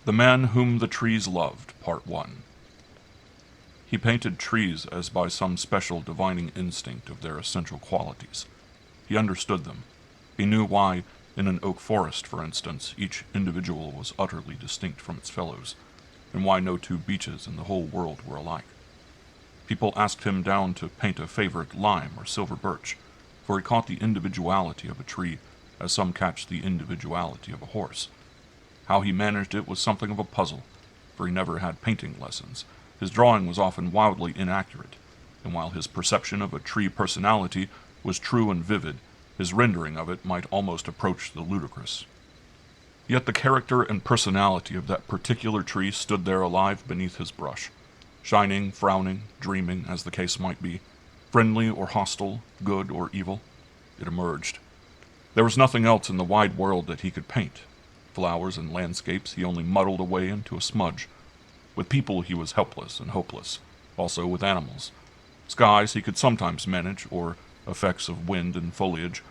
The Man Whom the Trees Loved, Part 1. He painted trees as by some special divining instinct of their essential qualities. He understood them. He knew why, in an oak forest, for instance, each individual was utterly distinct from its fellows, and why no two beeches in the whole world were alike. People asked him down to paint a favorite lime or silver birch, for he caught the individuality of a tree as some catch the individuality of a horse. How he managed it was something of a puzzle, for he never had painting lessons. His drawing was often wildly inaccurate, and while his perception of a tree personality was true and vivid, his rendering of it might almost approach the ludicrous. Yet the character and personality of that particular tree stood there alive beneath his brush, shining, frowning, dreaming, as the case might be, friendly or hostile, good or evil. It emerged. There was nothing else in the wide world that he could paint. Flowers and landscapes he only muddled away into a smudge. With people he was helpless and hopeless, also with animals. Skies he could sometimes manage, or effects of wind and foliage,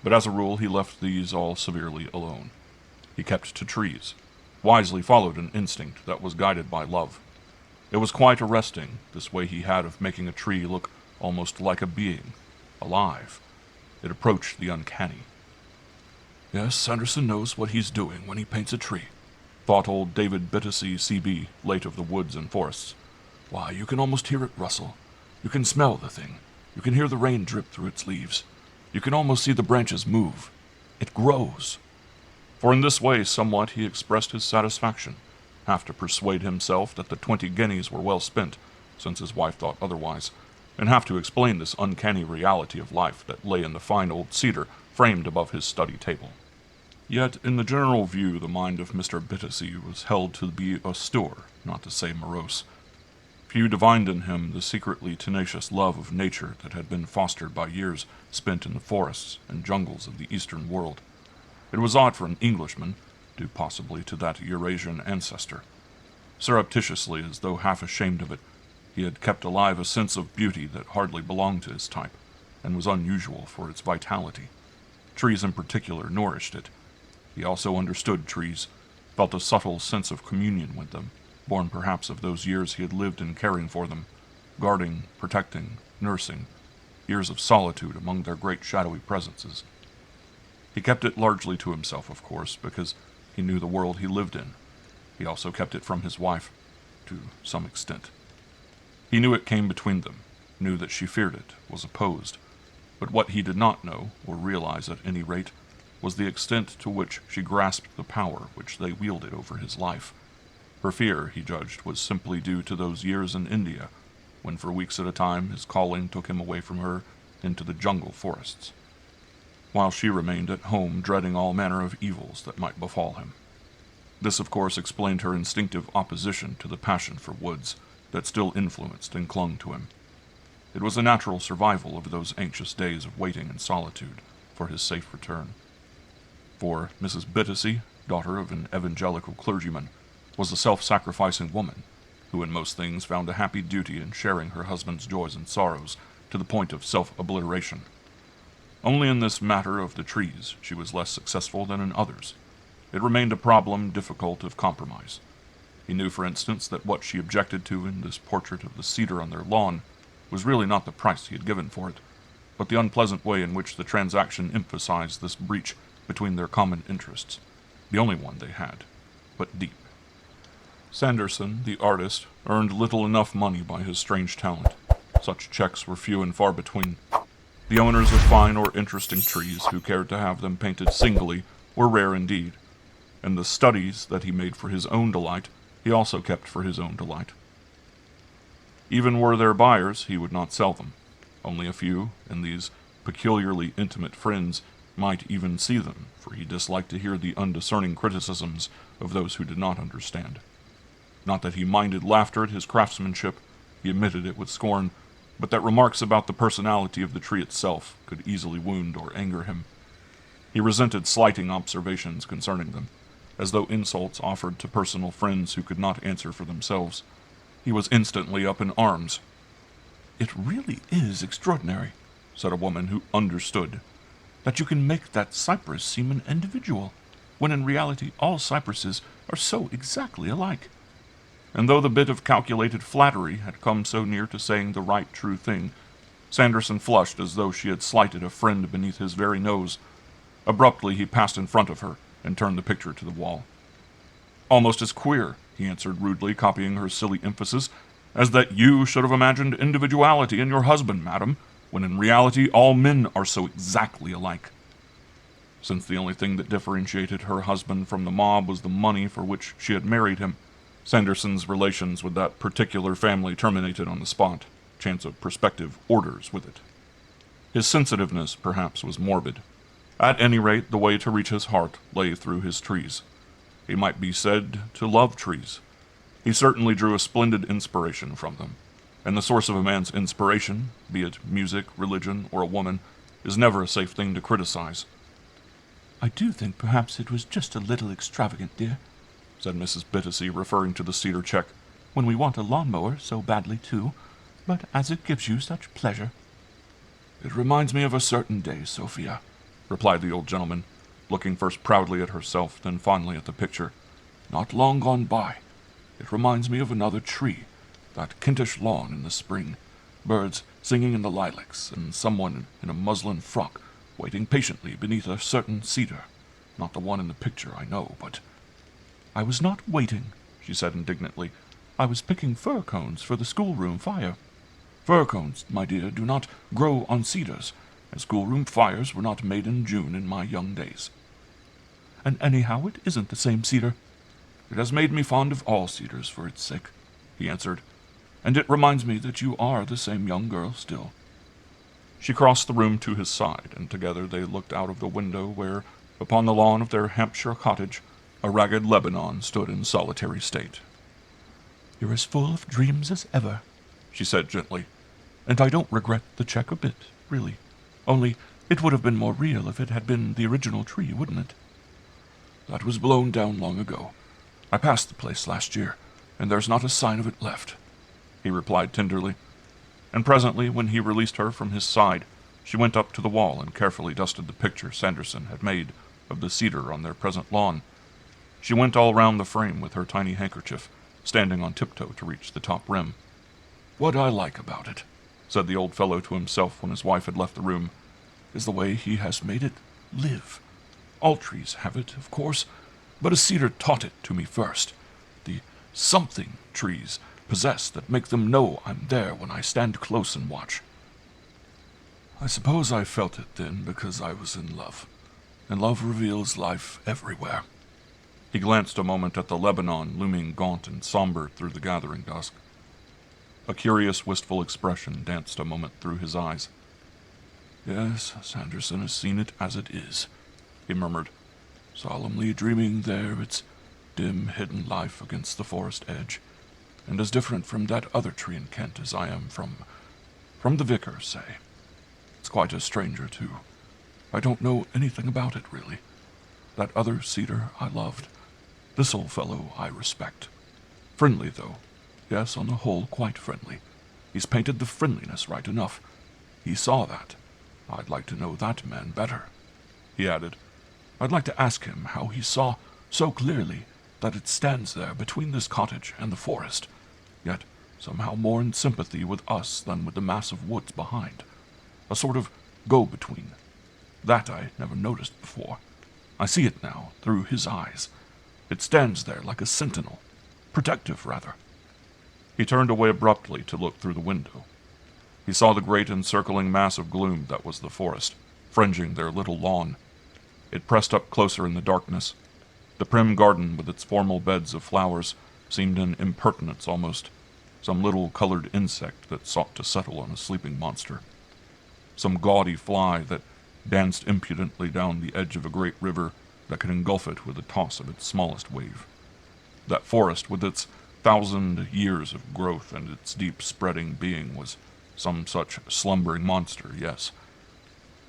but as a rule he left these all severely alone. He kept to trees, wisely followed an instinct that was guided by love. It was quite arresting, this way he had of making a tree look almost like a being, alive. It approached the uncanny. "Yes, Sanderson knows what he's doing when he paints a tree," thought old David Bittacy, C.B., late of the woods and forests. "Why, you can almost hear it rustle. You can smell the thing. You can hear the rain drip through its leaves. You can almost see the branches move. It grows." For in this way somewhat he expressed his satisfaction, half to persuade himself that the 20 guineas were well spent, since his wife thought otherwise, and half to explain this uncanny reality of life that lay in the fine old cedar framed above his study table. Yet, in the general view, the mind of Mr. Bittacy was held to be austere, not to say morose. Few divined in him the secretly tenacious love of nature that had been fostered by years spent in the forests and jungles of the eastern world. It was odd for an Englishman, due possibly to that Eurasian ancestor. Surreptitiously, as though half ashamed of it, he had kept alive a sense of beauty that hardly belonged to his type, and was unusual for its vitality. Trees in particular nourished it. He also understood trees, felt a subtle sense of communion with them, born perhaps of those years he had lived in caring for them, guarding, protecting, nursing, years of solitude among their great shadowy presences. He kept it largely to himself, of course, because he knew the world he lived in. He also kept it from his wife, to some extent. He knew it came between them, knew that she feared it, was opposed, but what he did not know, or realize at any rate, was the extent to which she grasped the power which they wielded over his life. Her fear, he judged, was simply due to those years in India, when for weeks at a time his calling took him away from her into the jungle forests, while she remained at home dreading all manner of evils that might befall him. This, of course, explained her instinctive opposition to the passion for woods that still influenced and clung to him. It was a natural survival of those anxious days of waiting in solitude for his safe return. For Mrs. Bittacy, daughter of an evangelical clergyman, was a self-sacrificing woman, who in most things found a happy duty in sharing her husband's joys and sorrows to the point of self-obliteration. Only in this matter of the trees she was less successful than in others. It remained a problem difficult of compromise. He knew, for instance, that what she objected to in this portrait of the cedar on their lawn was really not the price he had given for it, but the unpleasant way in which the transaction emphasized this breach between their common interests, the only one they had, but deep. Sanderson, the artist, earned little enough money by his strange talent. Such checks were few and far between. The owners of fine or interesting trees who cared to have them painted singly were rare indeed, and the studies that he made for his own delight he also kept for his own delight. Even were there buyers, he would not sell them. Only a few, and these peculiarly intimate friends might even see them, for he disliked to hear the undiscerning criticisms of those who did not understand. Not that he minded laughter at his craftsmanship, he admitted it with scorn, but that remarks about the personality of the tree itself could easily wound or anger him. He resented slighting observations concerning them, as though insults offered to personal friends who could not answer for themselves. He was instantly up in arms. "It really is extraordinary," said a woman who understood, "that you can make that cypress seem an individual. when in reality all cypresses are so exactly alike. And though the bit of calculated flattery had come so near to saying the right true thing, Sanderson flushed as though she had slighted a friend beneath his very nose. Abruptly he passed in front of her and turned the picture to the wall. "Almost as queer," he answered rudely, copying her silly emphasis, "as that you should have imagined individuality in your husband, madam, when in reality all men are so exactly alike." Since the only thing that differentiated her husband from the mob was the money for which she had married him, Sanderson's relations with that particular family terminated on the spot. Chance of perspective orders with it. His sensitiveness, perhaps, was morbid. At any rate, the way to reach his heart lay through his trees. He might be said to love trees. He certainly drew a splendid inspiration from them, and the source of a man's inspiration, be it music, religion, or a woman, is never a safe thing to criticize. "I do think perhaps it was just a little extravagant, dear," said Mrs. Bittacy, referring to the cedar check, "when we want a lawn-mower so badly, too. But as it gives you such pleasure—" "It reminds me of a certain day, Sophia," replied the old gentleman, looking first proudly at herself, then fondly at the picture. "Not long gone by. It reminds me of another tree, that Kentish lawn in the spring, birds singing in the lilacs, and someone in a muslin frock waiting patiently beneath a certain cedar. Not the one in the picture, I know, but—" "I was not waiting," she said indignantly. "I was picking fir cones for the schoolroom fire." "Fir cones, my dear, do not grow on cedars, and schoolroom fires were not made in June in my young days." "And anyhow, it isn't the same cedar." "It has made me fond of all cedars for its sake," he answered, "and it reminds me that you are the same young girl still." She crossed the room to his side, and together they looked out of the window where, upon the lawn of their Hampshire cottage, a ragged Lebanon stood in solitary state. "You're as full of dreams as ever," she said gently, "and I don't regret the check a bit, really. Only, it would have been more real if it had been the original tree, wouldn't it?" "That was blown down long ago. I passed the place last year, and there's not a sign of it left," he replied tenderly. And presently, when he released her from his side, she went up to the wall and carefully dusted the picture Sanderson had made of the cedar on their present lawn. She went all round the frame with her tiny handkerchief, standing on tiptoe to reach the top rim. "What I like about it," said the old fellow to himself when his wife had left the room, "is the way he has made it live. All trees have it, of course, but a cedar taught it to me first. The something trees possess that make them know I'm there when I stand close and watch. I suppose I felt it then because I was in love, and love reveals life everywhere." He glanced a moment at the Lebanon looming gaunt and somber through the gathering dusk. A curious, wistful expression danced a moment through his eyes. "Yes, Sanderson has seen it as it is," he murmured, "solemnly dreaming there its dim, hidden life against the forest edge, and as different from that other tree in Kent as I am from the vicar, say. It's quite a stranger, too. I don't know anything about it, really. That other cedar I loved. This old fellow I respect. Friendly, though. Yes, on the whole, quite friendly. He's painted the friendliness right enough. He saw that. I'd like to know that man better," he added. "I'd like to ask him how he saw so clearly that it stands there between this cottage and the forest, yet somehow more in sympathy with us than with the mass of woods behind. A sort of go-between. That I never noticed before. I see it now, through his eyes. It stands there like a sentinel. Protective, rather." He turned away abruptly to look through the window. He saw the great encircling mass of gloom that was the forest, fringing their little lawn. It pressed up closer in the darkness. The prim garden, with its formal beds of flowers, seemed an impertinence almost, some little colored insect that sought to settle on a sleeping monster, some gaudy fly that danced impudently down the edge of a great river that could engulf it with the toss of its smallest wave. That forest, with its 1,000 years of growth and its deep spreading being, was some such slumbering monster, yes.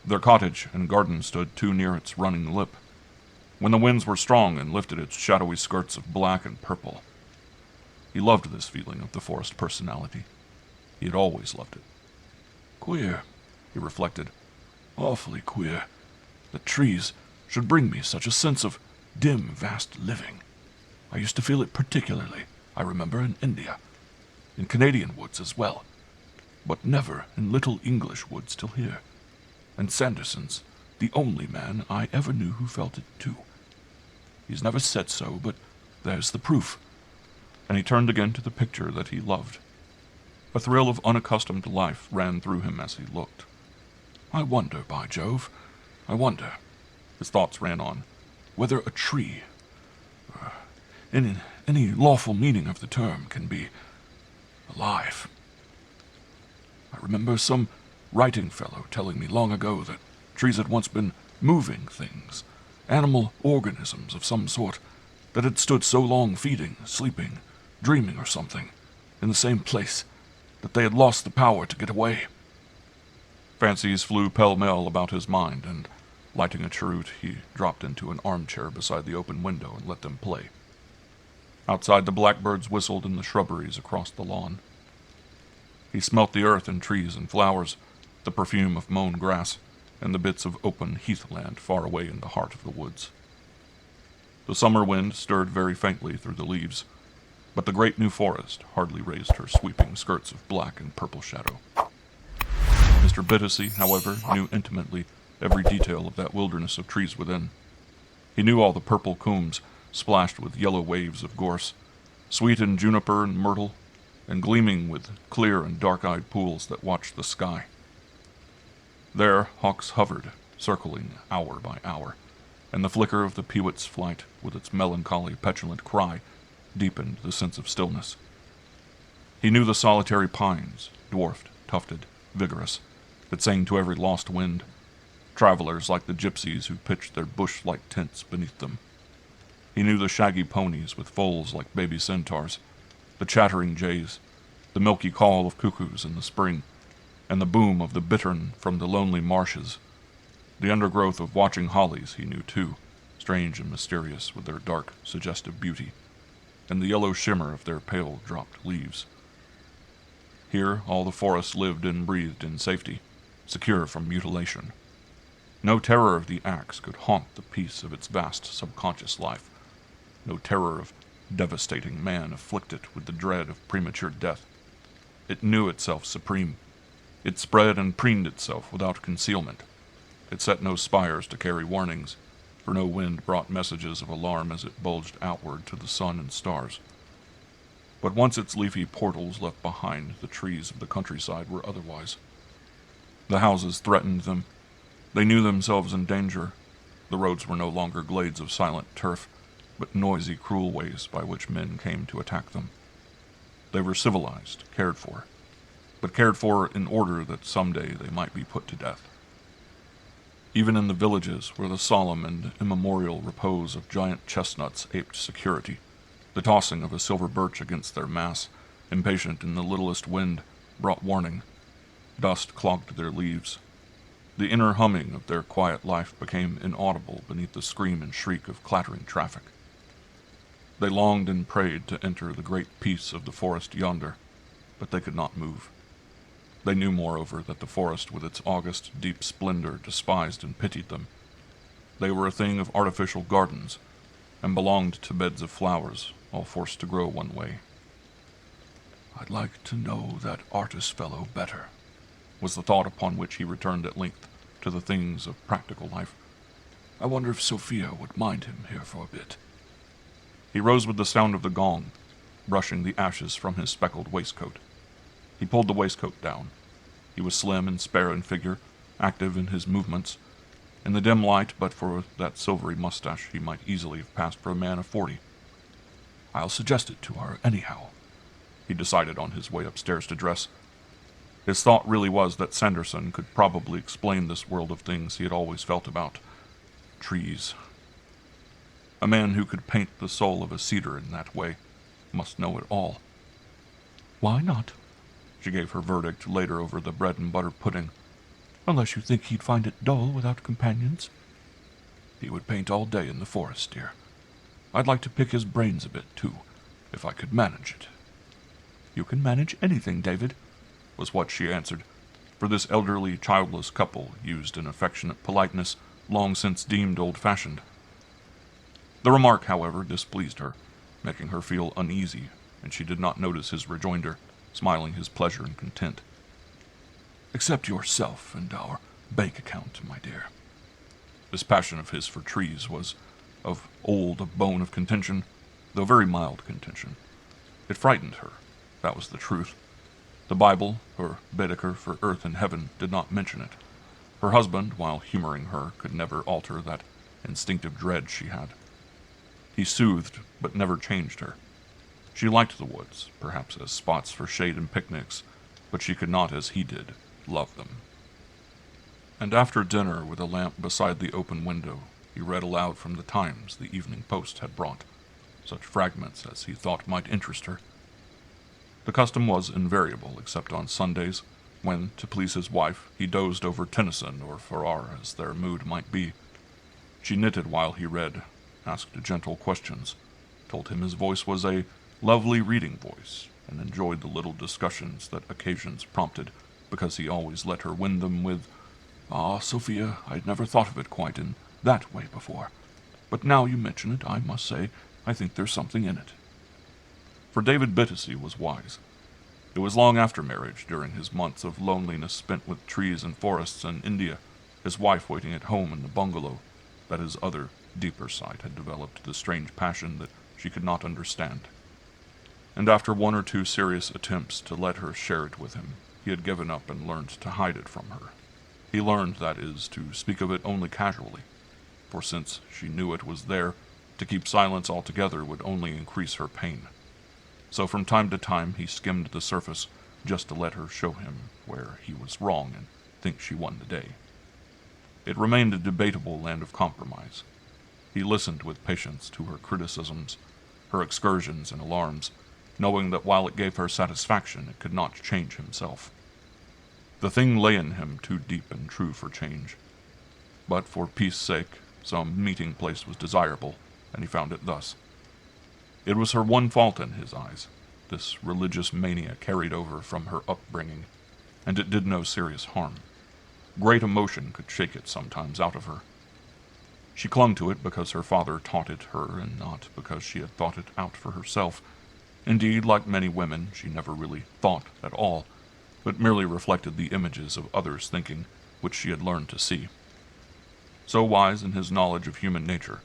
Their cottage and garden stood too near its running lip, when the winds were strong and lifted its shadowy skirts of black and purple. He loved this feeling of the forest personality. He had always loved it. "Queer," he reflected. "Awfully queer. The trees should bring me such a sense of dim, vast living. I used to feel it particularly, I remember, in India, in Canadian woods as well, but never in little English woods till here. And Sanderson's the only man I ever knew who felt it too. He's never said so, but there's the proof." And he turned again to the picture that he loved. A thrill of unaccustomed life ran through him as he looked. "I wonder, by Jove, I wonder," his thoughts ran on, "whether a tree, in any lawful meaning of the term, can be alive. I remember some writing fellow telling me long ago that trees had once been moving things, animal organisms of some sort, that had stood so long feeding, sleeping, dreaming or something, in the same place, that they had lost the power to get away." Fancies flew pell-mell about his mind, and, lighting a cheroot, he dropped into an armchair beside the open window and let them play. Outside, the blackbirds whistled in the shrubberies across the lawn. He smelt the earth and trees and flowers, the perfume of mown grass, and the bits of open heathland far away in the heart of the woods. The summer wind stirred very faintly through the leaves, but the great new forest hardly raised her sweeping skirts of black and purple shadow. Mr. Bittacy, however, knew intimately every detail of that wilderness of trees within. He knew all the purple combes splashed with yellow waves of gorse, sweet in juniper and myrtle, and gleaming with clear and dark-eyed pools that watched the sky. There hawks hovered, circling hour by hour, and the flicker of the pewit's flight, with its melancholy, petulant cry, deepened the sense of stillness. He knew the solitary pines, dwarfed, tufted, vigorous, that sang to every lost wind, travelers like the gypsies who pitched their bush-like tents beneath them. He knew the shaggy ponies with foals like baby centaurs, the chattering jays, the milky call of cuckoos in the spring, and the boom of the bittern from the lonely marshes. The undergrowth of watching hollies he knew too, strange and mysterious with their dark, suggestive beauty, and the yellow shimmer of their pale dropped leaves. Here all the forest lived and breathed in safety, secure from mutilation. No terror of the axe could haunt the peace of its vast subconscious life, no terror of devastating man afflicted with the dread of premature death. It knew itself supreme. It spread and preened itself without concealment. It set no spires to carry warnings, for no wind brought messages of alarm as it bulged outward to the sun and stars. But once its leafy portals left behind, the trees of the countryside were otherwise. The houses threatened them. They knew themselves in danger. The roads were no longer glades of silent turf, but noisy, cruel ways by which men came to attack them. They were civilized, cared for, but cared for in order that someday they might be put to death. Even in the villages, where the solemn and immemorial repose of giant chestnuts aped security, the tossing of a silver birch against their mass, impatient in the littlest wind, brought warning. Dust clogged their leaves. The inner humming of their quiet life became inaudible beneath the scream and shriek of clattering traffic. They longed and prayed to enter the great peace of the forest yonder, but they could not move. They knew, moreover, that the forest with its august, deep splendor despised and pitied them. They were a thing of artificial gardens, and belonged to beds of flowers, all forced to grow one way. "I'd like to know that artist fellow better," was the thought upon which he returned at length to the things of practical life. "I wonder if Sophia would mind him here for a bit." He rose with the sound of the gong, brushing the ashes from his speckled waistcoat. He pulled the waistcoat down. He was slim and spare in figure, active in his movements. In the dim light, but for that silvery mustache, he might easily have passed for a man of 40. "I'll suggest it to her, anyhow," he decided on his way upstairs to dress. His thought really was that Sanderson could probably explain this world of things he had always felt about. Trees. A man who could paint the soul of a cedar in that way must know it all. "Why not?" she gave her verdict later over the bread-and-butter pudding. "Unless you think he'd find it dull without companions." "He would paint all day in the forest, dear. I'd like to pick his brains a bit, too, if I could manage it." "You can manage anything, David," was what she answered, for this elderly, childless couple used an affectionate politeness long since deemed old-fashioned. The remark, however, displeased her, making her feel uneasy, and she did not notice his rejoinder, smiling his pleasure and content. "Except yourself and our bank account, my dear." This passion of his for trees was of old a bone of contention, though very mild contention. It frightened her, that was the truth. The Bible, her Baedeker for earth and heaven, did not mention it. Her husband, while humoring her, could never alter that instinctive dread she had. He soothed, but never changed her. She liked the woods, perhaps as spots for shade and picnics, but she could not, as he did, love them. And after dinner, with a lamp beside the open window, he read aloud from the Times the Evening Post had brought, such fragments as he thought might interest her. The custom was invariable, except on Sundays, when, to please his wife, he dozed over Tennyson or Farrar, as their mood might be. She knitted while he read, asked gentle questions, told him his voice was a lovely reading voice, and enjoyed the little discussions that occasions prompted, because he always let her win them with, "Ah, Sophia, I'd never thought of it quite in that way before. But now you mention it, I must say I think there's something in it." For David Bittacy was wise. It was long after marriage, during his months of loneliness spent with trees and forests in India, his wife waiting at home in the bungalow, that his other, deeper side had developed the strange passion that she could not understand. And after one or two serious attempts to let her share it with him, he had given up and learned to hide it from her. He learned, that is, to speak of it only casually, for since she knew it was there, to keep silence altogether would only increase her pain. So from time to time he skimmed the surface, just to let her show him where he was wrong and think she won the day. It remained a debatable land of compromise. He listened with patience to her criticisms, her excursions and alarms, knowing that while it gave her satisfaction, it could not change himself. The thing lay in him too deep and true for change. But for peace' sake, some meeting place was desirable, and he found it thus. It was her one fault in his eyes, this religious mania carried over from her upbringing, and it did no serious harm. Great emotion could shake it sometimes out of her. She clung to it because her father taught it her, and not because she had thought it out for herself. Indeed, like many women, she never really thought at all, but merely reflected the images of others' thinking, which she had learned to see. So wise in his knowledge of human nature,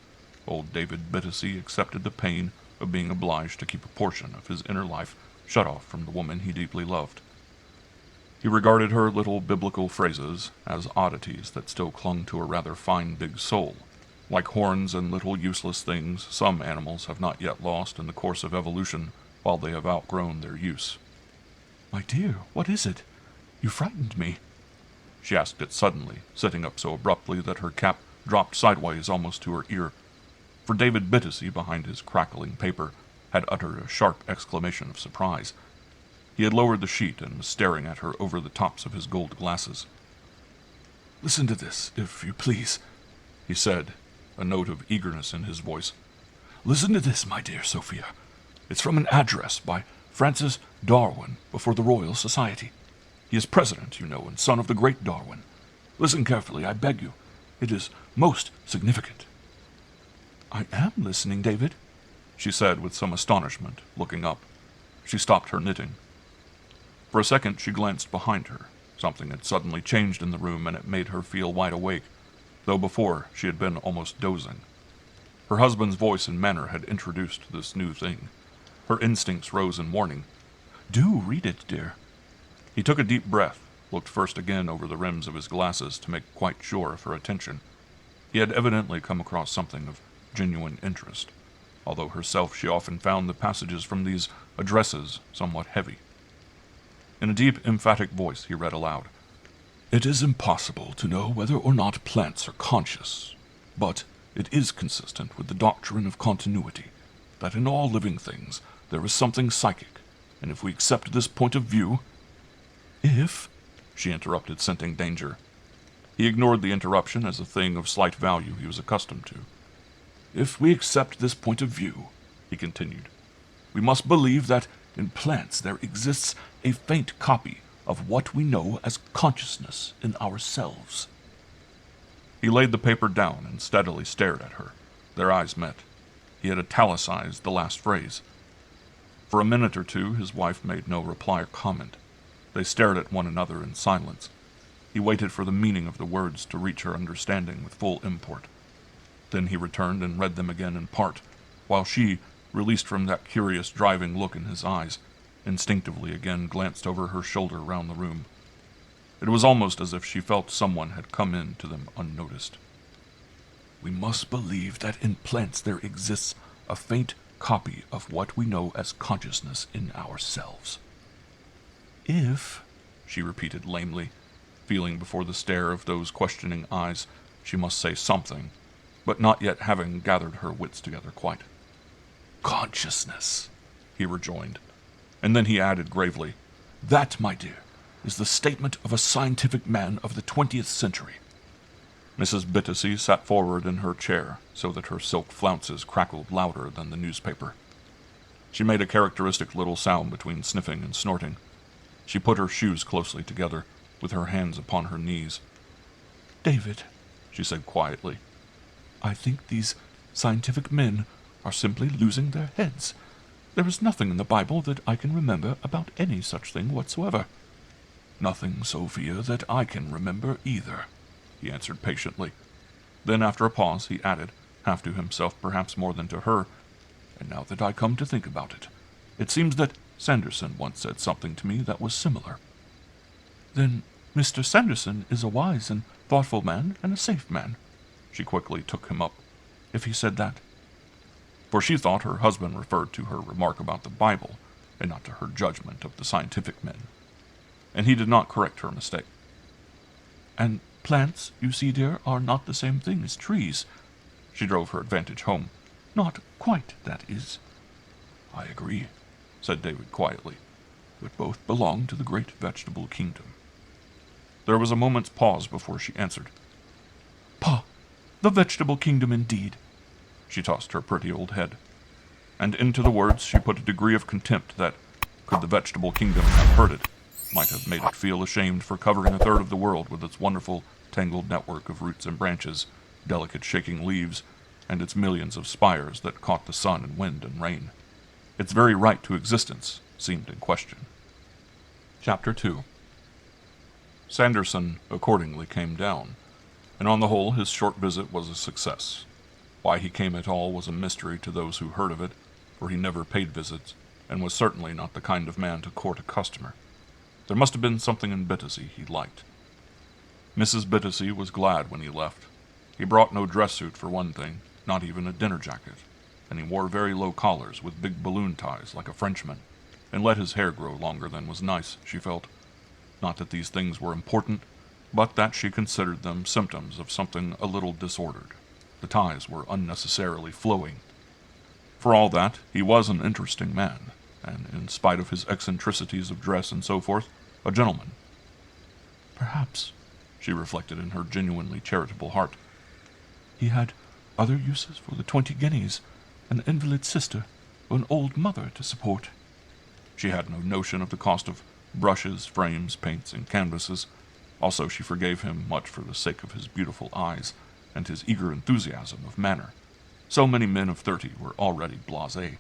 old David Bittacy accepted the pain of being obliged to keep a portion of his inner life shut off from the woman he deeply loved. He regarded her little biblical phrases as oddities that still clung to a rather fine big soul. Like horns and little useless things, some animals have not yet lost in the course of evolution, while they have outgrown their use. "My dear, what is it? You frightened me." She asked it suddenly, sitting up so abruptly that her cap dropped sideways almost to her ear. For David Bittacy, behind his crackling paper, had uttered a sharp exclamation of surprise. He had lowered the sheet and was staring at her over the tops of his gold glasses. "Listen to this, if you please," he said, a note of eagerness in his voice. "Listen to this, my dear Sophia. It's from an address by Francis Darwin before the Royal Society. He is president, you know, and son of the great Darwin. Listen carefully, I beg you. It is most significant." "I am listening, David," she said with some astonishment, looking up. She stopped her knitting. For a second she glanced behind her. Something had suddenly changed in the room, and it made her feel wide awake, though before she had been almost dozing. Her husband's voice and manner had introduced this new thing. Her instincts rose in warning. "Do read it, dear." He took a deep breath, looked first again over the rims of his glasses to make quite sure of her attention. He had evidently come across something of genuine interest, although herself she often found the passages from these addresses somewhat heavy. In a deep, emphatic voice he read aloud. "It is impossible to know whether or not plants are conscious, but it is consistent with the doctrine of continuity that in all living things there is something psychic, and if we accept this point of view—" "If," she interrupted, scenting danger. He ignored the interruption as a thing of slight value he was accustomed to. "If we accept this point of view," he continued, "we must believe that in plants there exists a faint copy of what we know as consciousness in ourselves." He laid the paper down and steadily stared at her. Their eyes met. He had italicized the last phrase. For a minute or two his wife made no reply or comment. They stared at one another in silence. He waited for the meaning of the words to reach her understanding with full import. Then he returned and read them again in part, while she, released from that curious driving look in his eyes, instinctively again glanced over her shoulder round the room. It was almost as if she felt someone had come in to them unnoticed. "We must believe that in plants there exists a faint copy of what we know as consciousness in ourselves." "If," she repeated lamely, feeling before the stare of those questioning eyes she must say something, but not yet having gathered her wits together quite. "Consciousness," he rejoined, and then he added gravely, "That, my dear, is the statement of a scientific man of the 20th century." Mrs. Bittacy sat forward in her chair, so that her silk flounces crackled louder than the newspaper. She made a characteristic little sound between sniffing and snorting. She put her shoes closely together, with her hands upon her knees. "David," she said quietly, "I think these scientific men are simply losing their heads. There is nothing in the Bible that I can remember about any such thing whatsoever." "Nothing, Sophia, that I can remember either," he answered patiently. Then, after a pause, he added, half to himself perhaps more than to her, "And now that I come to think about it, it seems that Sanderson once said something to me that was similar." "Then Mr. Sanderson is a wise and thoughtful man and a safe man." She quickly took him up. "If he said that." For she thought her husband referred to her remark about the Bible, and not to her judgment of the scientific men. And he did not correct her mistake. "And plants, you see, dear, are not the same thing as trees." She drove her advantage home. "Not quite, that is." "I agree," said David quietly, "but both belong to the great vegetable kingdom." There was a moment's pause before she answered. "Pah, the vegetable kingdom indeed." She tossed her pretty old head. And into the words she put a degree of contempt that, could the vegetable kingdom have heard it, might have made it feel ashamed for covering a third of the world with its wonderful, tangled network of roots and branches, delicate shaking leaves, and its millions of spires that caught the sun and wind and rain. Its very right to existence seemed in question. Chapter 2. Sanderson accordingly came down, and on the whole his short visit was a success. Why he came at all was a mystery to those who heard of it, for he never paid visits, and was certainly not the kind of man to court a customer. There must have been something in Bittacy he liked. Mrs. Bittacy was glad when he left. He brought no dress suit for one thing, not even a dinner jacket, and he wore very low collars with big balloon ties like a Frenchman, and let his hair grow longer than was nice, she felt. Not that these things were important, but that she considered them symptoms of something a little disordered. The ties were unnecessarily flowing. For all that, he was an interesting man, and in spite of his eccentricities of dress and so forth, a gentleman. Perhaps, she reflected in her genuinely charitable heart, he had other uses for the 20 guineas, an invalid sister, or an old mother to support. She had no notion of the cost of brushes, frames, paints, and canvases. Also, she forgave him much for the sake of his beautiful eyes and his eager enthusiasm of manner. So many men of 30 were already blasé.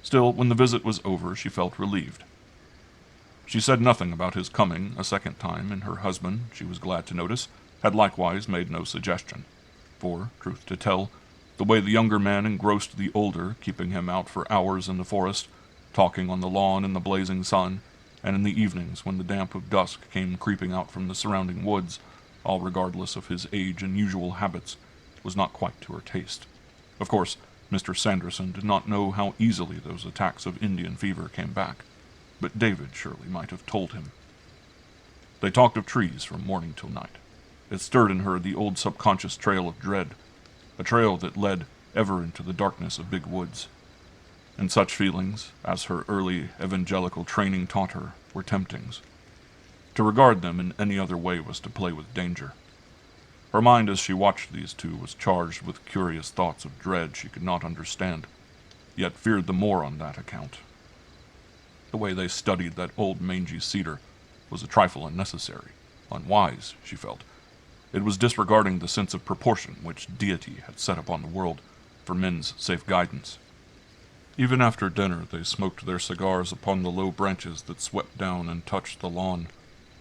Still, when the visit was over, she felt relieved. She said nothing about his coming a second time, and her husband, she was glad to notice, had likewise made no suggestion. For, truth to tell, the way the younger man engrossed the older, keeping him out for hours in the forest, talking on the lawn in the blazing sun, and in the evenings when the damp of dusk came creeping out from the surrounding woods, all regardless of his age and usual habits, was not quite to her taste. Of course, Mr. Sanderson did not know how easily those attacks of Indian fever came back, but David surely might have told him. They talked of trees from morning till night. It stirred in her the old subconscious trail of dread, a trail that led ever into the darkness of big woods. And such feelings, as her early evangelical training taught her, were temptings. To regard them in any other way was to play with danger. Her mind as she watched these two was charged with curious thoughts of dread she could not understand, yet feared the more on that account. The way they studied that old mangy cedar was a trifle unnecessary, unwise, she felt. It was disregarding the sense of proportion which deity had set upon the world, for men's safe guidance. Even after dinner, they smoked their cigars upon the low branches that swept down and touched the lawn,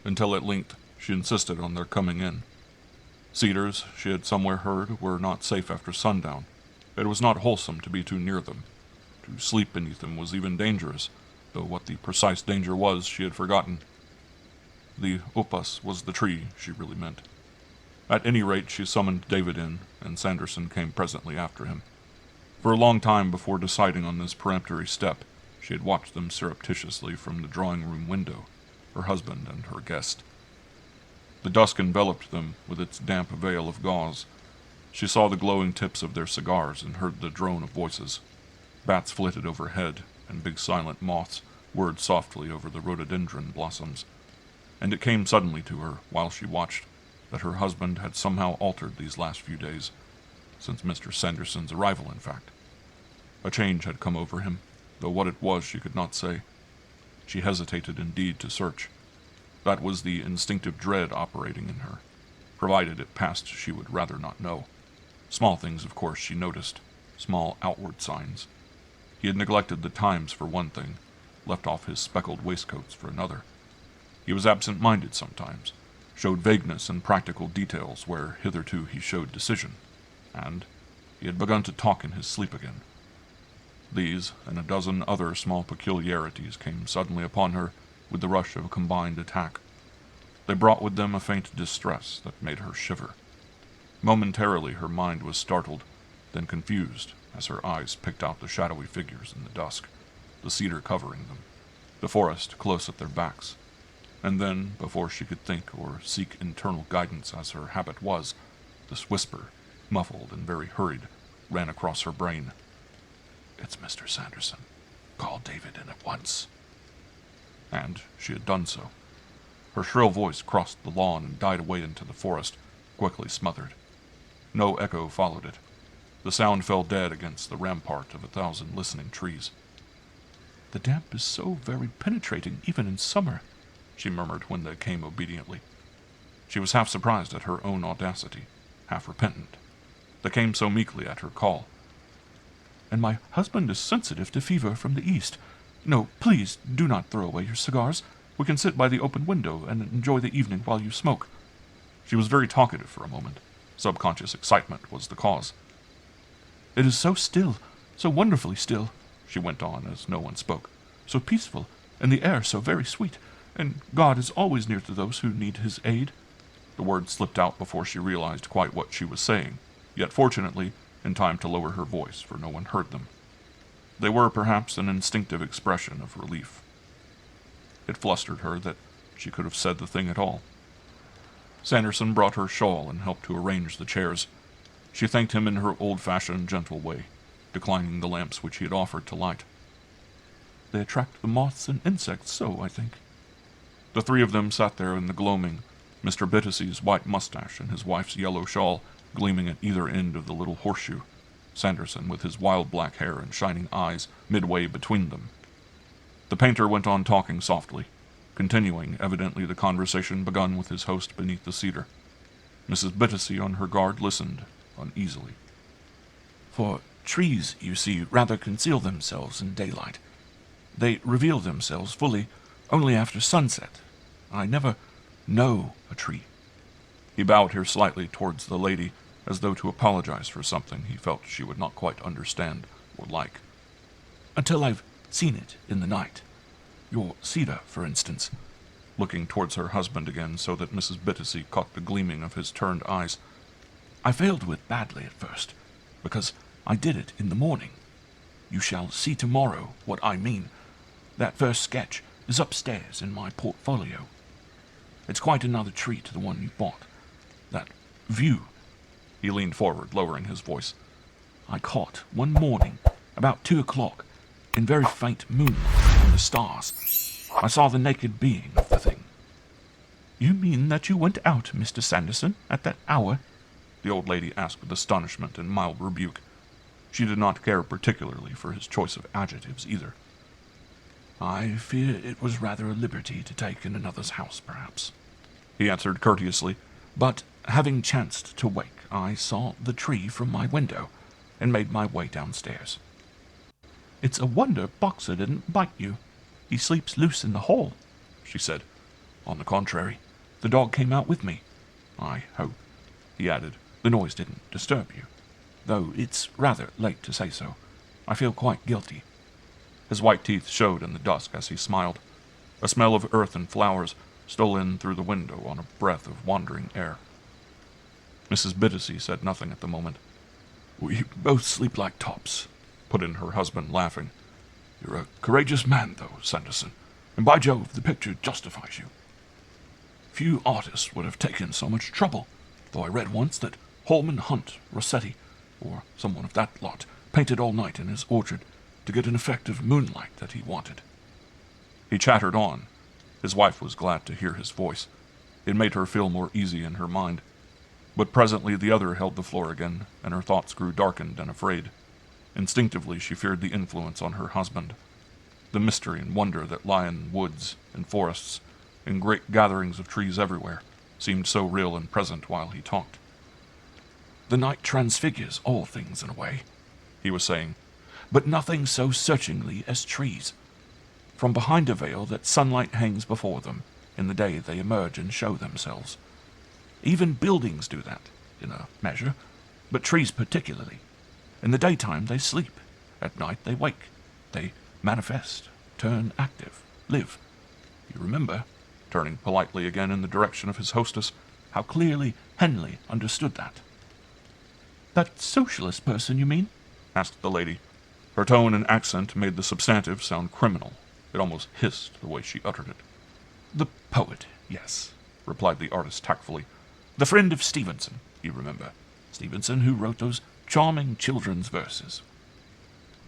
until at length she insisted on their coming in. Cedars, she had somewhere heard, were not safe after sundown. It was not wholesome to be too near them. To sleep beneath them was even dangerous, though what the precise danger was she had forgotten. The upas was the tree, she really meant. At any rate, she summoned David in, and Sanderson came presently after him. For a long time before deciding on this peremptory step, she had watched them surreptitiously from the drawing-room window, her husband and her guest. The dusk enveloped them with its damp veil of gauze. She saw the glowing tips of their cigars and heard the drone of voices. Bats flitted overhead, and big silent moths whirred softly over the rhododendron blossoms. And it came suddenly to her, while she watched, that her husband had somehow altered these last few days, since Mr. Sanderson's arrival, in fact. A change had come over him, though what it was she could not say. She hesitated indeed to search. That was the instinctive dread operating in her. Provided it passed, she would rather not know. Small things, of course, she noticed. Small outward signs. He had neglected the Times for one thing, left off his speckled waistcoats for another. He was absent-minded sometimes, showed vagueness in practical details where hitherto he showed decision, and he had begun to talk in his sleep again. These, and a dozen other small peculiarities, came suddenly upon her with the rush of a combined attack. They brought with them a faint distress that made her shiver. Momentarily her mind was startled, then confused, as her eyes picked out the shadowy figures in the dusk, the cedar covering them, the forest close at their backs. And then, before she could think or seek internal guidance as her habit was, this whisper, muffled and very hurried, ran across her brain. "It's Mr. Sanderson. Call David in at once." And she had done so. Her shrill voice crossed the lawn and died away into the forest, quickly smothered. No echo followed it. The sound fell dead against the rampart of 1,000 listening trees. "The damp is so very penetrating, even in summer," she murmured when they came obediently. She was half surprised at her own audacity, half repentant. They came so meekly at her call. "And my husband is sensitive to fever from the east. No, please, do not throw away your cigars. We can sit by the open window and enjoy the evening while you smoke." She was very talkative for a moment. Subconscious excitement was the cause. "It is so still, so wonderfully still," she went on as no one spoke. "So peaceful, and the air so very sweet, and God is always near to those who need his aid." The words slipped out before she realized quite what she was saying, yet fortunately in time to lower her voice, for no one heard them. They were perhaps an instinctive expression of relief. It flustered her that she could have said the thing at all. Sanderson brought her shawl and helped to arrange the chairs. She thanked him in her old-fashioned, gentle way, declining the lamps which he had offered to light. "They attract the moths and insects so, I think." The three of them sat there in the gloaming, Mr. Bittacy's white mustache and his wife's yellow shawl gleaming at either end of the little horseshoe, Sanderson with his wild black hair and shining eyes midway between them. The painter went on talking softly, continuing evidently the conversation begun with his host beneath the cedar. Mrs. Bittacy, on her guard, listened uneasily. "For trees, you see, rather conceal themselves in daylight. They reveal themselves fully only after sunset. I never know a tree." He bowed here slightly towards the lady, as though to apologize for something he felt she would not quite understand or like. "Until I've seen it in the night. Your cedar, for instance," looking towards her husband again so that Mrs. Bittacy caught the gleaming of his turned eyes. "I failed with badly at first, because I did it in the morning. You shall see tomorrow what I mean. That first sketch is upstairs in my portfolio. It's quite another tree to the one you bought. That view," he leaned forward, lowering his voice, "I caught one morning, about 2 o'clock, in very faint moonlight and the stars. I saw the naked being of the thing." "You mean that you went out, Mr. Sanderson, at that hour?" the old lady asked with astonishment and mild rebuke. She did not care particularly for his choice of adjectives either. "I fear it was rather a liberty to take in another's house, perhaps," he answered courteously, "but having chanced to wake, I saw the tree from my window, and made my way downstairs. It's a wonder Boxer didn't bite you. He sleeps loose in the hall, she said. On the contrary, the dog came out with me. I hope, he added, the noise didn't disturb you. Though it's rather late to say so. I feel quite guilty. His white teeth showed in the dusk as he smiled. A smell of earth and flowers stole in through the window on a breath of wandering air. Mrs. Bittacy said nothing at the moment. We both sleep like tops, put in her husband, laughing. You're a courageous man, though, Sanderson, and by Jove, the picture justifies you. Few artists would have taken so much trouble, though I read once that Holman Hunt, Rossetti, or someone of that lot, painted all night in his orchard to get an effect of moonlight that he wanted. He chattered on. His wife was glad to hear his voice. It made her feel more easy in her mind. But presently the other held the floor again, and her thoughts grew darkened and afraid. Instinctively she feared the influence on her husband. The mystery and wonder that lie in woods and forests, in great gatherings of trees everywhere, seemed so real and present while he talked. The night transfigures all things in a way, he was saying, but nothing so searchingly as trees. From behind a veil that sunlight hangs before them, in the day they emerge and show themselves. Even buildings do that, in a measure, but trees particularly. In the daytime they sleep, at night they wake. They manifest, turn active, live. You remember, turning politely again in the direction of his hostess, how clearly Henley understood that. That socialist person, you mean? Asked the lady. Her tone and accent made the substantive sound criminal. It almost hissed the way she uttered it. The poet, yes, replied the artist tactfully. The friend of Stevenson, you remember. Stevenson, who wrote those charming children's verses.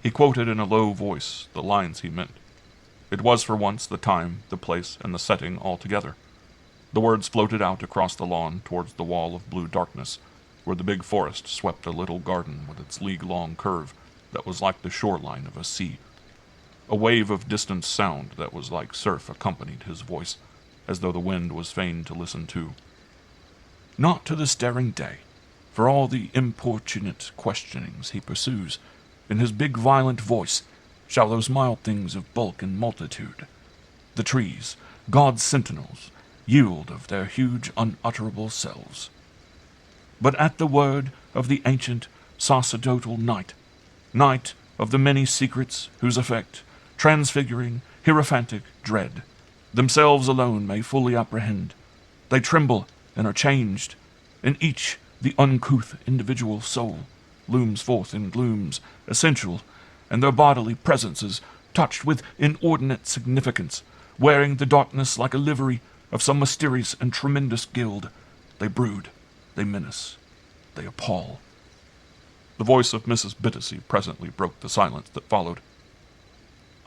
He quoted in a low voice the lines he meant. It was for once the time, the place, and the setting all together. The words floated out across the lawn towards the wall of blue darkness, where the big forest swept a little garden with its league-long curve that was like the shoreline of a sea. A wave of distant sound that was like surf accompanied his voice, as though the wind was fain to listen too. Not to the staring day, for all the importunate questionings he pursues, in his big violent voice, shall those mild things of bulk and multitude, the trees, God's sentinels, yield of their huge unutterable selves. But at the word of the ancient sacerdotal night, night of the many secrets whose effect, transfiguring, hierophantic dread, themselves alone may fully apprehend, they tremble and are changed, in each the uncouth individual soul looms forth in glooms essential, and their bodily presences touched with inordinate significance, wearing the darkness like a livery of some mysterious and tremendous guild. They brood, they menace, they appall. The voice of Mrs. Bittacy presently broke the silence that followed.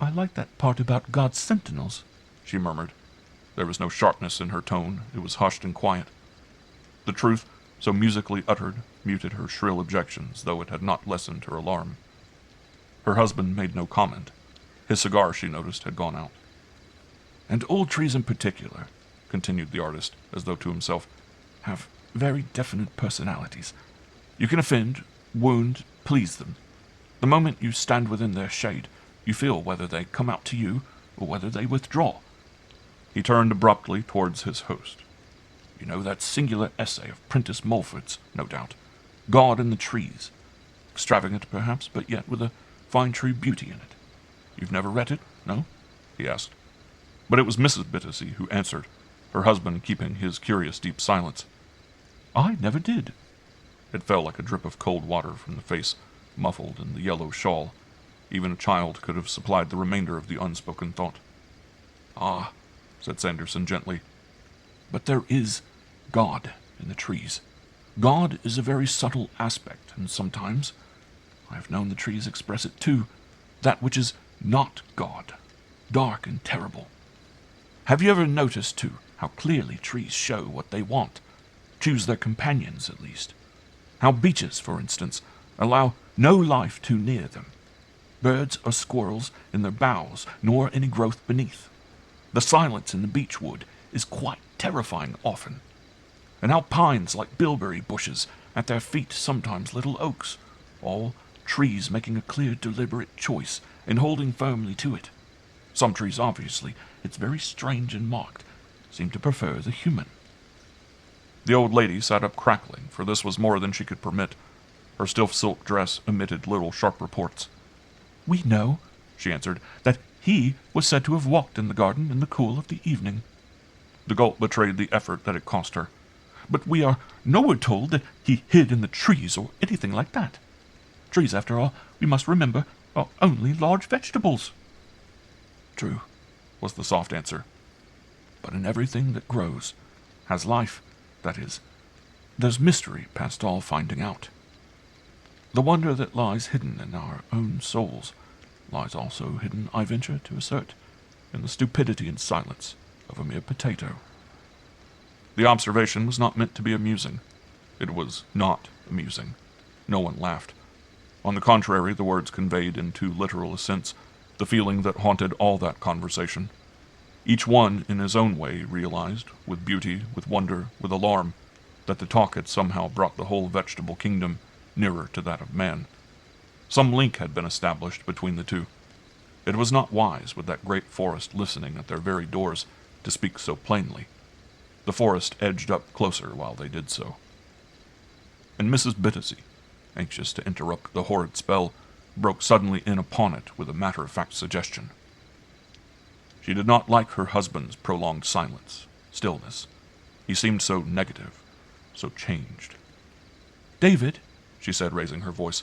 I like that part about God's sentinels, she murmured. There was no sharpness in her tone. It was hushed and quiet. The truth, so musically uttered, muted her shrill objections, though it had not lessened her alarm. Her husband made no comment. His cigar, she noticed, had gone out. And old trees in particular, continued the artist, as though to himself, have very definite personalities. You can offend, wound, please them. The moment you stand within their shade, you feel whether they come out to you or whether they withdraw. He turned abruptly towards his host. You know that singular essay of Prentice Mulford's, no doubt, God in the Trees. Extravagant, perhaps, but yet with a fine true beauty in it. You've never read it, no? He asked. But it was Mrs. Bittacy who answered, her husband keeping his curious deep silence. I never did. It fell like a drip of cold water from the face, muffled in the yellow shawl. Even a child could have supplied the remainder of the unspoken thought. Ah, said Sanderson gently, but there is God in the trees. God is a very subtle aspect, and sometimes, I have known the trees express it too, that which is not God, dark and terrible. Have you ever noticed, too, how clearly trees show what they want, choose their companions at least? How beeches, for instance, allow no life too near them. Birds or squirrels in their boughs, nor any growth beneath. The silence in the beech wood is quite terrifying often. And how pines like bilberry bushes, at their feet sometimes little oaks, all trees making a clear, deliberate choice and holding firmly to it. Some trees, obviously, it's very strange and marked, seem to prefer the human. The old lady sat up crackling, for this was more than she could permit. Her stiff silk dress emitted little sharp reports. "We know," she answered, "that he was said to have walked in the garden in the cool of the evening." The gulp betrayed the effort that it cost her. "But we are nowhere told that he hid in the trees or anything like that. Trees, after all, we must remember, are only large vegetables." "True," was the soft answer. "But in everything that grows, has life, that is, there's mystery past all finding out. The wonder that lies hidden in our own souls lies also hidden, I venture to assert, in the stupidity and silence of a mere potato." The observation was not meant to be amusing. It was not amusing. No one laughed. On the contrary, the words conveyed in too literal a sense the feeling that haunted all that conversation. Each one, in his own way, realized, with beauty, with wonder, with alarm, that the talk had somehow brought the whole vegetable kingdom nearer to that of man. Some link had been established between the two. It was not wise, with that great forest listening at their very doors, to speak so plainly. The forest edged up closer while they did so. And Mrs. Bittacy, anxious to interrupt the horrid spell, broke suddenly in upon it with a matter-of-fact suggestion. She did not like her husband's prolonged silence, stillness. He seemed so negative, so changed. "David," she said, raising her voice,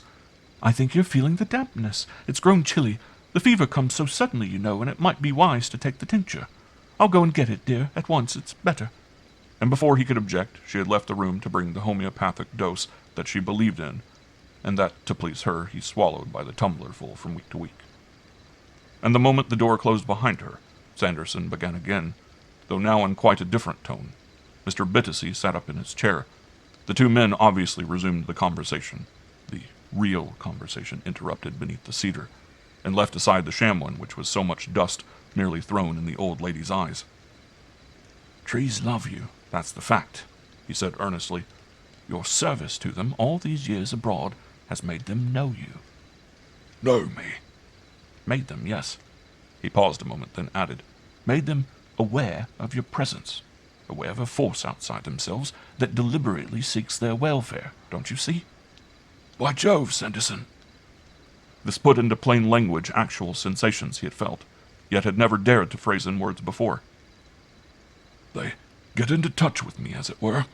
"I think you're feeling the dampness. It's grown chilly. The fever comes so suddenly, you know, and it might be wise to take the tincture. I'll go and get it, dear, at once. It's better." And before he could object, she had left the room to bring the homeopathic dose that she believed in, and that, to please her, he swallowed by the tumblerful from week to week. And the moment the door closed behind her, Sanderson began again, though now in quite a different tone. Mr. Bittacy sat up in his chair. The two men obviously resumed the conversation, the real conversation interrupted beneath the cedar, and left aside the sham one, which was so much dust merely thrown in the old lady's eyes. "Trees love you, that's the fact," he said earnestly. "Your service to them all these years abroad has made them know you." "Know me?" "Made them, yes." He paused a moment, then added, "Made them aware of your presence, aware of a force outside themselves that deliberately seeks their welfare, don't you see?" "By Jove, Sanderson!" This put into plain language actual sensations he had felt, yet had never dared to phrase in words before. "They get into touch with me, as it were,"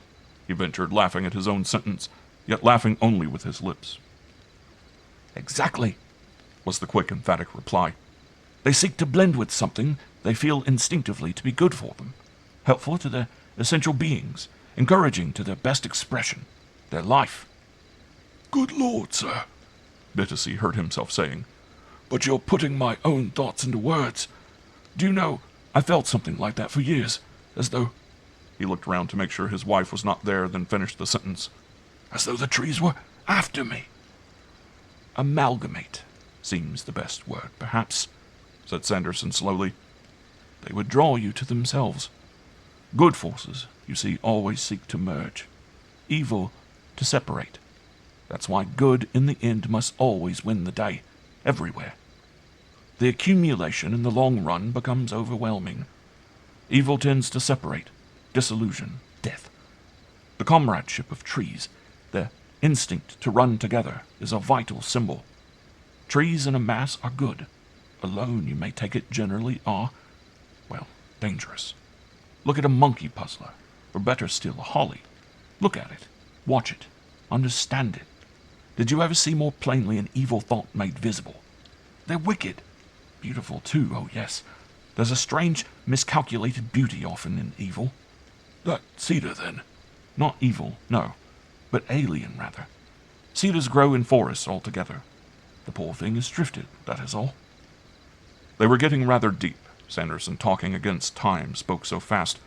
he ventured, laughing at his own sentence, yet laughing only with his lips. "Exactly," was the quick, emphatic reply. "They seek to blend with something they feel instinctively to be good for them, helpful to their essential beings, encouraging to their best expression, their life." "Good Lord, sir," Bittacy heard himself saying, "but you're putting my own thoughts into words. Do you know, I felt something like that for years, as though—" He looked round to make sure his wife was not there, then finished the sentence. "As though the trees were after me." "Amalgamate seems the best word, perhaps," said Sanderson slowly. "They would draw you to themselves. Good forces, you see, always seek to merge. Evil to separate. That's why good in the end must always win the day, everywhere. The accumulation in the long run becomes overwhelming. Evil tends to separate, disillusion, death. The comradeship of trees, their instinct to run together, is a vital symbol. Trees in a mass are good. Alone, you may take it, generally are, well, dangerous. Look at a monkey puzzler, or better still, a holly. Look at it, watch it, understand it. Did you ever see more plainly an evil thought made visible? They're wicked. Beautiful, too, oh yes. There's a strange, miscalculated beauty often in evil. That cedar, then? Not evil, no, but alien, rather. Cedars grow in forests altogether. The poor thing is drifted, that is all." They were getting rather deep. Sanderson, talking against time, spoke so fast.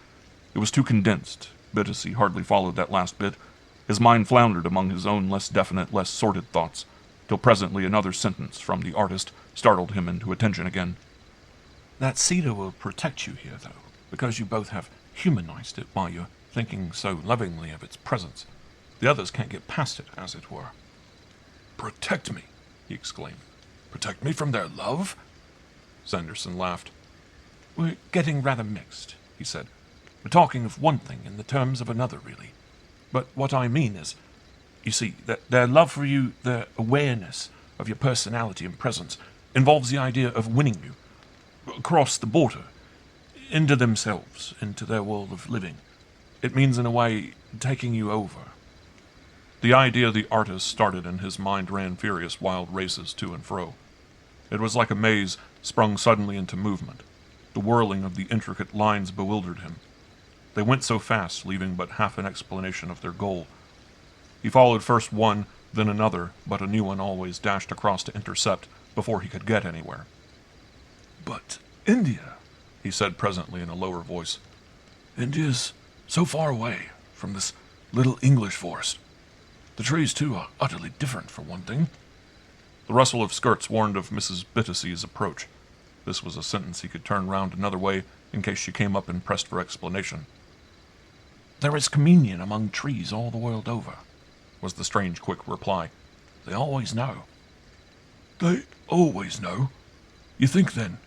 It was too condensed. Bittacy hardly followed that last bit. His mind floundered among his own less definite, less sordid thoughts, till presently another sentence from the artist startled him into attention again. "That cedar will protect you here, though, because you both have humanized it by your thinking so lovingly of its presence. The others can't get past it, as it were." "Protect me?" he exclaimed. "Protect me from their love?" Sanderson laughed. "We're getting rather mixed," he said. "We're talking of one thing in the terms of another, really. But what I mean is, you see, that their love for you, their awareness of your personality and presence, involves the idea of winning you across the border, into themselves, into their world of living. It means, in a way, taking you over." The idea the artist started in his mind ran furious wild races to and fro. It was like a maze sprung suddenly into movement. The whirling of the intricate lines bewildered him. They went so fast, leaving but half an explanation of their goal. He followed first one, then another, but a new one always dashed across to intercept before he could get anywhere. "But India," he said presently in a lower voice. "India's so far away from this little English forest. The trees, too, are utterly different, for one thing." The rustle of skirts warned of Mrs. Bittacy's approach. This was a sentence he could turn round another way in case she came up and pressed for explanation. "There is communion among trees all the world over," was the strange, quick reply. "They always know." "They always know? You think, then?"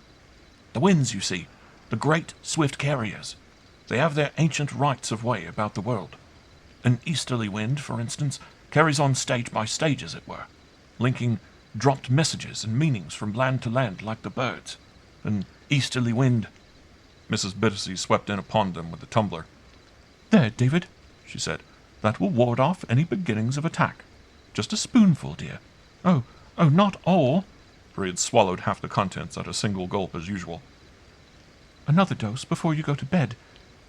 "The winds, you see, the great, swift carriers, they have their ancient rights of way about the world. An easterly wind, for instance, carries on stage by stage, as it were, linking dropped messages and meanings from land to land like the birds. An easterly wind—" Mrs. Bittacy swept in upon them with the tumbler. "There, David," she said, "that will ward off any beginnings of attack. Just a spoonful, dear. Oh, not all," for he had swallowed half the contents at a single gulp as usual. "Another dose before you go to bed,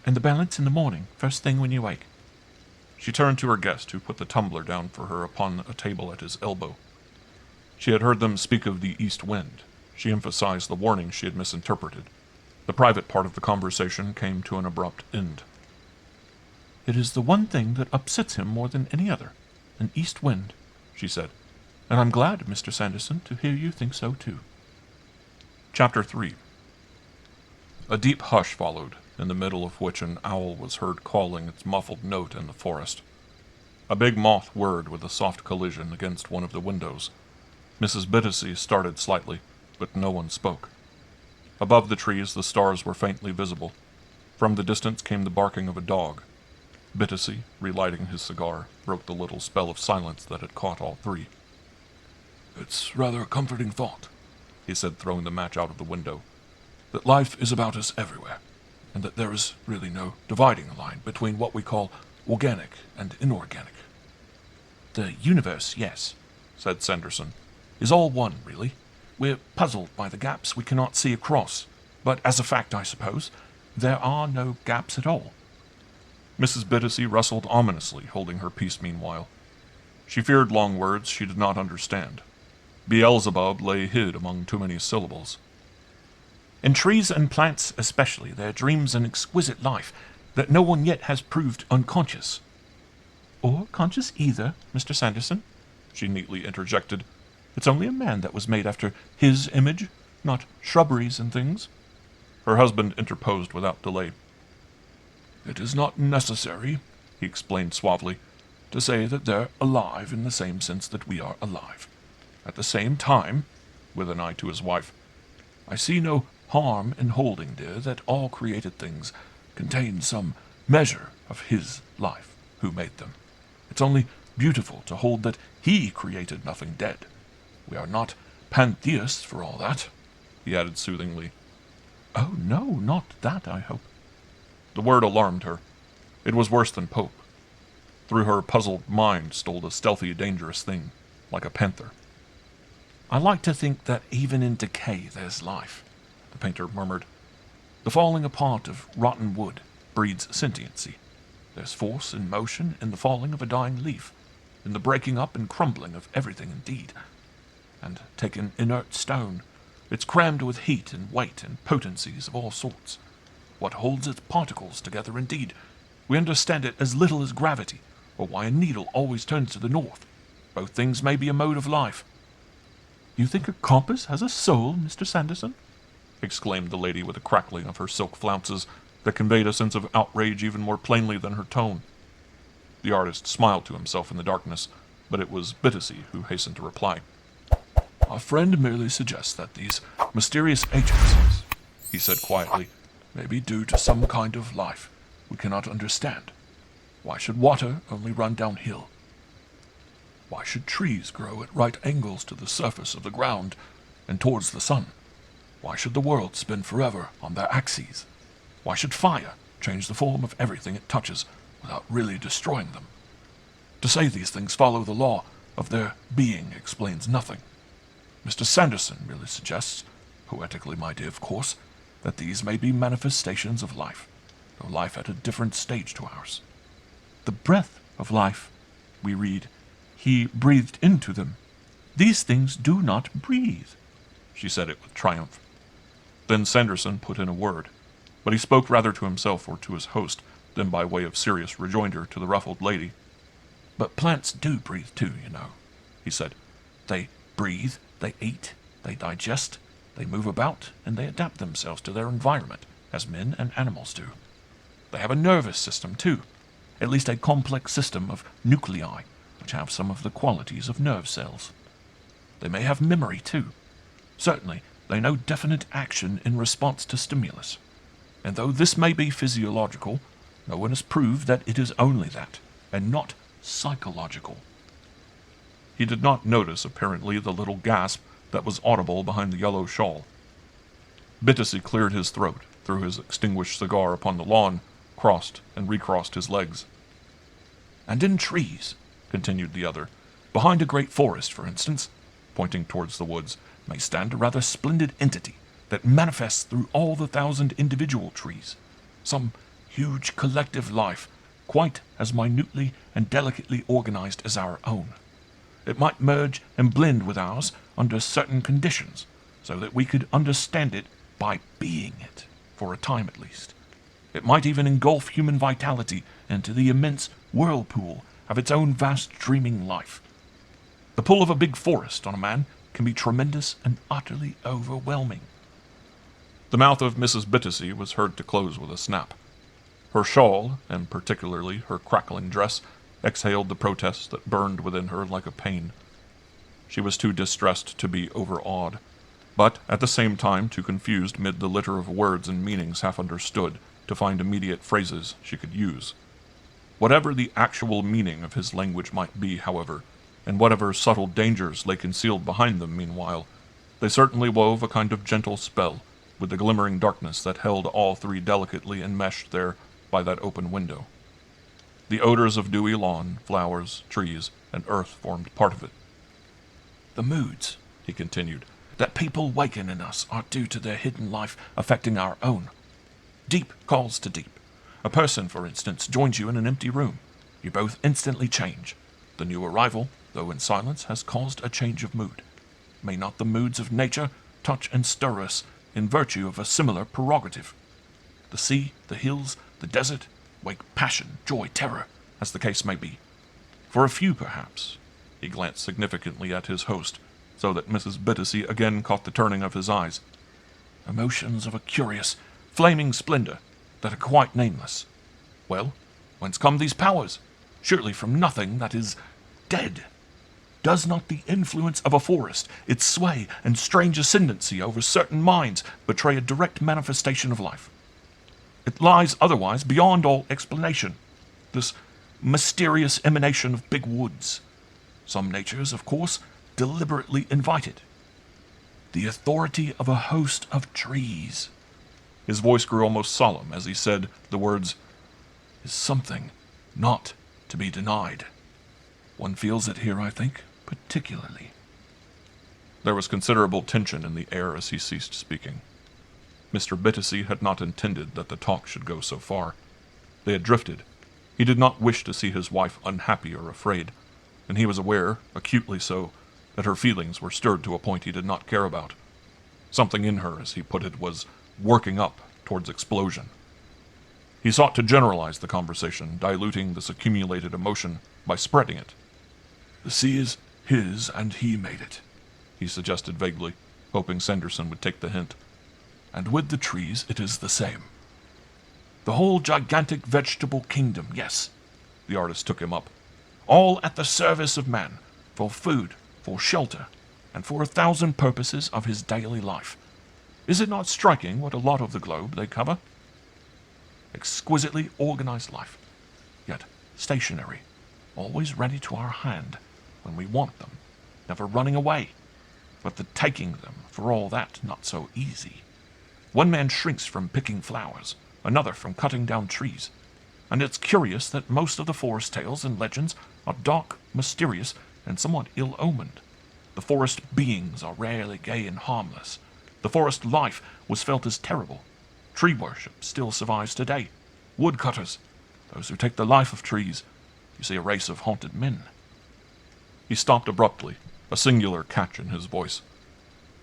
and the balance in the morning, first thing when you wake." She turned to her guest, who put the tumbler down for her upon a table at his elbow. She had heard them speak of the east wind. She emphasized the warning she had misinterpreted. The private part of the conversation came to an abrupt end. "It is the one thing that upsets him more than any other, an east wind," she said. "And I'm glad, Mr. Sanderson, to hear you think so, too." Chapter 3. A deep hush followed, in the middle of which an owl was heard calling its muffled note in the forest. A big moth whirred with a soft collision against one of the windows. Mrs. Bittacy started slightly, but no one spoke. Above the trees the stars were faintly visible. From the distance came the barking of a dog. Bittacy, relighting his cigar, broke the little spell of silence that had caught all three. "It's rather a comforting thought," he said, throwing the match out of the window, "that life is about us everywhere, and that there is really no dividing line between what we call organic and inorganic." "The universe, yes," said Sanderson, "is all one, really. We're puzzled by the gaps we cannot see across, but as a fact, I suppose, there are no gaps at all." Mrs. Bittacy rustled ominously, holding her peace meanwhile. She feared long words she did not understand. Beelzebub lay hid among too many syllables. "In trees and plants especially, there dreams an exquisite life that no one yet has proved unconscious." "Or conscious either, Mr. Sanderson," she neatly interjected. "It's only a man that was made after his image, not shrubberies and things." Her husband interposed without delay. "It is not necessary," he explained suavely, "to say that they're alive in the same sense that we are alive. At the same time," with an eye to his wife, "I see no harm in holding, dear, that all created things contain some measure of his life, who made them. It's only beautiful to hold that he created nothing dead. We are not pantheists for all that," he added soothingly. "Oh, no, not that, I hope." The word alarmed her. It was worse than Pope. Through her puzzled mind stole a stealthy, dangerous thing, like a panther. "I like to think that even in decay there's life," the painter murmured. "The falling apart of rotten wood breeds sentiency. There's force and motion in the falling of a dying leaf, in the breaking up and crumbling of everything indeed. And take an inert stone. It's crammed with heat and weight and potencies of all sorts. What holds its particles together indeed? We understand it as little as gravity, or why a needle always turns to the north. Both things may be a mode of life." "You think a compass has a soul, Mr. Sanderson?" exclaimed the lady with a crackling of her silk flounces that conveyed a sense of outrage even more plainly than her tone. The artist smiled to himself in the darkness, but it was Bittacy who hastened to reply. Our friend merely suggests that these mysterious agencies, he said quietly, may be due to some kind of life we cannot understand. Why should water only run downhill? Why should trees grow at right angles to the surface of the ground and towards the sun? Why should the world spin forever on their axes? Why should fire change the form of everything it touches without really destroying them? To say these things follow the law of their being explains nothing. Mr. Sanderson merely suggests, poetically my dear of course, that these may be manifestations of life, though life at a different stage to ours. The breath of life, we read, he breathed into them. These things do not breathe. She said it with triumph. Then Sanderson put in a word, but he spoke rather to himself or to his host than by way of serious rejoinder to the ruffled lady. But plants do breathe too, you know, he said. They breathe, they eat, they digest, they move about, and they adapt themselves to their environment, as men and animals do. They have a nervous system too, at least a complex system of nuclei, which have some of the qualities of nerve cells. They may have memory too. Certainly, they know definite action in response to stimulus. And though this may be physiological, no one has proved that it is only that, and not psychological. He did not notice, apparently, the little gasp that was audible behind the yellow shawl. Bittersea cleared his throat, threw his extinguished cigar upon the lawn, crossed and recrossed his legs. And in trees, continued the other, behind a great forest, for instance, pointing towards the woods, may stand a rather splendid entity that manifests through all the 1,000 individual trees, some huge collective life, quite as minutely and delicately organized as our own. It might merge and blend with ours under certain conditions, so that we could understand it by being it, for a time at least. It might even engulf human vitality into the immense whirlpool of its own vast dreaming life. The pull of a big forest on a man can be tremendous and utterly overwhelming. The mouth of Mrs. Bittersea was heard to close with a snap. Her shawl, and particularly her crackling dress, exhaled the protest that burned within her like a pain. She was too distressed to be overawed, but at the same time too confused mid the litter of words and meanings half understood to find immediate phrases she could use. Whatever the actual meaning of his language might be, however, and whatever subtle dangers lay concealed behind them meanwhile, they certainly wove a kind of gentle spell with the glimmering darkness that held all three delicately enmeshed there by that open window. The odors of dewy lawn, flowers, trees, and earth formed part of it. The moods, he continued, that people waken in us are due to their hidden life affecting our own. Deep calls to deep. A person, for instance, joins you in an empty room. You both instantly change. The new arrival, though in silence, has caused a change of mood. May not the moods of nature touch and stir us in virtue of a similar prerogative? The sea, the hills, the desert, wake passion, joy, terror, as the case may be. For a few, perhaps. He glanced significantly at his host, so that Mrs. Bittersea again caught the turning of his eyes. Emotions of a curious, flaming splendor that are quite nameless. Well, whence come these powers? Surely from nothing that is dead. Does not the influence of a forest, its sway and strange ascendancy over certain minds, betray a direct manifestation of life? It lies otherwise beyond all explanation, this mysterious emanation of big woods. Some natures, of course, deliberately invite it. The authority of a host of trees. His voice grew almost solemn as he said the words, is something not to be denied. One feels it here, I think, particularly. There was considerable tension in the air as he ceased speaking. Mr. Bittersea had not intended that the talk should go so far. They had drifted. He did not wish to see his wife unhappy or afraid, and he was aware, acutely so, that her feelings were stirred to a point he did not care about. Something in her, as he put it, was working up towards explosion. He sought to generalize the conversation, diluting this accumulated emotion by spreading it. The sea is his, and he made it, he suggested vaguely, hoping Sanderson would take the hint. And with the trees it is the same. The whole gigantic vegetable kingdom, yes, the artist took him up, all at the service of man, for food, for shelter, and for 1,000 purposes of his daily life. Is it not striking what a lot of the globe they cover? Exquisitely organized life, yet stationary, always ready to our hand when we want them, never running away, but the taking them, for all that, not so easy. One man shrinks from picking flowers, another from cutting down trees, and it's curious that most of the forest tales and legends are dark, mysterious, and somewhat ill-omened. The forest beings are rarely gay and harmless. The forest life was felt as terrible. Tree worship still survives today. Woodcutters, those who take the life of trees, you see a race of haunted men. He stopped abruptly, a singular catch in his voice.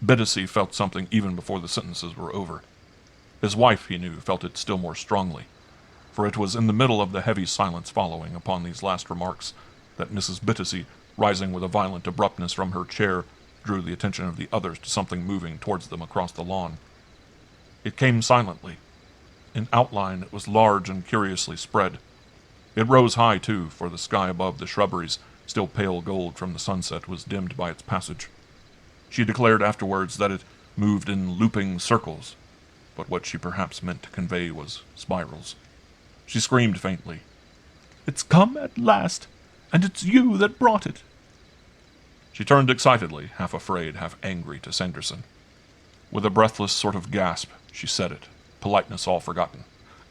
Biddesy felt something even before the sentences were over. His wife, he knew, felt it still more strongly, for it was in the middle of the heavy silence following upon these last remarks that Mrs. Biddesy, rising with a violent abruptness from her chair, drew the attention of the others to something moving towards them across the lawn. It came silently. In outline it was large and curiously spread. It rose high, too, for the sky above the shrubberies, still pale gold from the sunset, was dimmed by its passage. She declared afterwards that it moved in looping circles, but what she perhaps meant to convey was spirals. She screamed faintly, "It's come at last, and it's you that brought it." She turned excitedly, half afraid, half angry, to Sanderson. With a breathless sort of gasp, she said it, politeness all forgotten.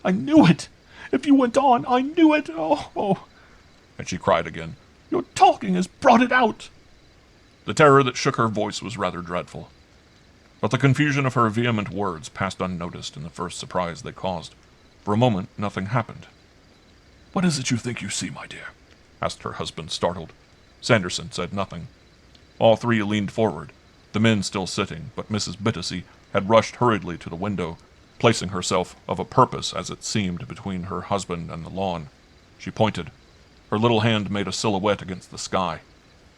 "I knew it! If you went on, I knew it! Oh!" And she cried again, "Your talking has brought it out!" The terror that shook her voice was rather dreadful, but the confusion of her vehement words passed unnoticed in the first surprise they caused. For a moment, nothing happened. "What is it you think you see, my dear?" asked her husband, startled. Sanderson said nothing. All three leaned forward, the men still sitting, but Mrs. Biddesy had rushed hurriedly to the window, placing herself of a purpose, as it seemed, between her husband and the lawn. She pointed. Her little hand made a silhouette against the sky,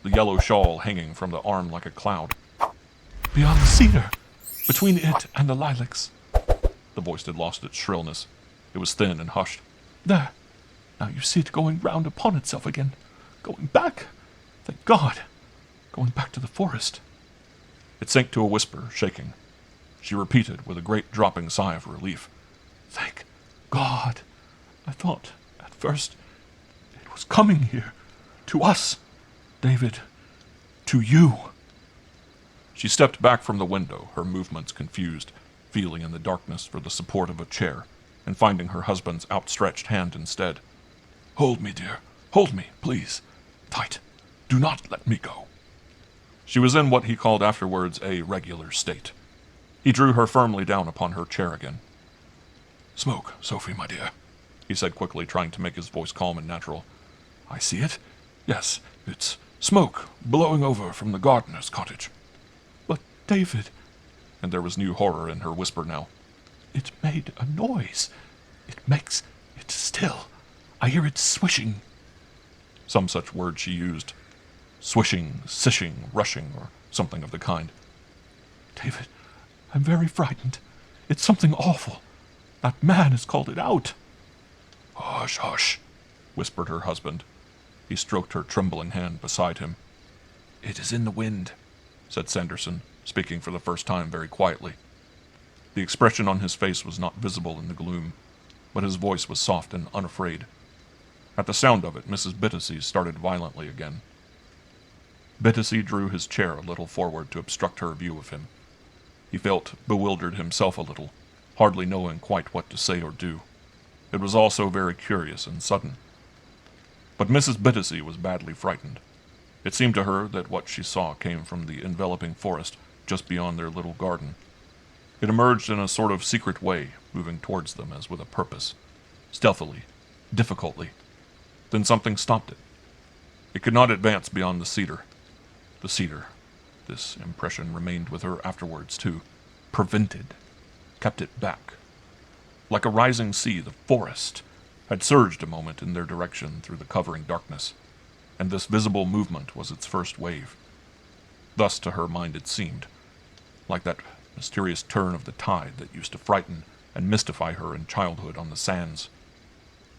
the yellow shawl hanging from the arm like a cloud. "Beyond the cedar, between it and the lilacs." The voice had lost its shrillness. It was thin and hushed. "There. Now you see it going round upon itself again. Going back. Thank God. Going back to the forest." It sank to a whisper, shaking. She repeated with a great dropping sigh of relief, "Thank God. I thought, at first, it was coming here. To us. David. To you." She stepped back from the window, her movements confused, feeling in the darkness for the support of a chair, and finding her husband's outstretched hand instead. "Hold me, dear. Hold me, please. Tight. Do not let me go." She was in what he called afterwards a regular state. He drew her firmly down upon her chair again. "Smoke, Sophie, my dear," he said quickly, trying to make his voice calm and natural. "I see it. Yes, it's smoke blowing over from the gardener's cottage." "But, David," and there was new horror in her whisper now, "it made a noise. It makes it still. I hear it swishing." Some such word she used. Swishing, sishing, rushing, or something of the kind. "David, I'm very frightened. It's something awful. That man has called it out." "Hush, hush," whispered her husband. He stroked her trembling hand beside him. "It is in the wind," said Sanderson, speaking for the first time very quietly. The expression on his face was not visible in the gloom, but his voice was soft and unafraid. At the sound of it, Mrs. Biddesy started violently again. Biddesy drew his chair a little forward to obstruct her view of him. He felt bewildered himself a little, hardly knowing quite what to say or do. It was all so very curious and sudden. But Mrs. Biddesy was badly frightened. It seemed to her that what she saw came from the enveloping forest just beyond their little garden. It emerged in a sort of secret way, moving towards them as with a purpose, stealthily, difficultly. Then something stopped it. It could not advance beyond the cedar. The cedar, this impression remained with her afterwards too, prevented, kept it back. Like a rising sea, the forest had surged a moment in their direction through the covering darkness, and this visible movement was its first wave. Thus to her mind it seemed, like that mysterious turn of the tide that used to frighten and mystify her in childhood on the sands.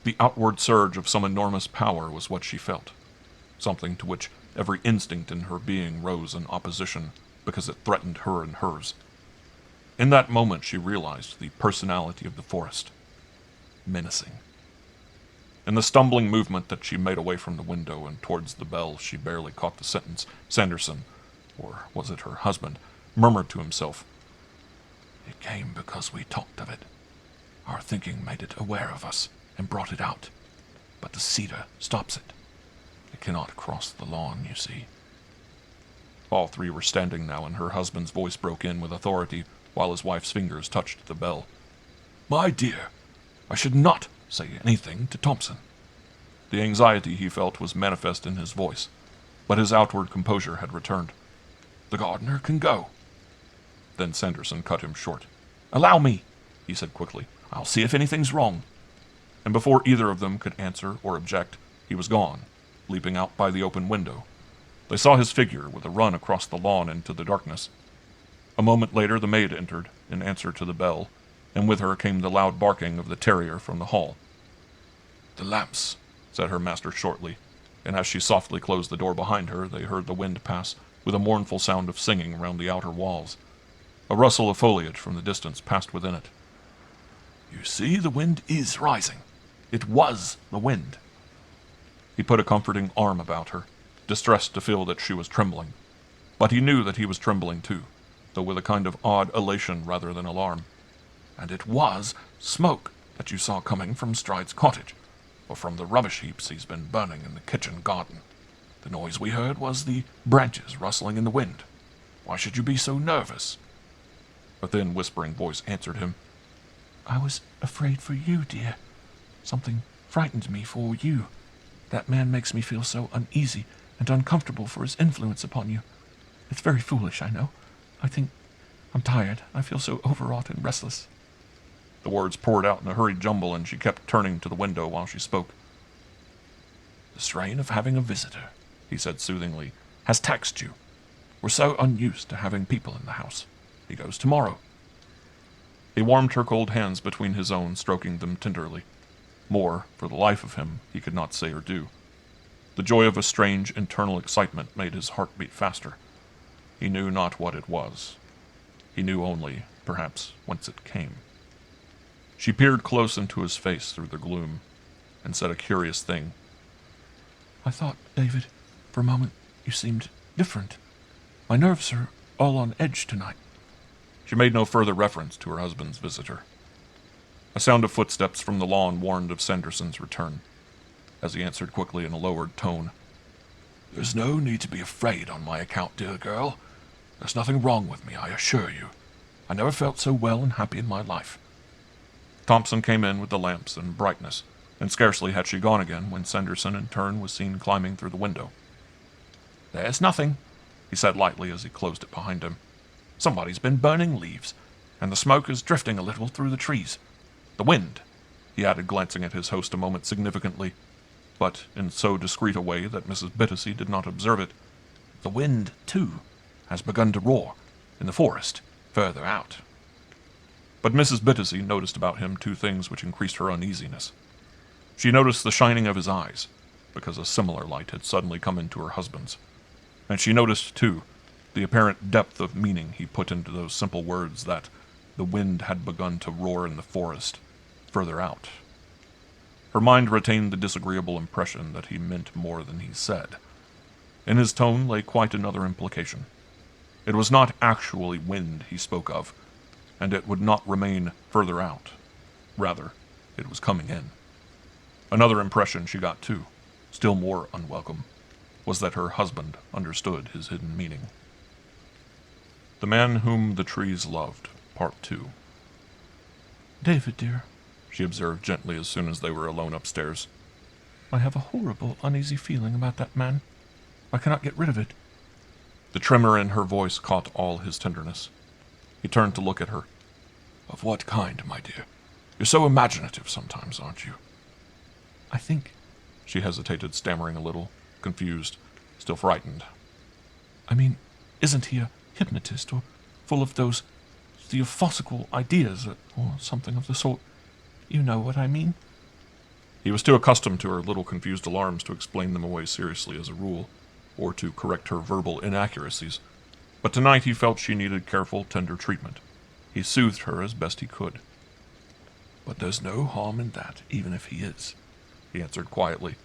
The outward surge of some enormous power was what she felt, something to which Every instinct in her being rose in opposition because it threatened her and hers. In that moment she realized the personality of the forest. Menacing. In the stumbling movement that she made away from the window and towards the bell, she barely caught the sentence. Sanderson, or was it her husband, murmured to himself, "It came because we talked of it. Our thinking made it aware of us and brought it out. But the cedar stops it. It cannot cross the lawn, you see." All three were standing now, and her husband's voice broke in with authority while his wife's fingers touched the bell. "My dear, I should not say anything to Thompson." The anxiety he felt was manifest in his voice, but his outward composure had returned. "The gardener can go." Then Sanderson cut him short. "Allow me," he said quickly. "I'll see if anything's wrong." And before either of them could answer or object, he was gone, leaping out by the open window. They saw his figure with a run across the lawn into the darkness. A moment later the maid entered, in answer to the bell, and with her came the loud barking of the terrier from the hall. "The lamps," said her master shortly, and as she softly closed the door behind her, they heard the wind pass with a mournful sound of singing round the outer walls. A rustle of foliage from the distance passed within it. "You see, the wind is rising. It was the wind." He put a comforting arm about her, distressed to feel that she was trembling. But he knew that he was trembling too, though with a kind of odd elation rather than alarm. "And it was smoke that you saw coming from Stride's cottage, or from the rubbish heaps he's been burning in the kitchen garden. The noise we heard was the branches rustling in the wind. Why should you be so nervous?" A thin, whispering voice answered him. "I was afraid for you, dear. Something frightened me for you. That man makes me feel so uneasy and uncomfortable for his influence upon you. It's very foolish, I know. I think I'm tired. I feel so overwrought and restless." The words poured out in a hurried jumble, and she kept turning to the window while she spoke. "The strain of having a visitor," he said soothingly, "has taxed you. We're so unused to having people in the house. He goes tomorrow." He warmed her cold hands between his own, stroking them tenderly. More, for the life of him, he could not say or do. The joy of a strange internal excitement made his heart beat faster. He knew not what it was. He knew only, perhaps, whence it came. She peered close into his face through the gloom, and said a curious thing. "I thought, David, for a moment you seemed different. My nerves are all on edge tonight." She made no further reference to her husband's visitor. A sound of footsteps from the lawn warned of Sanderson's return, as he answered quickly in a lowered tone. "There's no need to be afraid on my account, dear girl. There's nothing wrong with me, I assure you. I never felt so well and happy in my life." Thompson came in with the lamps and brightness, and scarcely had she gone again when Sanderson in turn was seen climbing through the window. "There's nothing," he said lightly as he closed it behind him. "Somebody's been burning leaves, and the smoke is drifting a little through the trees. The wind," he added, glancing at his host a moment significantly, but in so discreet a way that Mrs. Bittacy did not observe it. "The wind, too, has begun to roar, in the forest, further out." But Mrs. Bittacy noticed about him two things which increased her uneasiness. She noticed the shining of his eyes, because a similar light had suddenly come into her husband's. And she noticed, too, the apparent depth of meaning he put into those simple words that the wind had begun to roar in the forest, further out. Her mind retained the disagreeable impression that he meant more than he said. In his tone lay quite another implication. It was not actually wind he spoke of, and it would not remain further out. Rather, it was coming in. Another impression she got too, still more unwelcome, was that her husband understood his hidden meaning. The Man Whom the Trees Loved, Part 2. "David, dear," she observed gently as soon as they were alone upstairs, "I have a horrible, uneasy feeling about that man. I cannot get rid of it." The tremor in her voice caught all his tenderness. He turned to look at her. "Of what kind, my dear? You're so imaginative sometimes, aren't you?" "I think—" She hesitated, stammering a little, confused, still frightened. "I mean, isn't he a hypnotist, or full of those theosophical ideas, or something of the sort? You know what I mean?" He was too accustomed to her little confused alarms to explain them away seriously as a rule. or to correct her verbal inaccuracies, but tonight he felt she needed careful, tender treatment. He soothed her as best he could. "But there's no harm in that, even if he is," he answered quietly.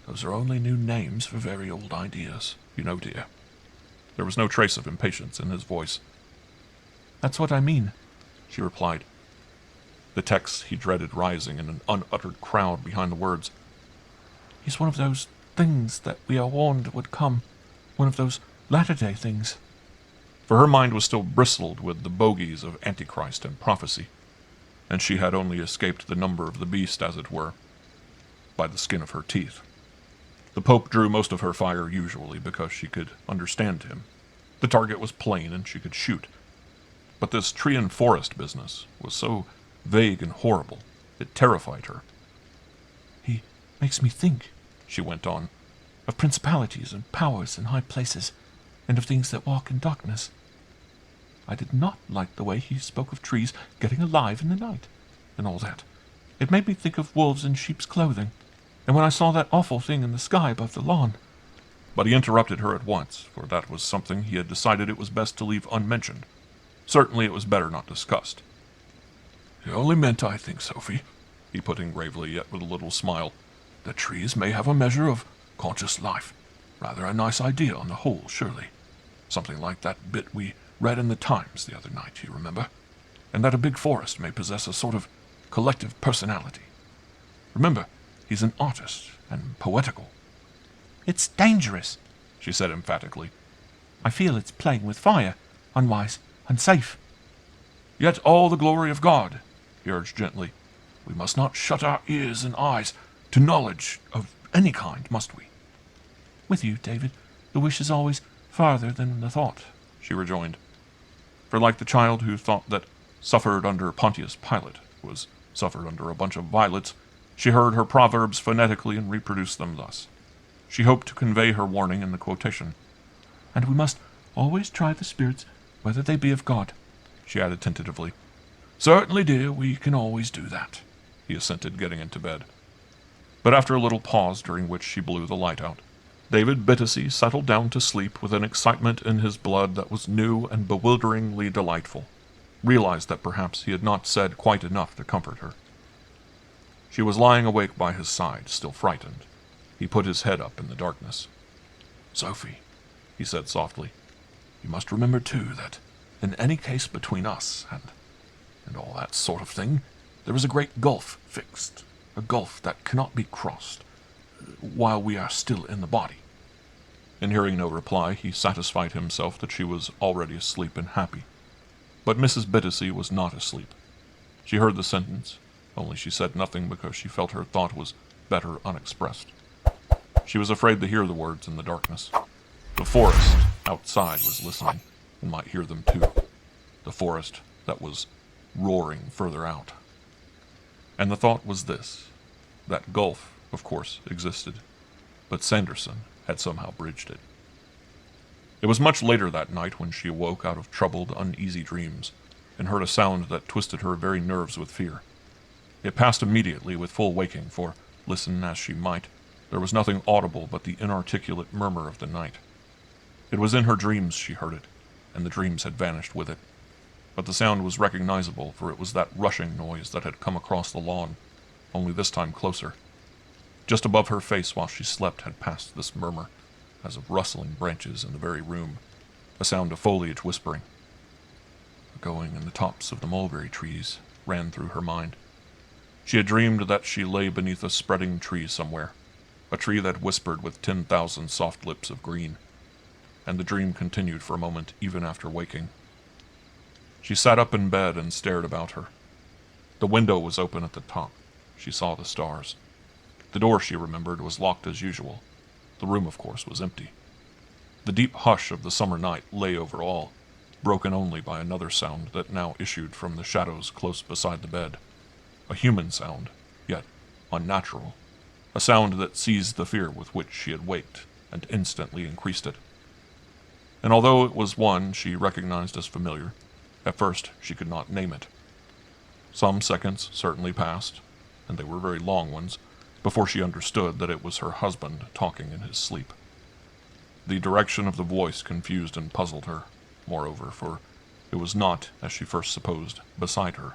"Those are only new names for very old ideas, you know, dear." There was no trace of impatience in his voice. "That's what I mean," she replied. The text he dreaded rising in an unuttered crowd behind the words. "He's one of those things that we are warned would come. One of those latter-day things." For her mind was still bristled with the bogies of Antichrist and prophecy, and she had only escaped the number of the beast, as it were, by the skin of her teeth. The Pope drew most of her fire usually because she could understand him. The target was plain and she could shoot. But this tree and forest business was so vague and horrible, it terrified her. "He makes me think," she went on, "of principalities and powers in high places, and of things that walk in darkness. I did not like the way he spoke of trees getting alive in the night, and all that. It made me think of wolves in sheep's clothing, and when I saw that awful thing in the sky above the lawn." But he interrupted her at once, for that was something he had decided it was best to leave unmentioned. Certainly it was better not discussed. "You only meant, I think, Sophie," he put in gravely, yet with a little smile, "that trees may have a measure of conscious life. Rather a nice idea on the whole, surely. Something like that bit we read in the Times the other night, you remember? And that a big forest may possess a sort of collective personality. Remember, he's an artist and poetical." "It's dangerous," she said emphatically. "I feel it's playing with fire. Unwise, unsafe." "Yet all the glory of God," he urged gently. "We must not shut our ears and eyes to knowledge of any kind, must we?" "With you, David, the wish is always farther than the thought," she rejoined. For like the child who thought that suffered under Pontius Pilate was suffered under a bunch of violets, she heard her proverbs phonetically and reproduced them thus. She hoped to convey her warning in the quotation. "And we must always try the spirits, whether they be of God," she added tentatively. "Certainly, dear, we can always do that," he assented, getting into bed. But after a little pause, during which she blew the light out, David Bittacy settled down to sleep with an excitement in his blood that was new and bewilderingly delightful, realized that perhaps he had not said quite enough to comfort her. She was lying awake by his side, still frightened. He put his head up in the darkness. "Sophie," he said softly, "you must remember, too, that in any case between us and all that sort of thing, there is a great gulf fixed, a gulf that cannot be crossed, while we are still in the body." And hearing no reply, he satisfied himself that she was already asleep and happy. But Mrs. Bittacy was not asleep. She heard the sentence, only she said nothing because she felt her thought was better unexpressed. She was afraid to hear the words in the darkness. The forest outside was listening, and might hear them too. The forest that was roaring further out. And the thought was this: that gulf, of course, existed, but Sanderson had somehow bridged it. It was much later that night when she awoke out of troubled, uneasy dreams, and heard a sound that twisted her very nerves with fear. It passed immediately with full waking, for, listen as she might, there was nothing audible but the inarticulate murmur of the night. It was in her dreams she heard it, and the dreams had vanished with it. But the sound was recognizable, for it was that rushing noise that had come across the lawn, only this time closer. Just above her face while she slept had passed this murmur, as of rustling branches in the very room, a sound of foliage whispering. "A going in the tops of the mulberry trees," ran through her mind. She had dreamed that she lay beneath a spreading tree somewhere, a tree that whispered with 10,000 soft lips of green, and the dream continued for a moment even after waking. She sat up in bed and stared about her. The window was open at the top. She saw the stars. The door, she remembered, was locked as usual. The room, of course, was empty. The deep hush of the summer night lay over all, broken only by another sound that now issued from the shadows close beside the bed. A human sound, yet unnatural. A sound that seized the fear with which she had waked and instantly increased it. And although it was one she recognized as familiar, at first she could not name it. Some seconds certainly passed, and they were very long ones, before she understood that it was her husband talking in his sleep. The direction of the voice confused and puzzled her, moreover, for it was not, as she first supposed, beside her.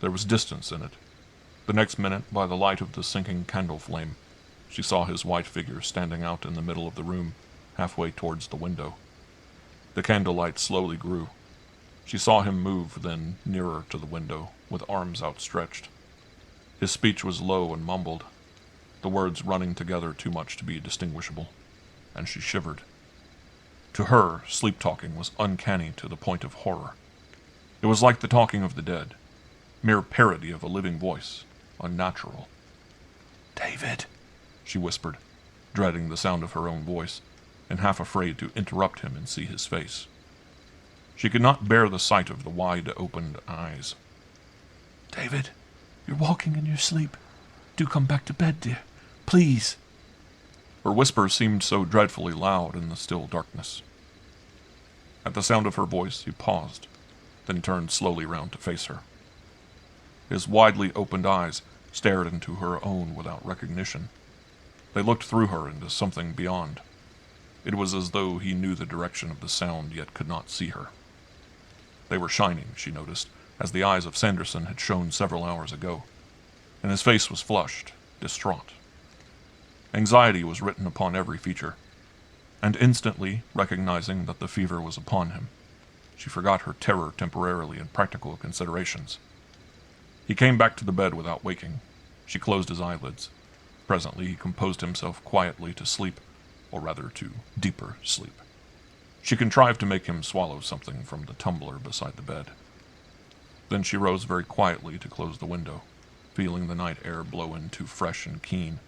There was distance in it. The next minute, by the light of the sinking candle flame, she saw his white figure standing out in the middle of the room, halfway towards the window. The candlelight slowly grew. She saw him move, then nearer to the window, with arms outstretched. His speech was low and mumbled, the words running together too much to be distinguishable, and she shivered. To her, sleep-talking was uncanny to the point of horror. It was like the talking of the dead, mere parody of a living voice, unnatural. "David," she whispered, dreading the sound of her own voice, and half afraid to interrupt him and see his face. She could not bear the sight of the wide-opened eyes. "David, you're walking in your sleep. Do come back to bed, dear. Please." Her whisper seemed so dreadfully loud in the still darkness. At the sound of her voice, he paused, then turned slowly round to face her. His widely opened eyes stared into her own without recognition. They looked through her into something beyond. It was as though he knew the direction of the sound yet could not see her. They were shining, she noticed, as the eyes of Sanderson had shone several hours ago, and his face was flushed, distraught. Anxiety was written upon every feature, and instantly, recognizing that the fever was upon him, she forgot her terror temporarily in practical considerations. He came back to the bed without waking. She closed his eyelids. Presently he composed himself quietly to sleep, or rather to deeper sleep. She contrived to make him swallow something from the tumbler beside the bed. Then she rose very quietly to close the window, feeling the night air blow in too fresh and keen.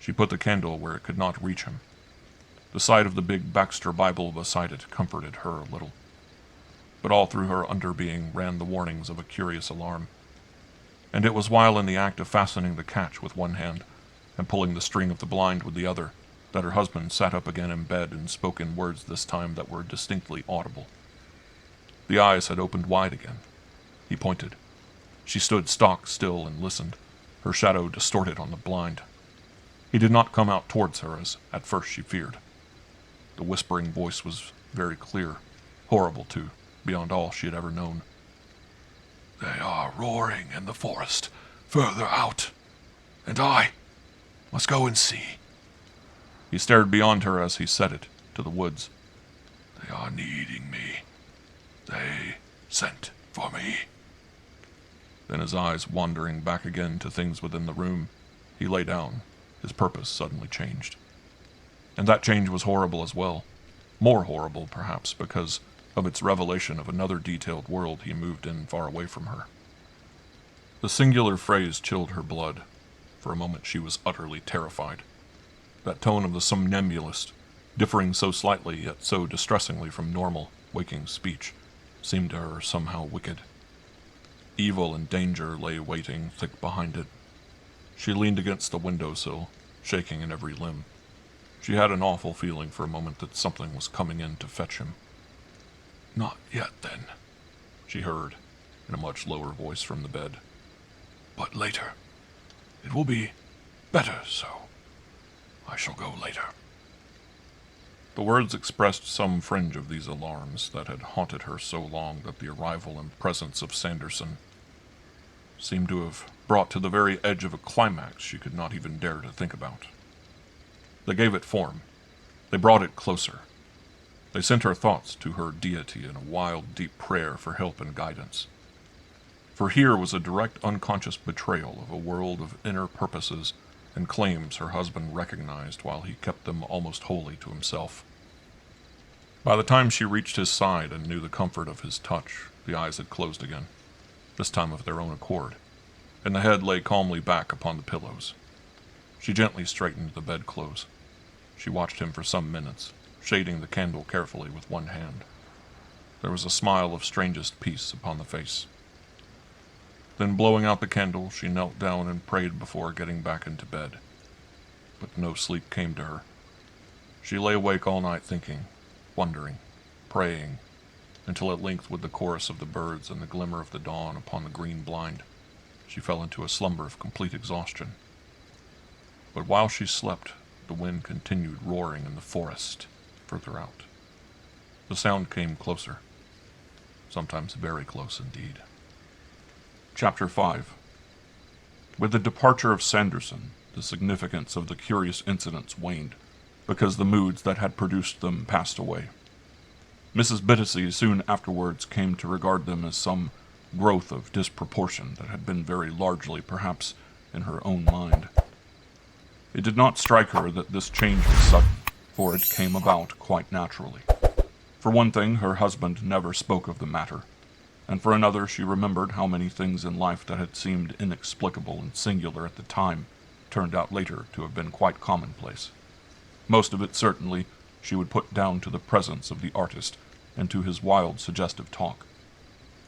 She put the candle where it could not reach him. The sight of the big Baxter Bible beside it comforted her a little. But all through her underbeing ran the warnings of a curious alarm. And it was while in the act of fastening the catch with one hand and pulling the string of the blind with the other that her husband sat up again in bed and spoke in words this time that were distinctly audible. The eyes had opened wide again. He pointed. She stood stock still and listened, her shadow distorted on the blind. He did not come out towards her as at first she feared. The whispering voice was very clear, horrible too, beyond all she had ever known. "They are roaring in the forest, further out, and I must go and see." He stared beyond her as he said it, to the woods. "They are needing me. They sent for me." Then his eyes wandering back again to things within the room, he lay down, his purpose suddenly changed. And that change was horrible as well, more horrible perhaps because of its revelation of another detailed world he moved in far away from her. The singular phrase chilled her blood. For a moment she was utterly terrified. That tone of the somnambulist, differing so slightly yet so distressingly from normal, waking speech, seemed to her somehow wicked. Evil and danger lay waiting thick behind it. She leaned against the windowsill, shaking in every limb. She had an awful feeling for a moment that something was coming in to fetch him. "Not yet, then," she heard, in a much lower voice from the bed. "But later. It will be better so. I shall go later." The words expressed some fringe of these alarms that had haunted her so long that the arrival and presence of Sanderson seemed to have brought to the very edge of a climax she could not even dare to think about. They gave it form. They brought it closer. They sent her thoughts to her deity in a wild, deep prayer for help and guidance. For here was a direct unconscious betrayal of a world of inner purposes and claims her husband recognized while he kept them almost wholly to himself. By the time she reached his side and knew the comfort of his touch, the eyes had closed again, this time of their own accord, and the head lay calmly back upon the pillows. She gently straightened the bedclothes. She watched him for some minutes, shading the candle carefully with one hand. There was a smile of strangest peace upon the face. Then, blowing out the candle, she knelt down and prayed before getting back into bed. But no sleep came to her. She lay awake all night thinking, wondering, praying, until at length, with the chorus of the birds and the glimmer of the dawn upon the green blind, she fell into a slumber of complete exhaustion. But while she slept, the wind continued roaring in the forest further out. The sound came closer, sometimes very close indeed. Chapter 5. With the departure of Sanderson, the significance of the curious incidents waned, because the moods that had produced them passed away. Mrs. Bittacy soon afterwards came to regard them as some growth of disproportion that had been very largely, perhaps, in her own mind. It did not strike her that this change was sudden, for it came about quite naturally. For one thing, her husband never spoke of the matter, and for another, she remembered how many things in life that had seemed inexplicable and singular at the time turned out later to have been quite commonplace. Most of it, certainly, she would put down to the presence of the artist and to his wild, suggestive talk.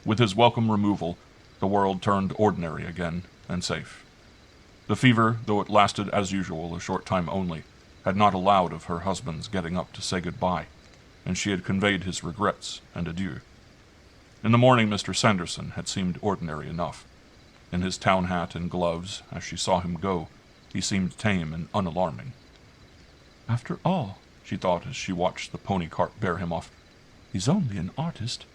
With his welcome removal, the world turned ordinary again and safe. The fever, though it lasted as usual a short time only, had not allowed of her husband's getting up to say goodbye, and she had conveyed his regrets and adieu. In the morning Mr. Sanderson had seemed ordinary enough. In his town hat and gloves, as she saw him go, he seemed tame and unalarming. After all, she thought as she watched the pony cart bear him off, he's only an artist.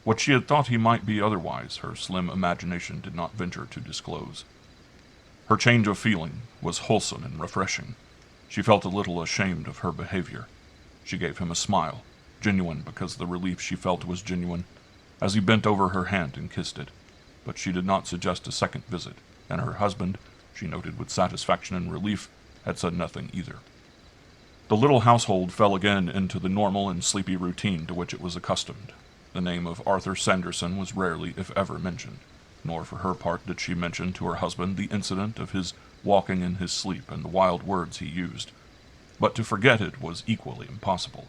What she had thought he might be otherwise, her slim imagination did not venture to disclose. Her change of feeling was wholesome and refreshing. She felt a little ashamed of her behavior. She gave him a smile, genuine because the relief she felt was genuine, as he bent over her hand and kissed it. But she did not suggest a second visit, and her husband, she noted with satisfaction and relief, had said nothing either. The little household fell again into the normal and sleepy routine to which it was accustomed. The name of Arthur Sanderson was rarely, if ever, mentioned, nor for her part did she mention to her husband the incident of his walking in his sleep and the wild words he used. But to forget it was equally impossible.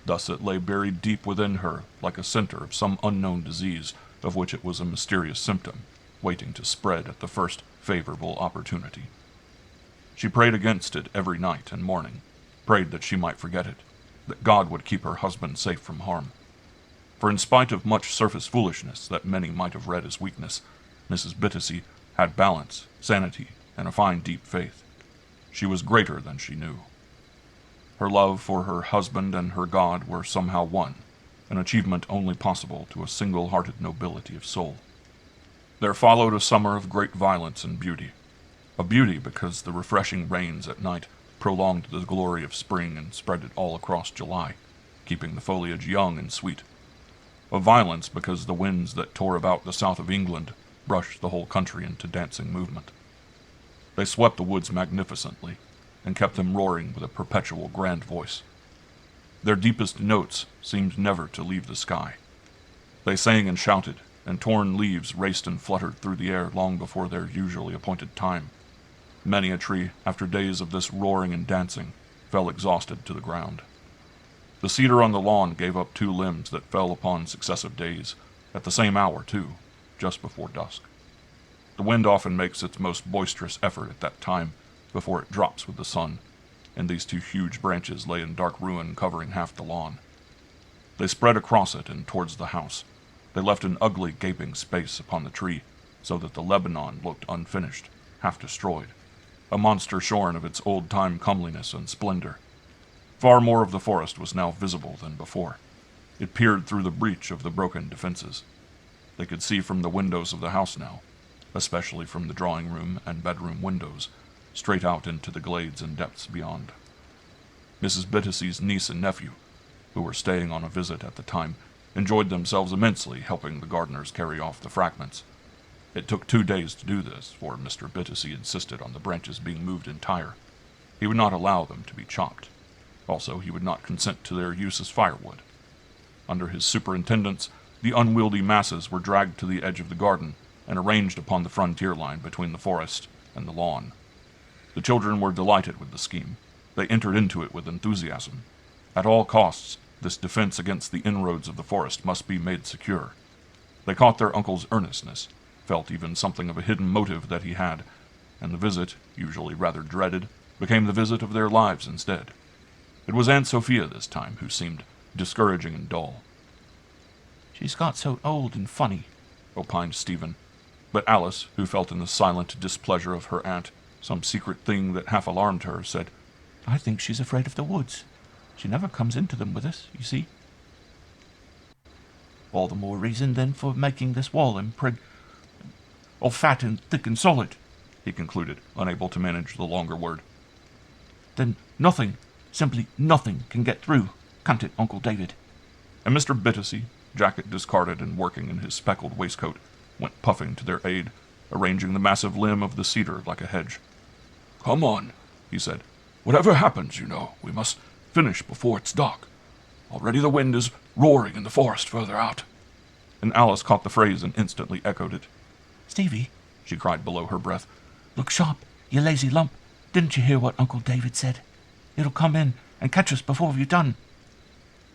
Thus it lay buried deep within her, like a center of some unknown disease of which it was a mysterious symptom, waiting to spread at the first favorable opportunity. She prayed against it every night and morning, prayed that she might forget it, that God would keep her husband safe from harm. For in spite of much surface foolishness that many might have read as weakness, Mrs. Bittacy had balance, sanity, and a fine deep faith. She was greater than she knew. Her love for her husband and her God were somehow one, an achievement only possible to a single-hearted nobility of soul. There followed a summer of great violence and beauty. A beauty because the refreshing rains at night prolonged the glory of spring and spread it all across July, keeping the foliage young and sweet. A violence because the winds that tore about the south of England brushed the whole country into dancing movement. They swept the woods magnificently, and kept them roaring with a perpetual grand voice. Their deepest notes seemed never to leave the sky. They sang and shouted, and torn leaves raced and fluttered through the air long before their usually appointed time. Many a tree, after days of this roaring and dancing, fell exhausted to the ground. The cedar on the lawn gave up 2 limbs that fell upon successive days, at the same hour, too, just before dusk. The wind often makes its most boisterous effort at that time, before it drops with the sun, and these 2 huge branches lay in dark ruin covering half the lawn. They spread across it and towards the house. They left an ugly gaping space upon the tree, so that the Lebanon looked unfinished, half destroyed, a monster shorn of its old-time comeliness and splendor. Far more of the forest was now visible than before. It peered through the breach of the broken defenses. They could see from the windows of the house now, especially from the drawing-room and bedroom windows, straight out into the glades and depths beyond. Mrs. Bittacy's niece and nephew, who were staying on a visit at the time, enjoyed themselves immensely helping the gardeners carry off the fragments. It took 2 days to do this, for Mr. Bittacy insisted on the branches being moved entire. He would not allow them to be chopped. Also, he would not consent to their use as firewood. Under his superintendence, the unwieldy masses were dragged to the edge of the garden and arranged upon the frontier line between the forest and the lawn. The children were delighted with the scheme. They entered into it with enthusiasm. At all costs, this defense against the inroads of the forest must be made secure. They caught their uncle's earnestness, felt even something of a hidden motive that he had, and the visit, usually rather dreaded, became the visit of their lives instead. It was Aunt Sophia this time who seemed discouraging and dull. "She's got so old and funny," opined Stephen, but Alice, who felt in the silent displeasure of her aunt some secret thing that half alarmed her, said, I think she's afraid of the woods. She never comes into them with us, you see. All the more reason, then, for making this wall all fat and thick and solid, he concluded, unable to manage the longer word. Then nothing, simply nothing, can get through, can't it, Uncle David? And Mr. Bittacy, jacket discarded and working in his speckled waistcoat, went puffing to their aid, arranging the massive limb of the cedar like a hedge. "Come on," he said. "Whatever happens, we must finish before it's dark. Already the wind is roaring in the forest further out." And Alice caught the phrase and instantly echoed it. "Stevie," she cried below her breath, "look sharp, you lazy lump. Didn't you hear what Uncle David said? It'll come in and catch us before we've done."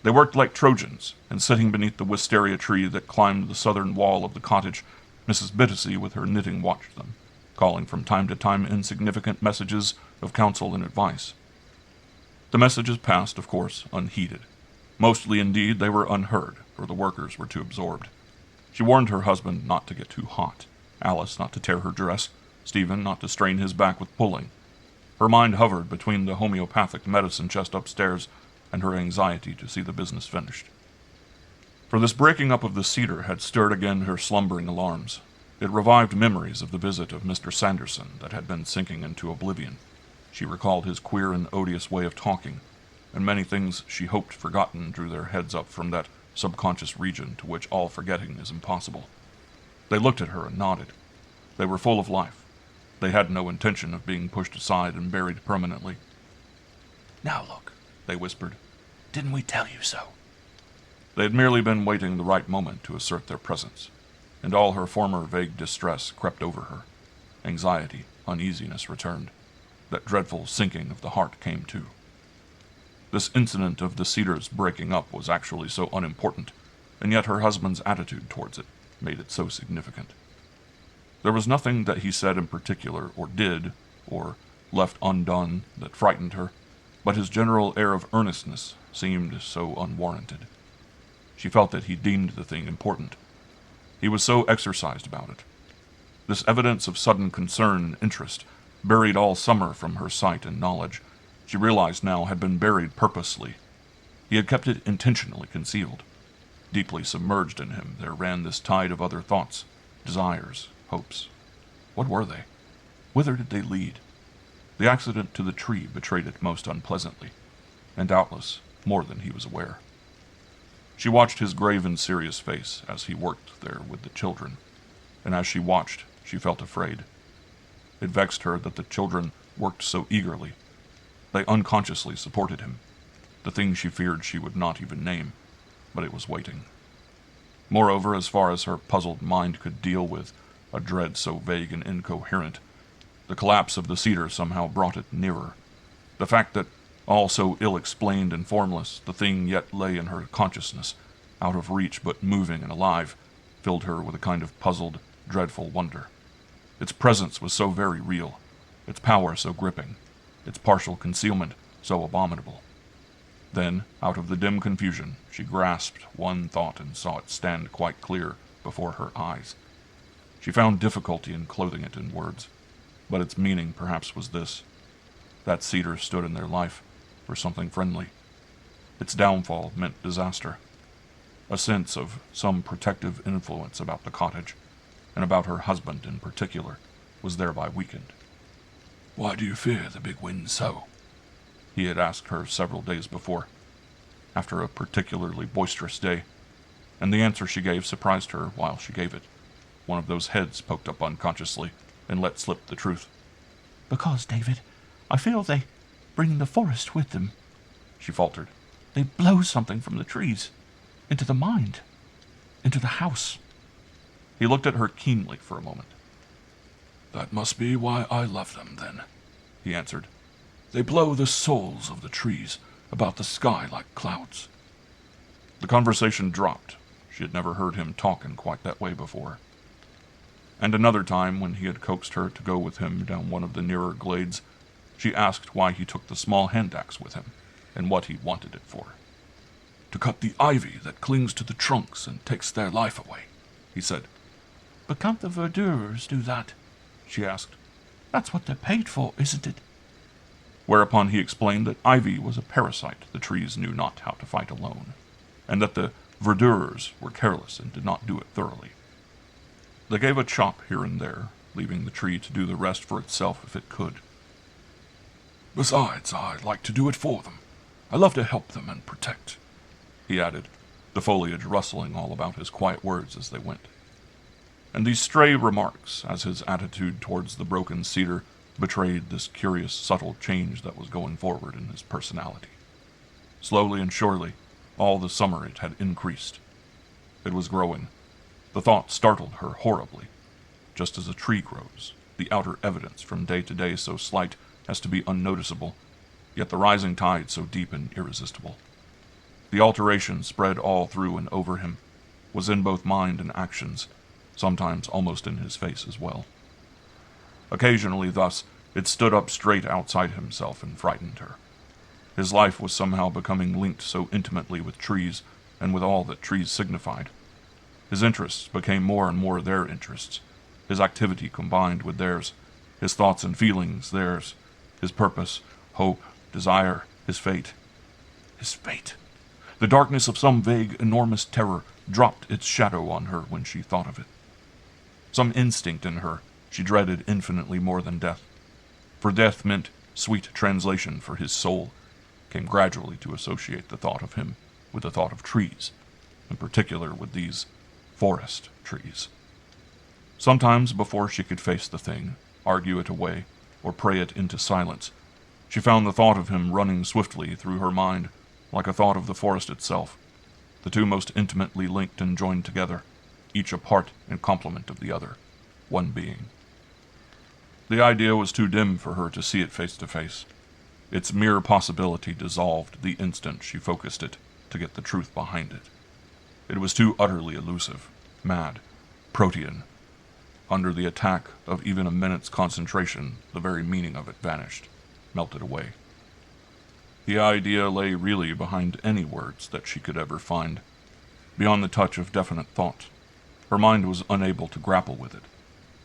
They worked like Trojans, and sitting beneath the wisteria tree that climbed the southern wall of the cottage, Mrs. Bittacy with her knitting watched them, calling from time to time insignificant messages of counsel and advice. The messages passed, of course, unheeded. Mostly, indeed, they were unheard, or the workers were too absorbed. She warned her husband not to get too hot, Alice not to tear her dress, Stephen not to strain his back with pulling. Her mind hovered between the homeopathic medicine chest upstairs and her anxiety to see the business finished. For this breaking up of the cedar had stirred again her slumbering alarms. It revived memories of the visit of Mr. Sanderson that had been sinking into oblivion. She recalled his queer and odious way of talking, and many things she hoped forgotten drew their heads up from that subconscious region to which all forgetting is impossible. They looked at her and nodded. They were full of life. They had no intention of being pushed aside and buried permanently. "Now look," they whispered. "Didn't we tell you so?" They had merely been waiting the right moment to assert their presence, and all her former vague distress crept over her. Anxiety, uneasiness returned. That dreadful sinking of the heart came too. This incident of the cedars breaking up was actually so unimportant, and yet her husband's attitude towards it made it so significant. There was nothing that he said in particular, or did, or left undone, that frightened her, but his general air of earnestness seemed so unwarranted. She felt that he deemed the thing important. He was so exercised about it. This evidence of sudden concern and interest, buried all summer from her sight and knowledge, she realized now had been buried purposely. He had kept it intentionally concealed. Deeply submerged in him there ran this tide of other thoughts, desires, hopes. What were they? Whither did they lead? The accident to the tree betrayed it most unpleasantly, and doubtless more than he was aware. She watched his grave and serious face as he worked there with the children, and as she watched, she felt afraid. It vexed her that the children worked so eagerly. They unconsciously supported him, the thing she feared she would not even name, but it was waiting. Moreover, as far as her puzzled mind could deal with a dread so vague and incoherent, the collapse of the cedar somehow brought it nearer. The fact that, all so ill-explained and formless, the thing yet lay in her consciousness, out of reach but moving and alive, filled her with a kind of puzzled, dreadful wonder. Its presence was so very real, its power so gripping, its partial concealment so abominable. Then, out of the dim confusion, she grasped one thought and saw it stand quite clear before her eyes. She found difficulty in clothing it in words, but its meaning perhaps was this. That cedar stood in their life for something friendly. Its downfall meant disaster. A sense of some protective influence about the cottage, and about her husband in particular, was thereby weakened. "Why do you fear the big wind so?" he had asked her several days before, after a particularly boisterous day, and the answer she gave surprised her while she gave it. One of those heads poked up unconsciously and let slip the truth. "Because, David, I feel they bring the forest with them," she faltered. "They blow something from the trees, into the mind, into the house." He looked at her keenly for a moment. "That must be why I love them, then," he answered. "They blow the souls of the trees about the sky like clouds." The conversation dropped. She had never heard him talk in quite that way before. And another time, when he had coaxed her to go with him down one of the nearer glades, she asked why he took the small hand-axe with him, and what he wanted it for. "To cut the ivy that clings to the trunks and takes their life away," he said. "But can't the verdurers do that?" she asked. "That's what they're paid for, isn't it?" whereupon he explained that ivy was a parasite the trees knew not how to fight alone, and that the verdurers were careless and did not do it thoroughly. They gave a chop here and there, leaving the tree to do the rest for itself if it could. "Besides, I like to do it for them. I love to help them and protect," he added, the foliage rustling all about his quiet words as they went. And these stray remarks, as his attitude towards the broken cedar, betrayed this curious, subtle change that was going forward in his personality. Slowly and surely, all the summer it had increased. It was growing. The thought startled her horribly. Just as a tree grows, the outer evidence from day to day so slight as to be unnoticeable, yet the rising tide so deep and irresistible. The alteration spread all through and over him, was in both mind and actions, sometimes almost in his face as well. Occasionally, thus, it stood up straight outside himself and frightened her. His life was somehow becoming linked so intimately with trees, and with all that trees signified. His interests became more and more their interests, his activity combined with theirs, his thoughts and feelings theirs, his purpose, hope, desire, his fate. His fate! The darkness of some vague, enormous terror dropped its shadow on her when she thought of it. Some instinct in her she dreaded infinitely more than death, for death meant sweet translation for his soul, came gradually to associate the thought of him with the thought of trees, in particular with these forest trees. Sometimes, before she could face the thing, argue it away, or pray it into silence, she found the thought of him running swiftly through her mind, like a thought of the forest itself, the two most intimately linked and joined together, each a part and complement of the other, one being. The idea was too dim for her to see it face to face. Its mere possibility dissolved the instant she focused it to get the truth behind it. It was too utterly elusive, mad, protean. Under the attack of even a minute's concentration, the very meaning of it vanished, melted away. The idea lay really behind any words that she could ever find, beyond the touch of definite thought. Her mind was unable to grapple with it,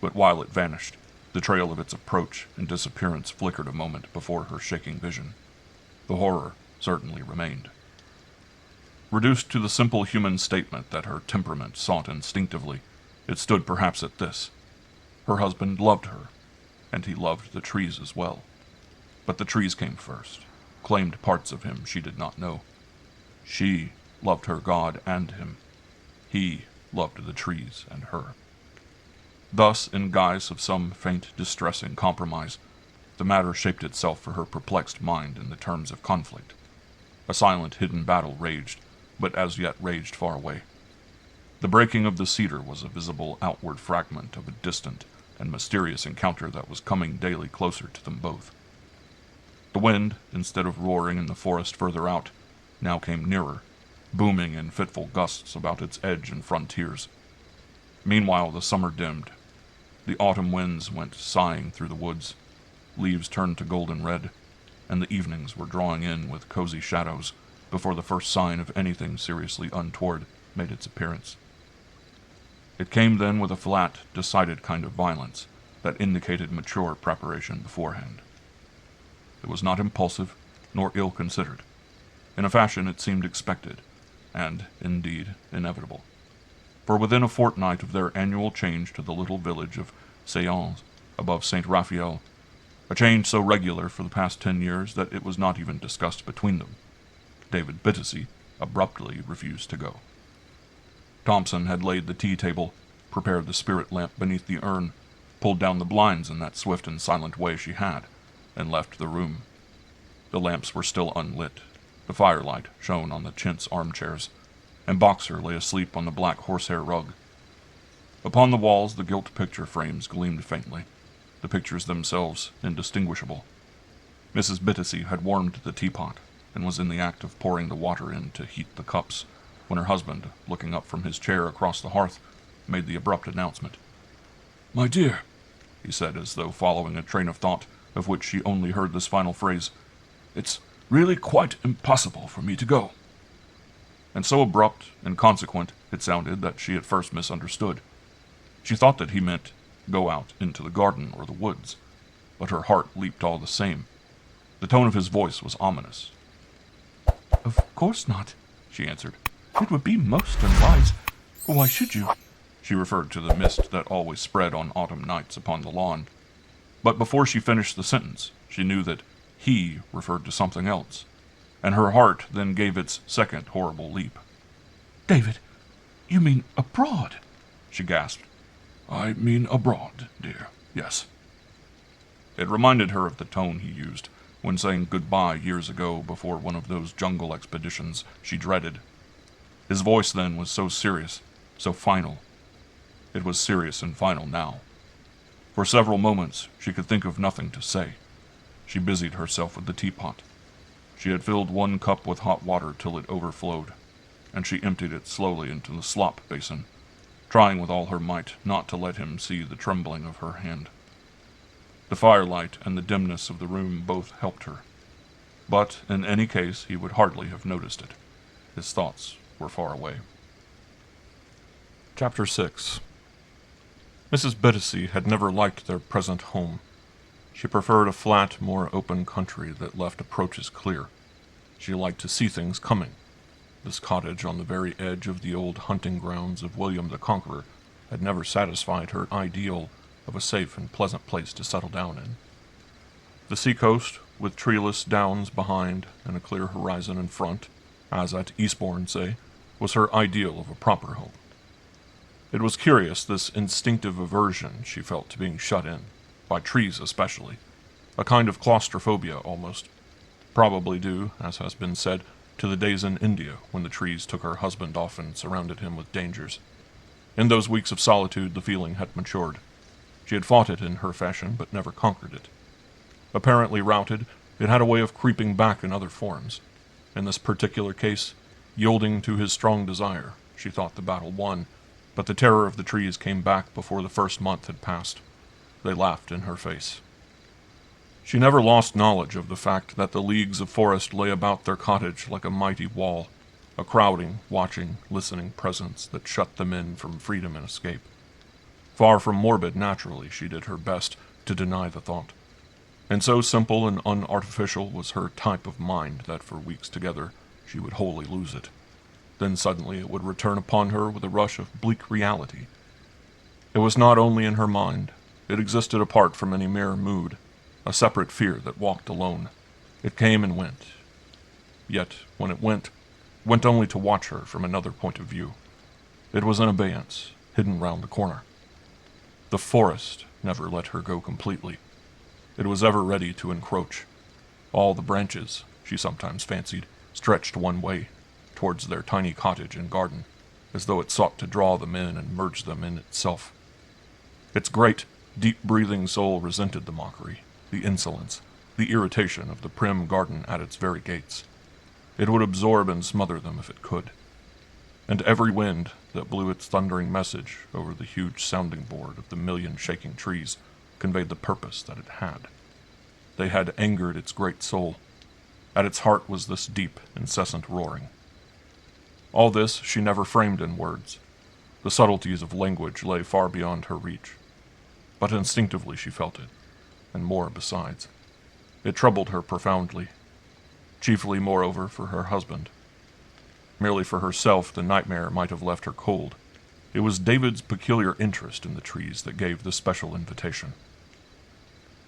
but while it vanished, the trail of its approach and disappearance flickered a moment before her shaking vision. The horror certainly remained. Reduced to the simple human statement that her temperament sought instinctively, it stood perhaps at this: her husband loved her, and he loved the trees as well. But the trees came first, claimed parts of him she did not know. She loved her God and him. He loved the trees and her. Thus, in guise of some faint, distressing compromise, the matter shaped itself for her perplexed mind in the terms of conflict. A silent, hidden battle raged, but as yet raged far away. The breaking of the cedar was a visible outward fragment of a distant and mysterious encounter that was coming daily closer to them both. The wind, instead of roaring in the forest further out, now came nearer, booming in fitful gusts about its edge and frontiers. Meanwhile, the summer dimmed. The autumn winds went sighing through the woods. Leaves turned to golden red, and the evenings were drawing in with cozy shadows before the first sign of anything seriously untoward made its appearance. It came then with a flat, decided kind of violence that indicated mature preparation beforehand. It was not impulsive, nor ill-considered. In a fashion it seemed expected, and, indeed, inevitable. For within a fortnight of their annual change to the little village of Séance, above St. Raphael, a change so regular for the past 10 years that it was not even discussed between them, David Bittacy abruptly refused to go. Thompson had laid the tea-table, prepared the spirit lamp beneath the urn, pulled down the blinds in that swift and silent way she had, and left the room. The lamps were still unlit. The firelight shone on the chintz armchairs, and Boxer lay asleep on the black horsehair rug. Upon the walls the gilt picture frames gleamed faintly, the pictures themselves indistinguishable. Mrs. Bittacy had warmed the teapot, and was in the act of pouring the water in to heat the cups, when her husband, looking up from his chair across the hearth, made the abrupt announcement. "My dear," he said, as though following a train of thought of which she only heard this final phrase, "it's really quite impossible for me to go." And so abrupt and consequent it sounded that she at first misunderstood. She thought that he meant go out into the garden or the woods, but her heart leaped all the same. The tone of his voice was ominous. "Of course not," she answered. "It would be most unwise. Why should you?" She referred to the mist that always spread on autumn nights upon the lawn. But before she finished the sentence, she knew that he referred to something else, and her heart then gave its second horrible leap. "David, you mean abroad?" she gasped. "I mean abroad, dear, yes." It reminded her of the tone he used when saying goodbye years ago before one of those jungle expeditions she dreaded. His voice then was so serious, so final. It was serious and final now. For several moments, she could think of nothing to say. She busied herself with the teapot. She had filled one cup with hot water till it overflowed, and she emptied it slowly into the slop basin, trying with all her might not to let him see the trembling of her hand. The firelight and the dimness of the room both helped her, but in any case he would hardly have noticed it. His thoughts were far away. Chapter 6. Mrs. Bittacy had never liked their present home. She preferred a flat, more open country that left approaches clear. She liked to see things coming. This cottage on the very edge of the old hunting grounds of William the Conqueror had never satisfied her ideal of a safe and pleasant place to settle down in. The seacoast, with treeless downs behind and a clear horizon in front, as at Eastbourne, say, was her ideal of a proper home. It was curious, this instinctive aversion she felt to being shut in, by trees especially, a kind of claustrophobia almost, probably due, as has been said, to the days in India when the trees took her husband off and surrounded him with dangers. In those weeks of solitude the feeling had matured. She had fought it in her fashion, but never conquered it. Apparently routed, it had a way of creeping back in other forms. In this particular case, yielding to his strong desire, she thought the battle won, but the terror of the trees came back before the first month had passed. They laughed in her face. She never lost knowledge of the fact that the leagues of forest lay about their cottage like a mighty wall, a crowding, watching, listening presence that shut them in from freedom and escape. Far from morbid, naturally, she did her best to deny the thought. And so simple and unartificial was her type of mind that for weeks together she would wholly lose it. Then suddenly it would return upon her with a rush of bleak reality. It was not only in her mind. It existed apart from any mere mood, a separate fear that walked alone. It came and went. Yet, when it went only to watch her from another point of view. It was in abeyance, hidden round the corner. The forest never let her go completely. It was ever ready to encroach. All the branches, she sometimes fancied, stretched one way, towards their tiny cottage and garden, as though it sought to draw them in and merge them in itself. Its great, deep-breathing soul resented the mockery, the insolence, the irritation of the prim garden at its very gates. It would absorb and smother them if it could. And every wind that blew its thundering message over the huge sounding board of the million shaking trees conveyed the purpose that it had. They had angered its great soul. At its heart was this deep, incessant roaring. All this she never framed in words. The subtleties of language lay far beyond her reach. But instinctively she felt it, and more besides. It troubled her profoundly, chiefly, moreover, for her husband. Merely for herself the nightmare might have left her cold. It was David's peculiar interest in the trees that gave the special invitation.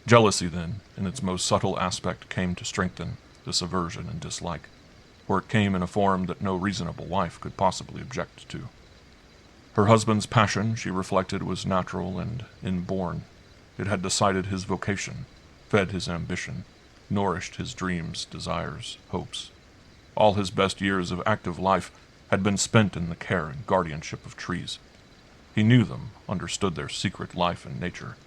Jealousy, then, in its most subtle aspect, came to strengthen this aversion and dislike, for it came in a form that no reasonable wife could possibly object to. Her husband's passion, she reflected, was natural and inborn. It had decided his vocation, fed his ambition, nourished his dreams, desires, hopes. All his best years of active life had been spent in the care and guardianship of trees. He knew them, understood their secret life and nature,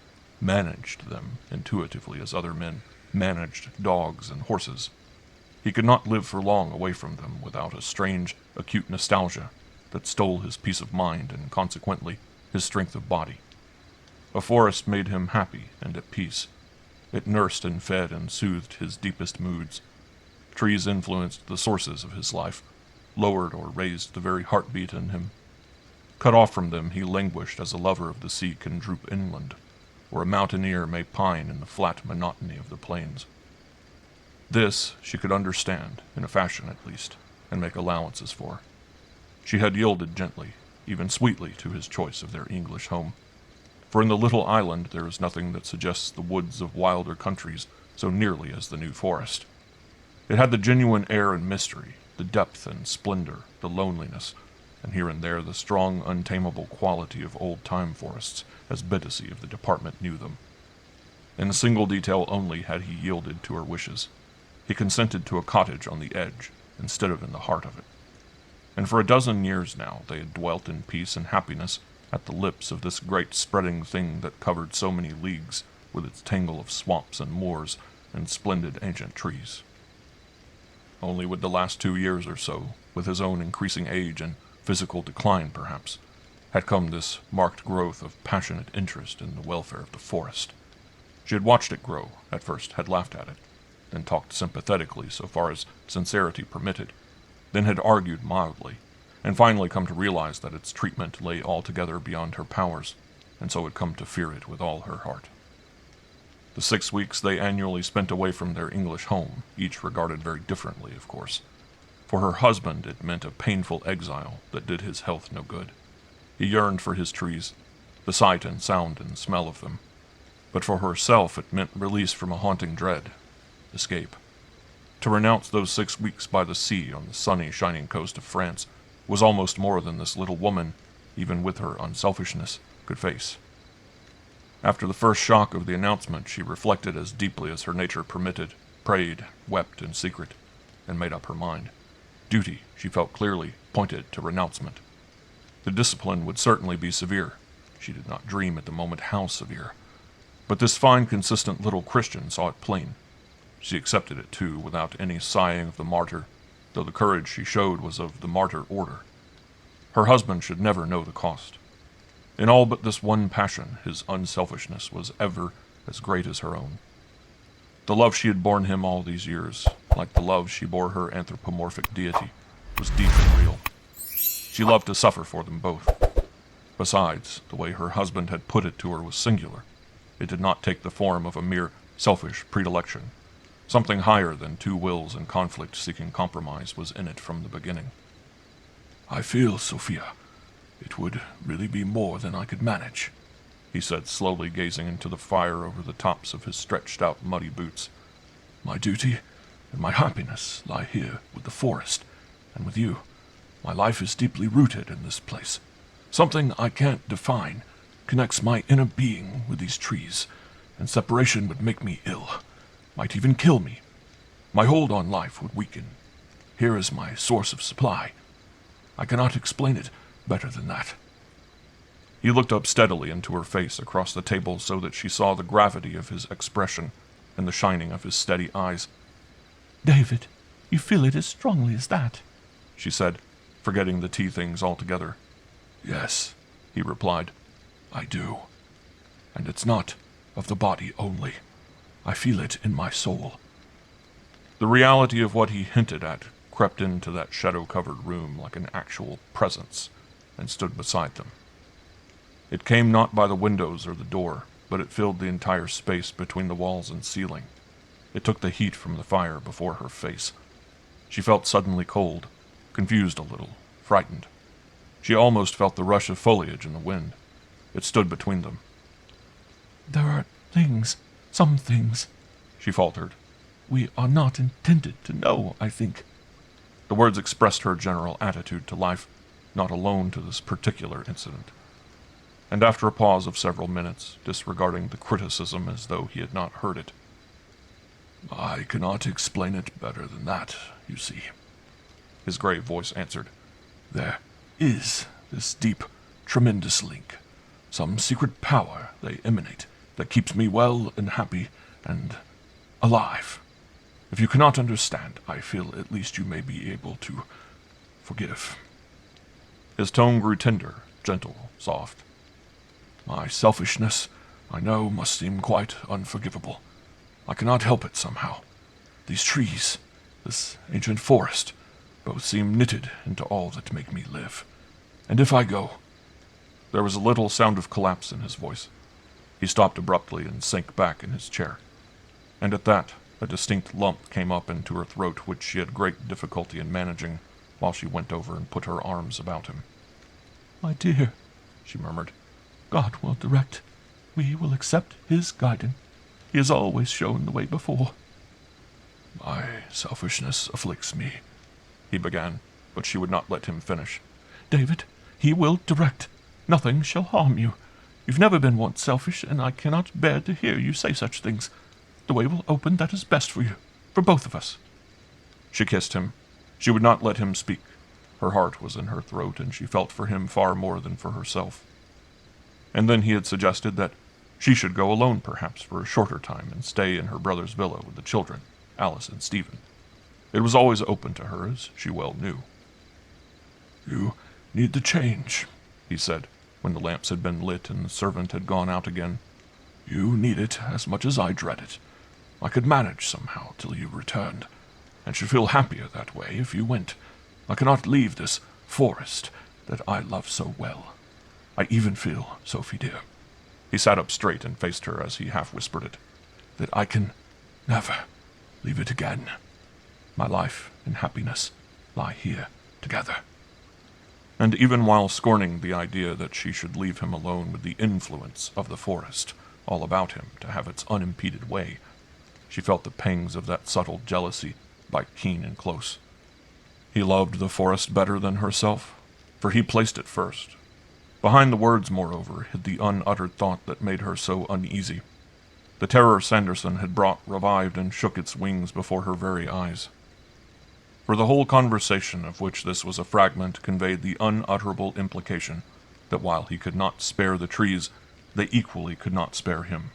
managed them intuitively as other men managed dogs and horses. He could not live for long away from them without a strange, acute nostalgia that stole his peace of mind and, consequently, his strength of body. A forest made him happy and at peace. It nursed and fed and soothed his deepest moods. Trees influenced the sources of his life, lowered or raised the very heartbeat in him. Cut off from them, he languished as a lover of the sea can droop inland, or a mountaineer may pine in the flat monotony of the plains. This she could understand, in a fashion at least, and make allowances for. She had yielded gently, even sweetly, to his choice of their English home. For in the little island there is nothing that suggests the woods of wilder countries so nearly as the New Forest. It had the genuine air and mystery, the depth and splendor, the loneliness, and here and there the strong, untamable quality of old-time forests, as Bedtime of the department knew them. In a single detail only had he yielded to her wishes. He consented to a cottage on the edge, instead of in the heart of it. And for a dozen years now they had dwelt in peace and happiness at the lips of this great spreading thing that covered so many leagues, with its tangle of swamps and moors and splendid ancient trees. Only with the last 2 years or so, with his own increasing age and physical decline perhaps, had come this marked growth of passionate interest in the welfare of the forest. She had watched it grow, at first had laughed at it, then talked sympathetically so far as sincerity permitted, then had argued mildly, and finally come to realize that its treatment lay altogether beyond her powers, and so had come to fear it with all her heart. The 6 weeks they annually spent away from their English home, each regarded very differently, of course. For her husband it meant a painful exile that did his health no good. He yearned for his trees, the sight and sound and smell of them. But for herself it meant release from a haunting dread, escape. To renounce those 6 weeks by the sea on the sunny, shining coast of France was almost more than this little woman, even with her unselfishness, could face. After the first shock of the announcement, she reflected as deeply as her nature permitted, prayed, wept in secret, and made up her mind. Duty, she felt clearly, pointed to renouncement. The discipline would certainly be severe. She did not dream at the moment how severe. But this fine, consistent little Christian saw it plain. She accepted it, too, without any sighing of the martyr, though the courage she showed was of the martyr order. Her husband should never know the cost. In all but this one passion, his unselfishness was ever as great as her own. The love she had borne him all these years, like the love she bore her anthropomorphic deity, was deep and real. She loved to suffer for them both. Besides, the way her husband had put it to her was singular. It did not take the form of a mere selfish predilection. Something higher than two wills in conflict seeking compromise was in it from the beginning. "I feel, Sophia, it would really be more than I could manage," he said, slowly gazing into the fire over the tops of his stretched-out muddy boots. "My duty and my happiness lie here with the forest, and with you. My life is deeply rooted in this place. Something I can't define connects my inner being with these trees, and separation would make me ill, might even kill me. My hold on life would weaken. Here is my source of supply. I cannot explain it better than that." He looked up steadily into her face across the table so that she saw the gravity of his expression and the shining of his steady eyes. "David, you feel it as strongly as that?" she said, forgetting the tea things altogether. "Yes," he replied, "I do. And it's not of the body only. I feel it in my soul." The reality of what he hinted at crept into that shadow-covered room like an actual presence, and stood beside them. It came not by the windows or the door, but it filled the entire space between the walls and ceiling. It took the heat from the fire before her face. She felt suddenly cold, confused a little, frightened. She almost felt the rush of foliage in the wind. It stood between them. "There are some things," she faltered. "We are not intended to know, I think." The words expressed her general attitude to life, not alone to this particular incident. And after a pause of several minutes, disregarding the criticism as though he had not heard it, "I cannot explain it better than that, you see," his grave voice answered. "There is this deep, tremendous link, some secret power they emanate that keeps me well and happy and alive. If you cannot understand, I feel at least you may be able to forgive." His tone grew tender, gentle, soft. "My selfishness, I know, must seem quite unforgivable. I cannot help it somehow. These trees, this ancient forest, both seem knitted into all that make me live. And if I go—" There was a little sound of collapse in his voice. He stopped abruptly and sank back in his chair. And at that, A distinct lump came up into her throat which she had great difficulty in managing while she went over and put her arms about him. "My dear," she murmured, "God will direct. We will accept his guidance. He has always shown the way before." "My selfishness afflicts me," he began, but she would not let him finish. "David, he will direct. Nothing shall harm you. You've never been once selfish, and I cannot bear to hear you say such things. The way will open that is best for you, for both of us." She kissed him. She would not let him speak. Her heart was in her throat, and she felt for him far more than for herself. And then he had suggested that she should go alone perhaps for a shorter time and stay in her brother's villa with the children, Alice and Stephen. It was always open to her, as she well knew. "You need the change," he said, when the lamps had been lit and the servant had gone out again. "You need it as much as I dread it. I could manage somehow till you returned, and should feel happier that way if you went. I cannot leave this forest that I love so well. I even feel, Sophie dear," he sat up straight and faced her as he half whispered it, "that I can never leave it again. My life and happiness lie here together." And even while scorning the idea that she should leave him alone with the influence of the forest all about him to have its unimpeded way, she felt the pangs of that subtle jealousy bite keen and close. He loved the forest better than herself, for he placed it first. Behind the words, moreover, hid the unuttered thought that made her so uneasy. The terror Sanderson had brought revived and shook its wings before her very eyes. For the whole conversation of which this was a fragment conveyed the unutterable implication that while he could not spare the trees, they equally could not spare him.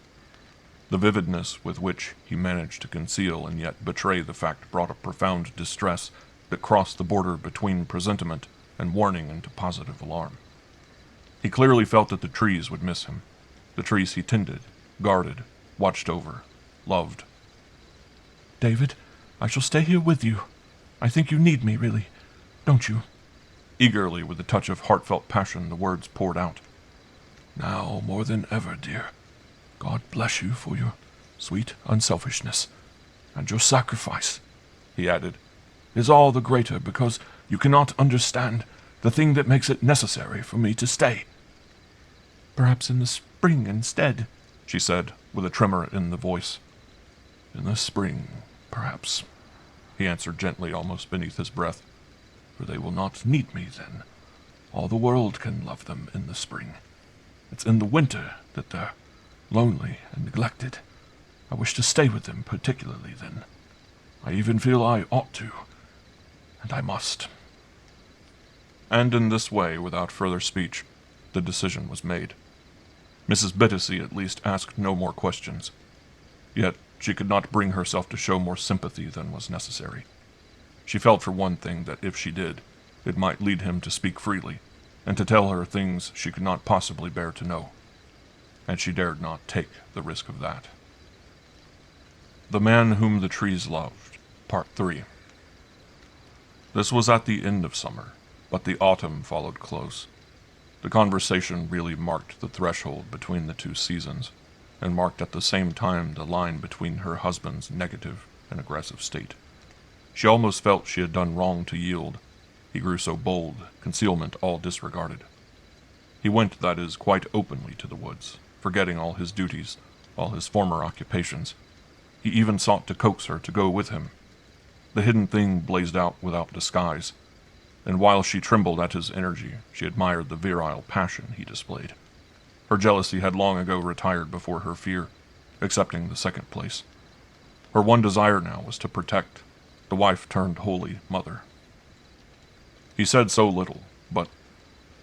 The vividness with which he managed to conceal and yet betray the fact brought a profound distress that crossed the border between presentiment and warning into positive alarm. He clearly felt that the trees would miss him, the trees he tended, guarded, watched over, loved. "David, I shall stay here with you. I think you need me, really, don't you?" Eagerly, with a touch of heartfelt passion, the words poured out. "Now more than ever, dear. God bless you for your sweet unselfishness, and your sacrifice," he added, "is all the greater because you cannot understand the thing that makes it necessary for me to stay." "Perhaps in the spring instead," she said, with a tremor in the voice. "In the spring, perhaps," he answered gently, almost beneath his breath, "for they will not need me then. All the world can love them in the spring. It's in the winter that they're lonely and neglected. I wish to stay with them particularly then. I even feel I ought to, and I must." And in this way, without further speech, the decision was made. Mrs. Bittacy at least asked no more questions. Yet she could not bring herself to show more sympathy than was necessary. She felt for one thing that if she did, it might lead him to speak freely, and to tell her things she could not possibly bear to know. And she dared not take the risk of that. The Man Whom the Trees Loved, Part 3. This was at the end of summer, but the autumn followed close. The conversation really marked the threshold between the two seasons, and marked at the same time the line between her husband's negative and aggressive state. She almost felt she had done wrong to yield. He grew so bold, concealment all disregarded. He went, that is, quite openly to the woods, forgetting all his duties, all his former occupations. He even sought to coax her to go with him. The hidden thing blazed out without disguise, and while she trembled at his energy, she admired the virile passion he displayed. Her jealousy had long ago retired before her fear, accepting the second place. Her one desire now was to protect the wife-turned-holy mother. He said so little, but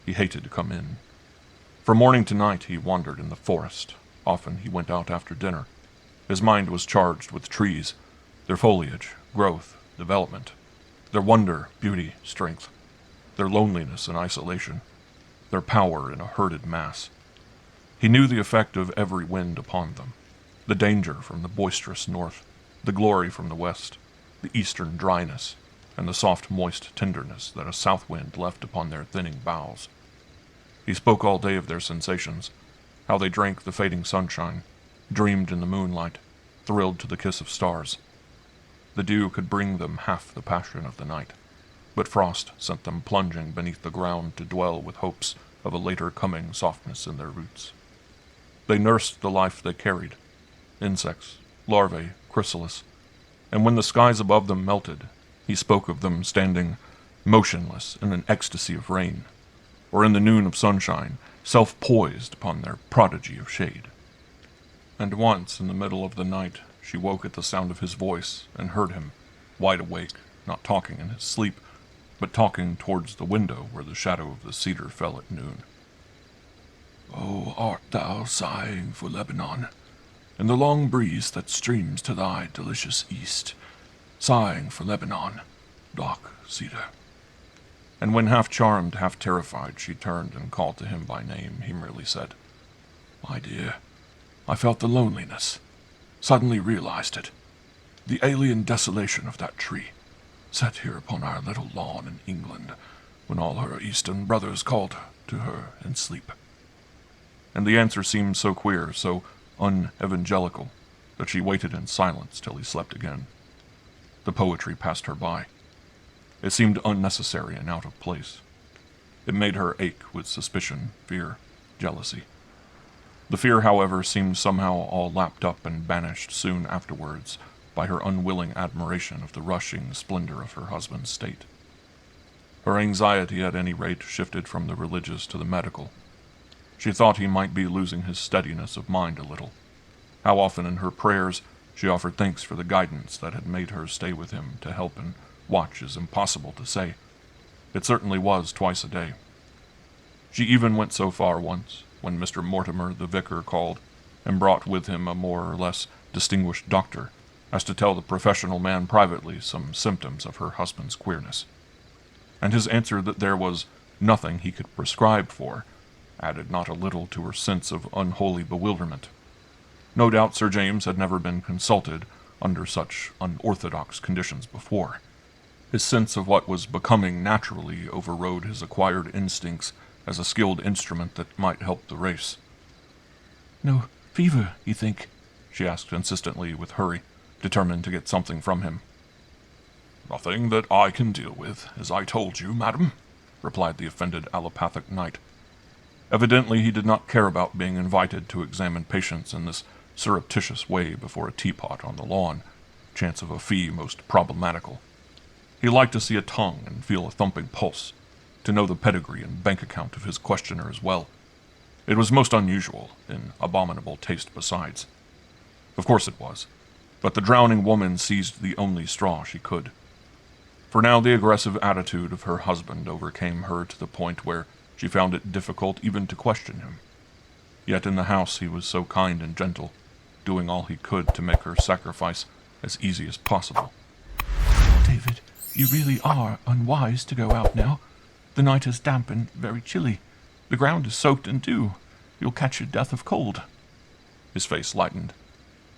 he hated to come in. From morning to night he wandered in the forest. Often he went out after dinner. His mind was charged with trees, their foliage, growth, development, their wonder, beauty, strength, their loneliness and isolation, their power in a herded mass. He knew the effect of every wind upon them, the danger from the boisterous north, the glory from the west, the eastern dryness, and the soft moist tenderness that a south wind left upon their thinning boughs. He spoke all day of their sensations, how they drank the fading sunshine, dreamed in the moonlight, thrilled to the kiss of stars, The dew could bring them half the passion of the night, but frost sent them plunging beneath the ground to dwell with hopes of a later coming softness in their roots. They nursed the life they carried, insects, larvae, chrysalis, and when the skies above them melted, he spoke of them standing motionless in an ecstasy of rain, or in the noon of sunshine, self-poised upon their prodigy of shade. And once, in the middle of the night, she woke at the sound of his voice and heard him, wide awake, not talking in his sleep, but talking towards the window where the shadow of the cedar fell at noon. "Oh, art thou sighing for Lebanon, and the long breeze that streams to thy delicious east, sighing for Lebanon, dark cedar?" And when half charmed, half terrified, she turned and called to him by name, he merely said, "My dear, I felt the loneliness, suddenly realized it, the alien desolation of that tree, set here upon our little lawn in England, when all her eastern brothers called to her in sleep." And the answer seemed so queer, so unevangelical, that she waited in silence till he slept again. The poetry passed her by. It seemed unnecessary and out of place. It made her ache with suspicion, fear, jealousy. The fear, however, seemed somehow all lapped up and banished soon afterwards by her unwilling admiration of the rushing splendor of her husband's state. Her anxiety, at any rate, shifted from the religious to the medical. She thought he might be losing his steadiness of mind a little. How often in her prayers she offered thanks for the guidance that had made her stay with him to help and watch is impossible to say. It certainly was twice a day. She even went so far once, when Mr. Mortimer, the vicar, called, and brought with him a more or less distinguished doctor, as to tell the professional man privately some symptoms of her husband's queerness. And his answer that there was nothing he could prescribe for added not a little to her sense of unholy bewilderment. No doubt Sir James had never been consulted under such unorthodox conditions before. His sense of what was becoming naturally overrode his acquired instincts as a skilled instrument that might help the race. "No fever, you think?" she asked insistently with hurry, determined to get something from him. "Nothing that I can deal with, as I told you, madam," replied the offended allopathic knight. Evidently he did not care about being invited to examine patients in this surreptitious way before a teapot on the lawn, chance of a fee most problematical. He liked to see a tongue and feel a thumping pulse, to know the pedigree and bank account of his questioner as well. It was most unusual, in abominable taste besides. Of course it was, but the drowning woman seized the only straw she could. For now the aggressive attitude of her husband overcame her to the point where she found it difficult even to question him. Yet in the house he was so kind and gentle, doing all he could to make her sacrifice as easy as possible. "David, you really are unwise to go out now. The night is damp and very chilly. The ground is soaked in dew. You'll catch your death of cold." His face lightened.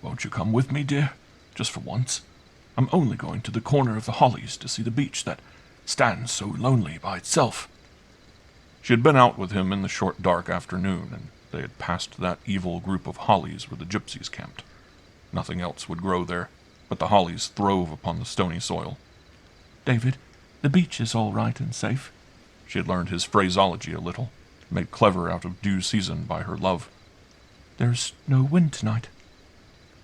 "Won't you come with me, dear? Just for once. I'm only going to the corner of the hollies to see the beach that stands so lonely by itself." She had been out with him in the short dark afternoon, and they had passed that evil group of hollies where the gypsies camped. Nothing else would grow there, but the hollies throve upon the stony soil. "David, the beach is all right and safe." She had learned his phraseology a little, made clever out of due season by her love. "There's no wind tonight."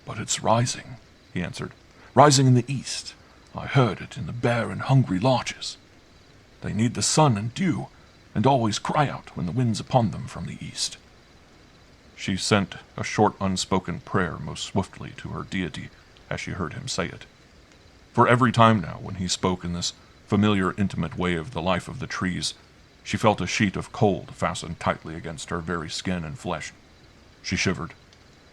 "But it's rising," he answered. "Rising in the east. I heard it in the bare and hungry larches. They need the sun and dew, and always cry out when the wind's upon them from the east." She sent a short unspoken prayer most swiftly to her deity as she heard him say it. For every time now, when he spoke in this familiar, intimate way of the life of the trees, she felt a sheet of cold fastened tightly against her very skin and flesh. She shivered.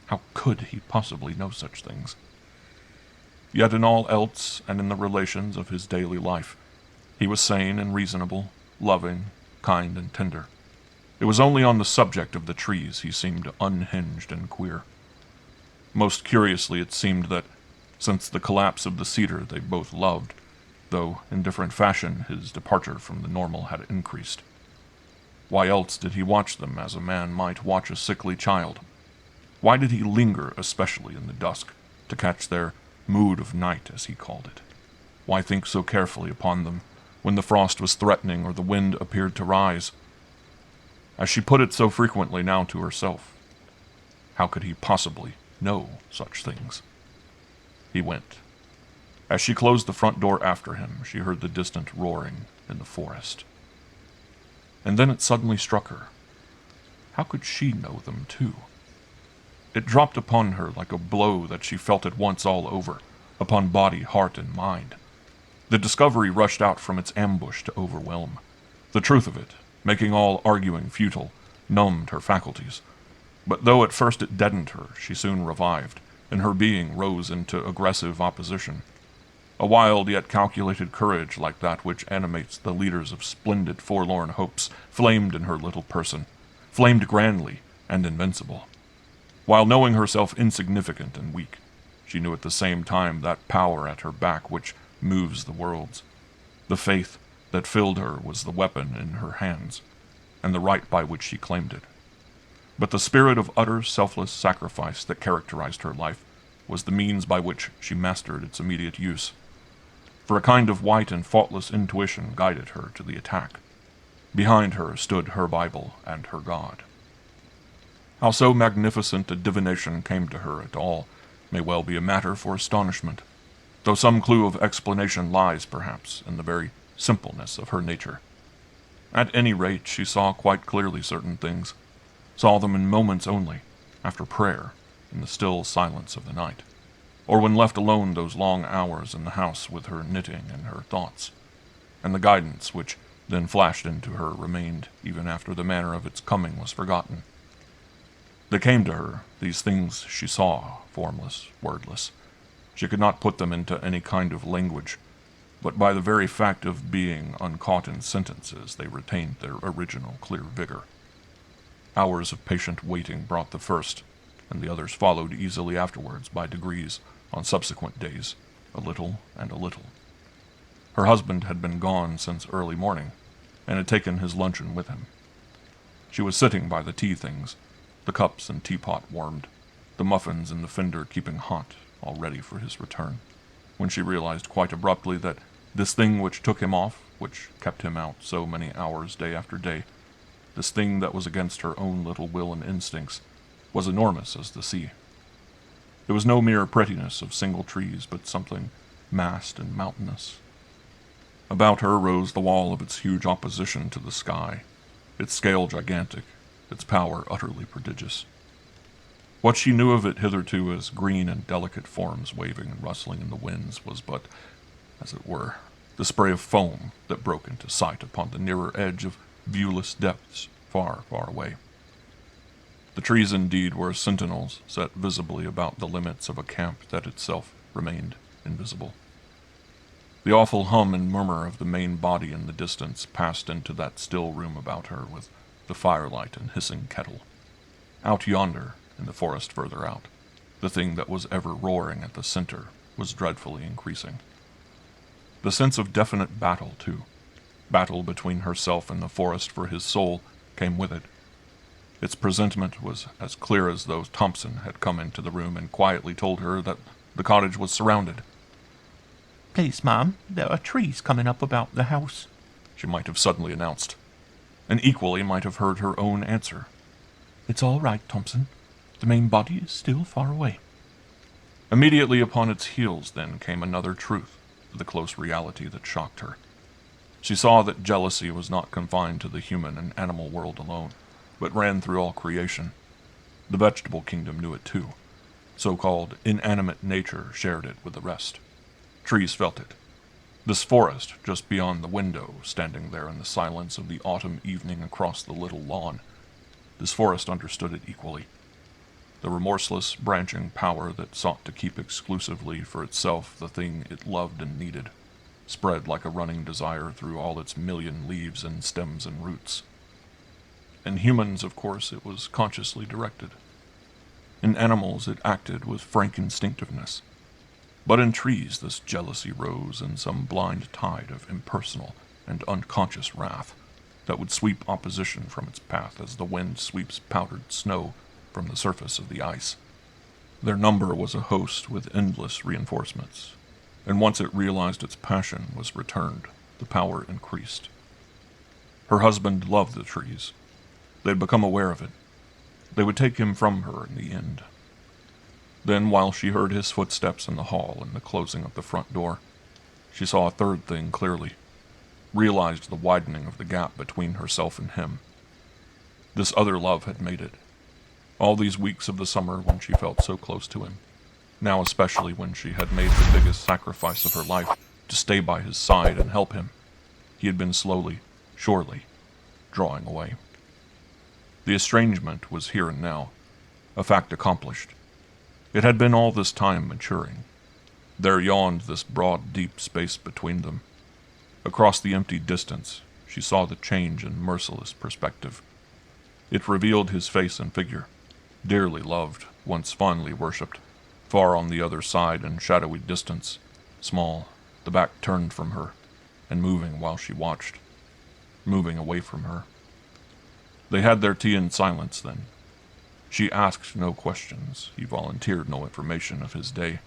How could he possibly know such things? Yet in all else, and in the relations of his daily life, he was sane and reasonable, loving, kind and tender. It was only on the subject of the trees he seemed unhinged and queer. Most curiously it seemed that, since the collapse of the cedar they both loved, though in different fashion his departure from the normal had increased. Why else did he watch them as a man might watch a sickly child? Why did he linger especially in the dusk, to catch their mood of night, as he called it. Why think so carefully upon them when the frost was threatening or the wind appeared to rise? As she put it so frequently now to herself, how could he possibly know such things? He went. As she closed the front door after him, she heard the distant roaring in the forest. And then it suddenly struck her. How could she know them too? It dropped upon her like a blow that she felt at once all over, upon body, heart, and mind. The discovery rushed out from its ambush to overwhelm. The truth of it, making all arguing futile, numbed her faculties. But though at first it deadened her, she soon revived, and her being rose into aggressive opposition. A wild yet calculated courage like that which animates the leaders of splendid forlorn hopes flamed in her little person, flamed grandly and invincible. While knowing herself insignificant and weak, she knew at the same time that power at her back which moves the worlds. The faith that filled her was the weapon in her hands, and the right by which she claimed it. But the spirit of utter selfless sacrifice that characterized her life was the means by which she mastered its immediate use. For a kind of white and faultless intuition guided her to the attack. Behind her stood her Bible and her God. How so magnificent a divination came to her at all may well be a matter for astonishment, though some clue of explanation lies, perhaps, in the very simpleness of her nature. At any rate, she saw quite clearly certain things, saw them in moments only, after prayer, in the still silence of the night, or when left alone those long hours in the house with her knitting and her thoughts, and the guidance which then flashed into her remained even after the manner of its coming was forgotten. They came to her, these things she saw, formless, wordless. She could not put them into any kind of language, but by the very fact of being uncaught in sentences, they retained their original clear vigor. Hours of patient waiting brought the first, and the others followed easily afterwards by degrees on subsequent days, a little and a little. Her husband had been gone since early morning, and had taken his luncheon with him. She was sitting by the tea things, the cups and teapot warmed, the muffins in the fender keeping hot, all ready for his return, when she realized quite abruptly that this thing which took him off, which kept him out so many hours day after day, this thing that was against her own little will and instincts, was enormous as the sea. It was no mere prettiness of single trees, but something massed and mountainous. About her rose the wall of its huge opposition to the sky, its scale gigantic, its power utterly prodigious. What she knew of it hitherto as green and delicate forms waving and rustling in the winds was but, as it were, the spray of foam that broke into sight upon the nearer edge of viewless depths far, far away. The trees indeed were sentinels set visibly about the limits of a camp that itself remained invisible. The awful hum and murmur of the main body in the distance passed into that still room about her with the firelight and hissing kettle. Out yonder, in the forest further out, the thing that was ever roaring at the center was dreadfully increasing. The sense of definite battle, too, battle between herself and the forest for his soul, came with it. Its presentiment was as clear as though Thompson had come into the room and quietly told her that the cottage was surrounded. "Please, ma'am, there are trees coming up about the house," she might have suddenly announced, and equally might have heard her own answer. "It's all right, Thompson. The main body is still far away." Immediately upon its heels, then, came another truth, the close reality that shocked her. She saw that jealousy was not confined to the human and animal world alone, but ran through all creation. The vegetable kingdom knew it too. So-called inanimate nature shared it with the rest. Trees felt it. This forest, just beyond the window, standing there in the silence of the autumn evening across the little lawn, this forest understood it equally. The remorseless, branching power that sought to keep exclusively for itself the thing it loved and needed, spread like a running desire through all its million leaves and stems and roots. In humans, of course, it was consciously directed. In animals, it acted with frank instinctiveness. But in trees, this jealousy rose in some blind tide of impersonal and unconscious wrath that would sweep opposition from its path as the wind sweeps powdered snow from the surface of the ice. Their number was a host with endless reinforcements, and once it realized its passion was returned, the power increased. Her husband loved the trees. They'd become aware of it. They would take him from her in the end. Then, while she heard his footsteps in the hall and the closing of the front door, she saw a third thing clearly, realized the widening of the gap between herself and him. This other love had made it. All these weeks of the summer when she felt so close to him, now especially when she had made the biggest sacrifice of her life to stay by his side and help him, he had been slowly, surely, drawing away. The estrangement was here and now, a fact accomplished. It had been all this time maturing. There yawned this broad, deep space between them. Across the empty distance, she saw the change in merciless perspective. It revealed his face and figure, dearly loved, once fondly worshipped, far on the other side in shadowy distance, small, the back turned from her, and moving while she watched, moving away from her. They had their tea in silence then. She asked no questions, he volunteered no information of his day.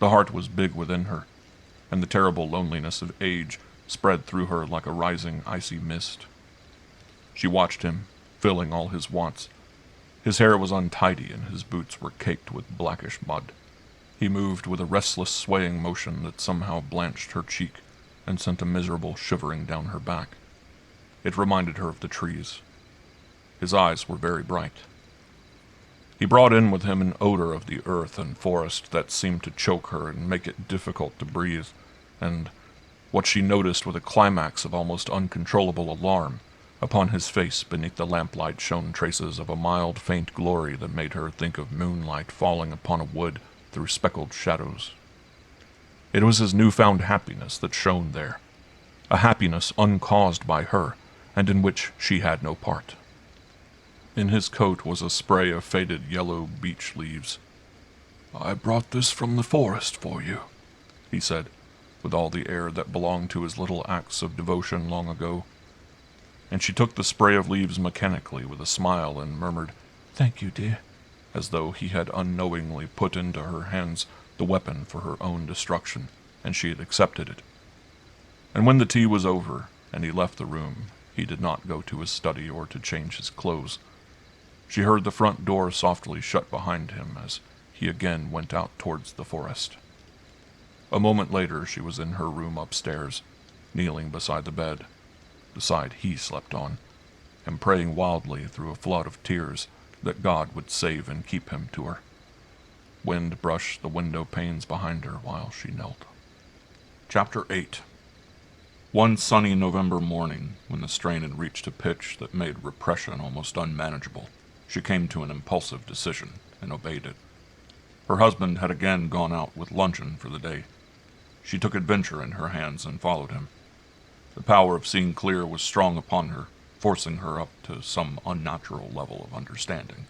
The heart was big within her, and the terrible loneliness of age spread through her like a rising icy mist. She watched him, filling all his wants. His hair was untidy and his boots were caked with blackish mud. He moved with a restless swaying motion that somehow blanched her cheek and sent a miserable shivering down her back. It reminded her of the trees. His eyes were very bright. He brought in with him an odor of the earth and forest that seemed to choke her and make it difficult to breathe, and what she noticed with a climax of almost uncontrollable alarm, upon his face beneath the lamplight shone traces of a mild, faint glory that made her think of moonlight falling upon a wood through speckled shadows. It was his newfound happiness that shone there, a happiness uncaused by her, and in which she had no part. In his coat was a spray of faded yellow beech leaves. "I brought this from the forest for you," he said, with all the air that belonged to his little acts of devotion long ago. And she took the spray of leaves mechanically with a smile and murmured, "Thank you, dear," as though he had unknowingly put into her hands the weapon for her own destruction, and she had accepted it. And when the tea was over, and he left the room, he did not go to his study or to change his clothes. She heard the front door softly shut behind him as he again went out towards the forest. A moment later she was in her room upstairs, kneeling beside the bed, the side he slept on, and praying wildly through a flood of tears that God would save and keep him to her. Wind brushed the window panes behind her while she knelt. Chapter 8. One sunny November morning, when the strain had reached a pitch that made repression almost unmanageable, she came to an impulsive decision and obeyed it. Her husband had again gone out with luncheon for the day. She took adventure in her hands and followed him. The power of seeing clear was strong upon her, forcing her up to some unnatural level of understanding.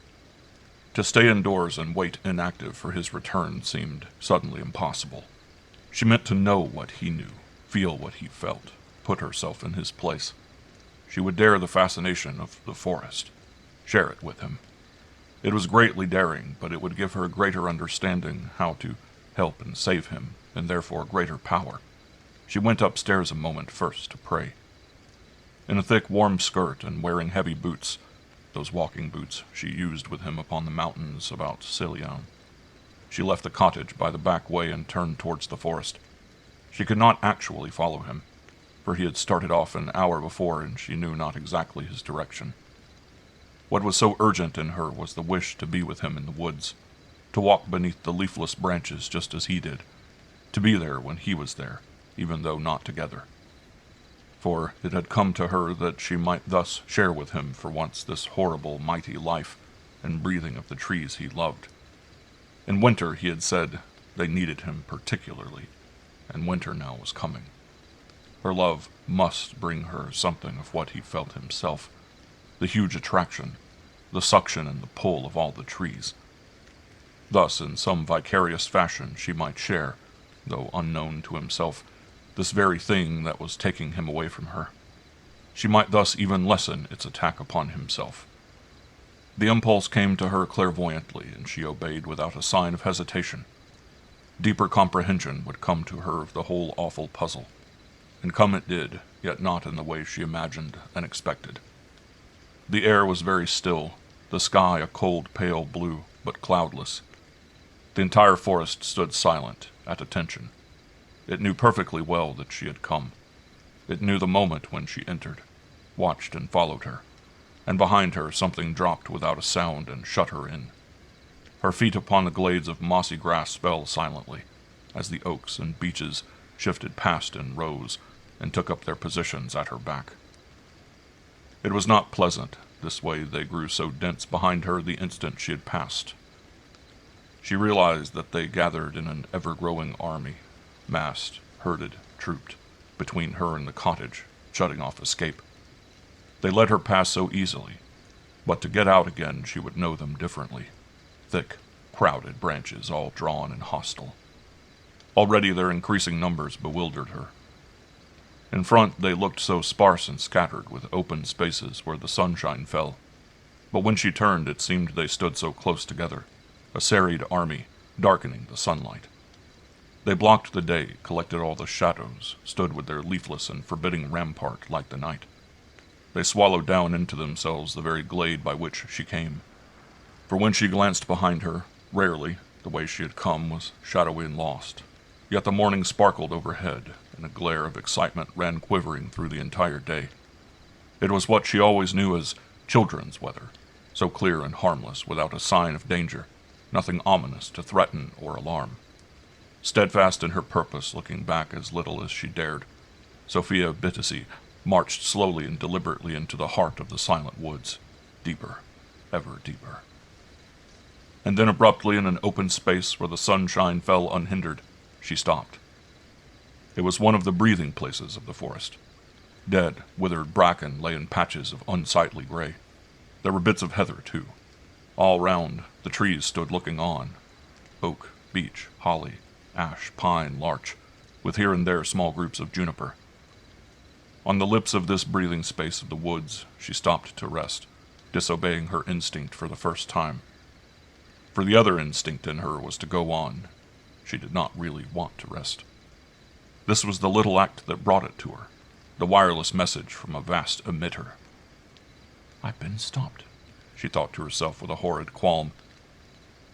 To stay indoors and wait inactive for his return seemed suddenly impossible. She meant to know what he knew, feel what he felt, put herself in his place. She would dare the fascination of the forest, share it with him. It was greatly daring, but it would give her greater understanding how to help and save him, and therefore greater power. She went upstairs a moment first to pray. In a thick warm skirt and wearing heavy boots, those walking boots she used with him upon the mountains about Silion, she left the cottage by the back way and turned towards the forest. She could not actually follow him, for he had started off an hour before and she knew not exactly his direction. What was so urgent in her was the wish to be with him in the woods, to walk beneath the leafless branches just as he did, to be there when he was there, even though not together. For it had come to her that she might thus share with him for once this horrible, mighty life and breathing of the trees he loved. In winter, he had said, they needed him particularly, and winter now was coming. Her love must bring her something of what he felt himself, the huge attraction, the suction and the pull of all the trees. Thus, in some vicarious fashion, she might share, though unknown to himself, this very thing that was taking him away from her. She might thus even lessen its attack upon himself. The impulse came to her clairvoyantly, and she obeyed without a sign of hesitation. Deeper comprehension would come to her of the whole awful puzzle, and come it did, yet not in the way she imagined and expected. The air was very still, the sky a cold, pale blue, but cloudless. The entire forest stood silent, at attention. It knew perfectly well that she had come. It knew the moment when she entered, watched and followed her, and behind her something dropped without a sound and shut her in. Her feet upon the glades of mossy grass fell silently, as the oaks and beeches shifted past in rows and took up their positions at her back. It was not pleasant, this way they grew so dense behind her the instant she had passed. She realized that they gathered in an ever-growing army, massed, herded, trooped, between her and the cottage, shutting off escape. They let her pass so easily, but to get out again she would know them differently. Thick, crowded branches, all drawn and hostile. Already their increasing numbers bewildered her. In front they looked so sparse and scattered, with open spaces where the sunshine fell. But when she turned, it seemed they stood so close together, a serried army, darkening the sunlight. They blocked the day, collected all the shadows, stood with their leafless and forbidding rampart like the night. They swallowed down into themselves the very glade by which she came. For when she glanced behind her, rarely, the way she had come was shadowy and lost. Yet the morning sparkled overhead, and a glare of excitement ran quivering through the entire day. It was what she always knew as children's weather, so clear and harmless, without a sign of danger, nothing ominous to threaten or alarm. Steadfast in her purpose, looking back as little as she dared, Sophia Bittacy marched slowly and deliberately into the heart of the silent woods, deeper, ever deeper. And then abruptly, in an open space where the sunshine fell unhindered, she stopped. It was one of the breathing places of the forest. Dead, withered bracken lay in patches of unsightly gray. There were bits of heather, too. All round, the trees stood looking on. Oak, beech, holly, ash, pine, larch, with here and there small groups of juniper. On the lips of this breathing space of the woods, she stopped to rest, disobeying her instinct for the first time. For the other instinct in her was to go on. She did not really want to rest. This was the little act that brought it to her, the wireless message from a vast emitter. "I've been stopped," she thought to herself with a horrid qualm.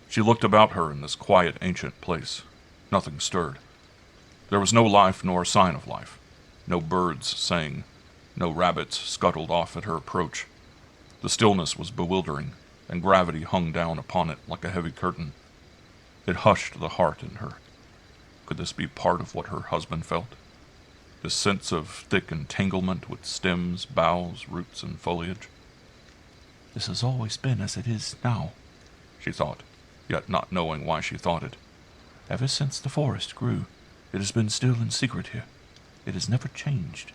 She looked about her in this quiet, ancient place. Nothing stirred. There was no life nor sign of life. No birds sang. No rabbits scuttled off at her approach. The stillness was bewildering, and gravity hung down upon it like a heavy curtain. It hushed the heart in her. Could this be part of what her husband felt? This sense of thick entanglement with stems, boughs, roots, and foliage? "This has always been as it is now," she thought, yet not knowing why she thought it. "Ever since the forest grew, it has been still and secret here. It has never changed."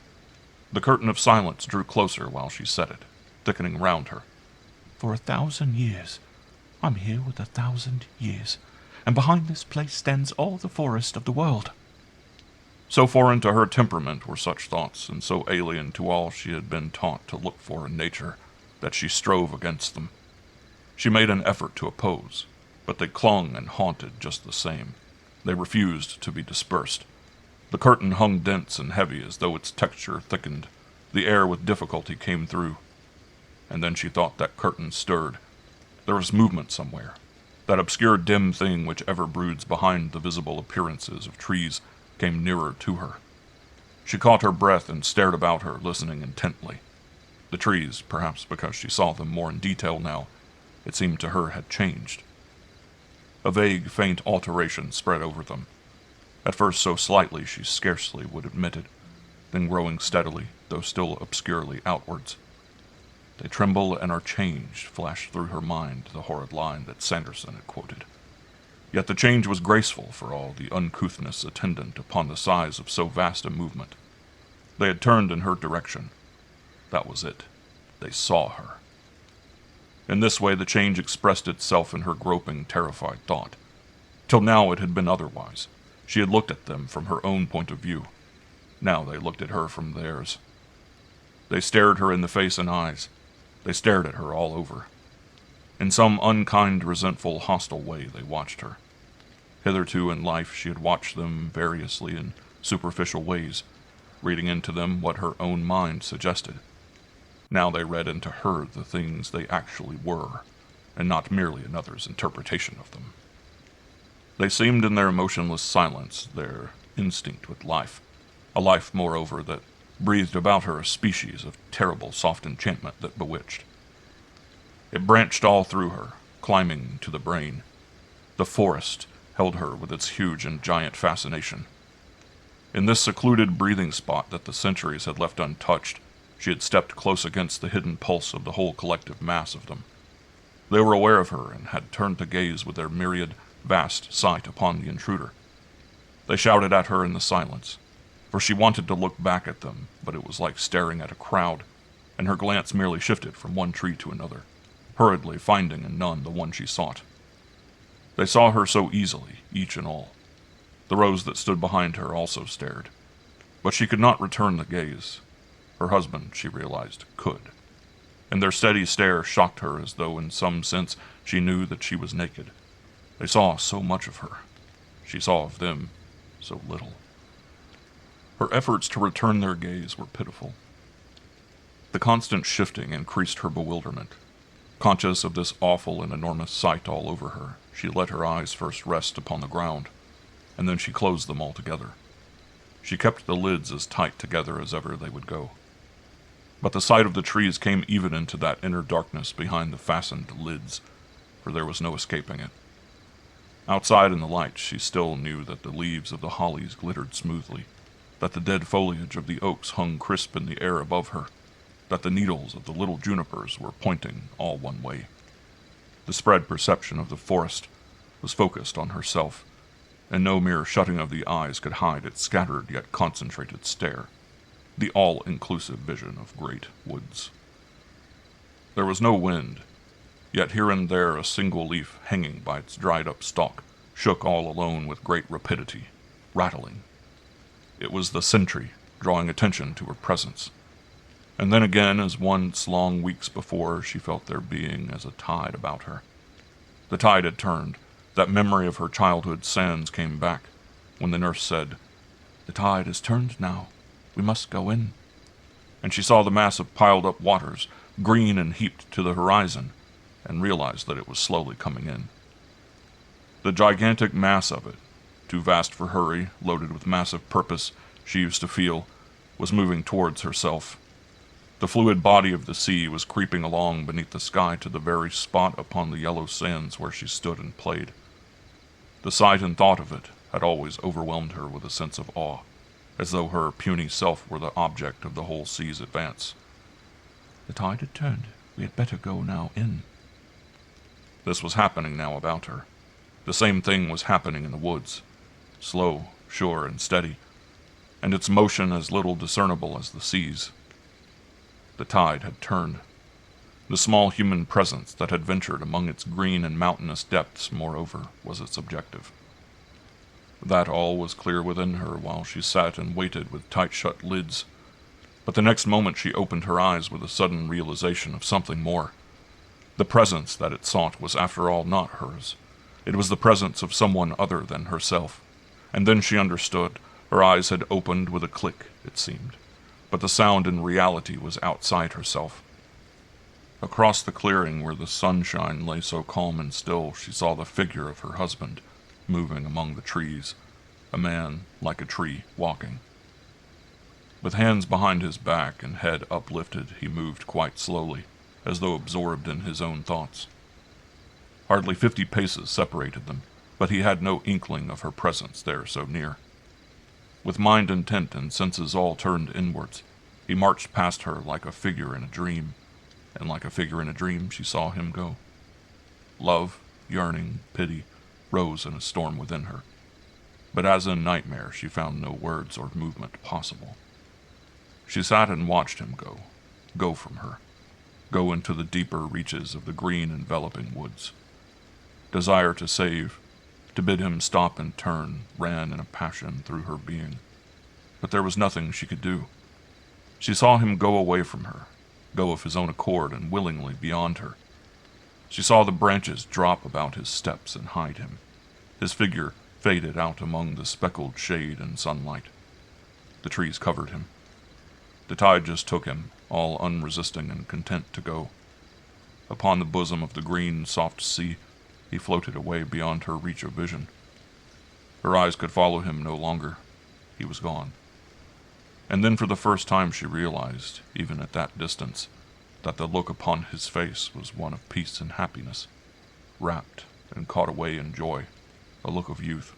The curtain of silence drew closer while she said it, thickening round her. "For 1,000 years. I'm here with 1,000 years. And behind this place stands all the forest of the world." So foreign to her temperament were such thoughts, and so alien to all she had been taught to look for in nature, that she strove against them. She made an effort to oppose, but they clung and haunted just the same. They refused to be dispersed. The curtain hung dense and heavy as though its texture thickened. The air with difficulty came through. And then she thought that curtain stirred. There was movement somewhere. That obscure dim thing which ever broods behind the visible appearances of trees came nearer to her. She caught her breath and stared about her, listening intently. The trees, perhaps because she saw them more in detail now, it seemed to her had changed. A vague, faint alteration spread over them. At first so slightly she scarcely would admit it, then growing steadily, though still obscurely, outwards. "They tremble and are changed," flashed through her mind the horrid line that Sanderson had quoted. Yet the change was graceful for all the uncouthness attendant upon the size of so vast a movement. They had turned in her direction. That was it. They saw her. In this way the change expressed itself in her groping, terrified thought. Till now it had been otherwise. She had looked at them from her own point of view. Now they looked at her from theirs. They stared her in the face and eyes. They stared at her all over. In some unkind, resentful, hostile way they watched her. Hitherto in life she had watched them variously in superficial ways, reading into them what her own mind suggested. Now they read into her the things they actually were, and not merely another's interpretation of them. They seemed in their motionless silence, their instinct with life, a life, moreover, that breathed about her a species of terrible soft enchantment that bewitched. It branched all through her, climbing to the brain. The forest held her with its huge and giant fascination. In this secluded breathing spot that the centuries had left untouched, she had stepped close against the hidden pulse of the whole collective mass of them. They were aware of her and had turned to gaze with their myriad, vast sight upon the intruder. They shouted at her in the silence, for she wanted to look back at them, but it was like staring at a crowd, and her glance merely shifted from one tree to another, hurriedly finding in none the one she sought. They saw her so easily, each and all. The rows that stood behind her also stared, but she could not return the gaze. Her husband, she realized, could, and their steady stare shocked her as though in some sense she knew that she was naked. They saw so much of her. She saw of them so little. Her efforts to return their gaze were pitiful. The constant shifting increased her bewilderment. Conscious of this awful and enormous sight all over her, she let her eyes first rest upon the ground, and then she closed them altogether. She kept the lids as tight together as ever they would go. But the sight of the trees came even into that inner darkness behind the fastened lids, for there was no escaping it. Outside in the light, she still knew that the leaves of the hollies glittered smoothly, that the dead foliage of the oaks hung crisp in the air above her, that the needles of the little junipers were pointing all one way. The spread perception of the forest was focused on herself, and no mere shutting of the eyes could hide its scattered yet concentrated stare, the all-inclusive vision of great woods. There was no wind, yet here and there a single leaf hanging by its dried-up stalk shook all alone with great rapidity, rattling. It was the sentry drawing attention to her presence. And then again, as once long weeks before, she felt their being as a tide about her. The tide had turned. That memory of her childhood sands came back, when the nurse said, "The tide has turned now. We must go in." And she saw the mass of piled-up waters, green and heaped to the horizon, and realized that it was slowly coming in. The gigantic mass of it, too vast for hurry, loaded with massive purpose, she used to feel, was moving towards herself. The fluid body of the sea was creeping along beneath the sky to the very spot upon the yellow sands where she stood and played. The sight and thought of it had always overwhelmed her with a sense of awe, as though her puny self were the object of the whole sea's advance. The tide had turned. We had better go now in. This was happening now about her. The same thing was happening in the woods, slow, sure, and steady, and its motion as little discernible as the sea's. The tide had turned. The small human presence that had ventured among its green and mountainous depths, moreover, was its objective. That all was clear within her while she sat and waited with tight-shut lids. But the next moment she opened her eyes with a sudden realization of something more. The presence that it sought was after all not hers. It was the presence of someone other than herself. And then she understood. Her eyes had opened with a click, it seemed. But the sound in reality was outside herself. Across the clearing where the sunshine lay so calm and still, she saw the figure of her husband, moving among the trees, a man like a tree walking. With hands behind his back and head uplifted, he moved quite slowly, as though absorbed in his own thoughts. Hardly 50 paces separated them, but he had no inkling of her presence there so near. With mind intent and senses all turned inwards, he marched past her like a figure in a dream, and like a figure in a dream she saw him go. Love, yearning, pity, rose in a storm within her, but as in nightmare she found no words or movement possible. She sat and watched him go from her, go into the deeper reaches of the green enveloping woods. Desire to save, to bid him stop and turn, ran in a passion through her being. But there was nothing she could do. She saw him go away from her, go of his own accord and willingly beyond her. She saw the branches drop about his steps and hide him. His figure faded out among the speckled shade and sunlight. The trees covered him. The tide just took him, all unresisting and content to go. Upon the bosom of the green, soft sea, he floated away beyond her reach of vision. Her eyes could follow him no longer. He was gone. And then for the first time she realized, even at that distance, that the look upon his face was one of peace and happiness, rapt and caught away in joy, a look of youth.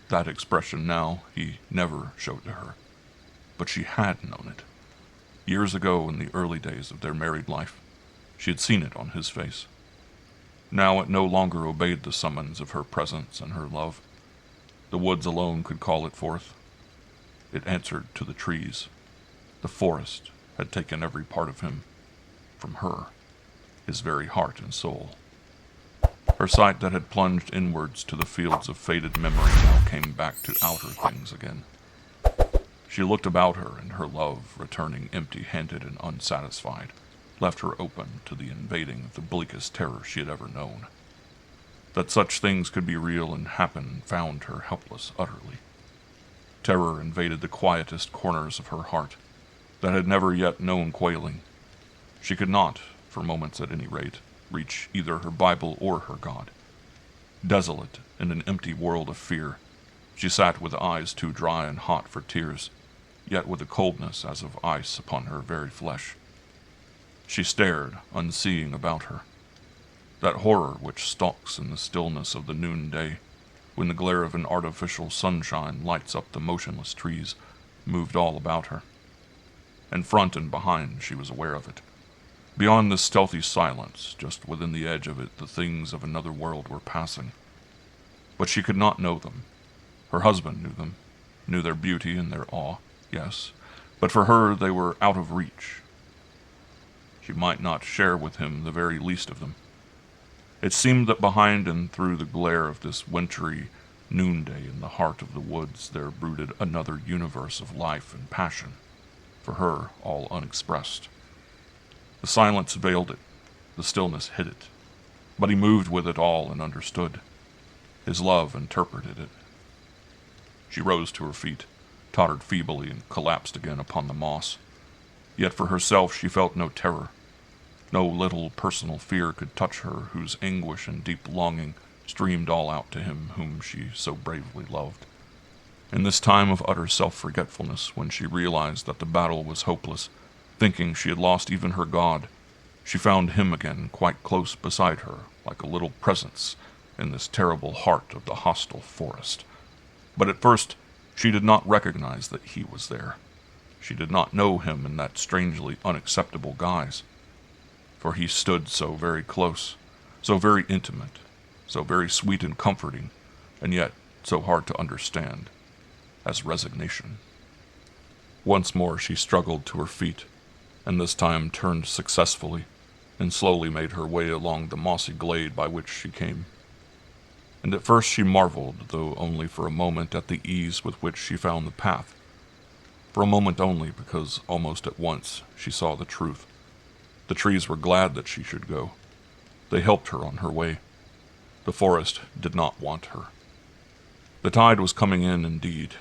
That expression now he never showed to her, but she had known it. Years ago, in the early days of their married life, she had seen it on his face. Now it no longer obeyed the summons of her presence and her love. The woods alone could call it forth. It answered to the trees. The forest had taken every part of him, from her, his very heart and soul. Her sight that had plunged inwards to the fields of faded memory now came back to outer things again. She looked about her, and her love, returning empty-handed and unsatisfied, left her open to the invading of the bleakest terror she had ever known. That such things could be real and happen found her helpless utterly. Terror invaded the quietest corners of her heart, that had never yet known quailing. She could not, for moments at any rate, reach either her Bible or her God. Desolate in an empty world of fear, she sat with eyes too dry and hot for tears, yet with a coldness as of ice upon her very flesh. She stared, unseeing about her. That horror which stalks in the stillness of the noonday, when the glare of an artificial sunshine lights up the motionless trees, moved all about her. In front and behind she was aware of it. Beyond this stealthy silence, just within the edge of it, the things of another world were passing. But she could not know them. Her husband knew them, knew their beauty and their awe, yes, but for her they were out of reach. She might not share with him the very least of them. It seemed that behind and through the glare of this wintry noonday in the heart of the woods there brooded another universe of life and passion, for her all unexpressed. The silence veiled it, the stillness hid it, but he moved with it all and understood. His love interpreted it. She rose to her feet, tottered feebly, and collapsed again upon the moss. Yet for herself she felt no terror. No little personal fear could touch her, whose anguish and deep longing streamed all out to him whom she so bravely loved. In this time of utter self-forgetfulness, when she realized that the battle was hopeless, thinking she had lost even her God, she found him again quite close beside her, like a little presence in this terrible heart of the hostile forest. But at first she did not recognize that he was there. She did not know him in that strangely unacceptable guise. For he stood so very close, so very intimate, so very sweet and comforting, and yet so hard to understand, as resignation. Once more she struggled to her feet, and this time turned successfully, and slowly made her way along the mossy glade by which she came. And at first she marveled, though only for a moment, at the ease with which she found the path. For a moment only, because almost at once she saw the truth. The trees were glad that she should go. They helped her on her way. The forest did not want her. The tide was coming in indeed,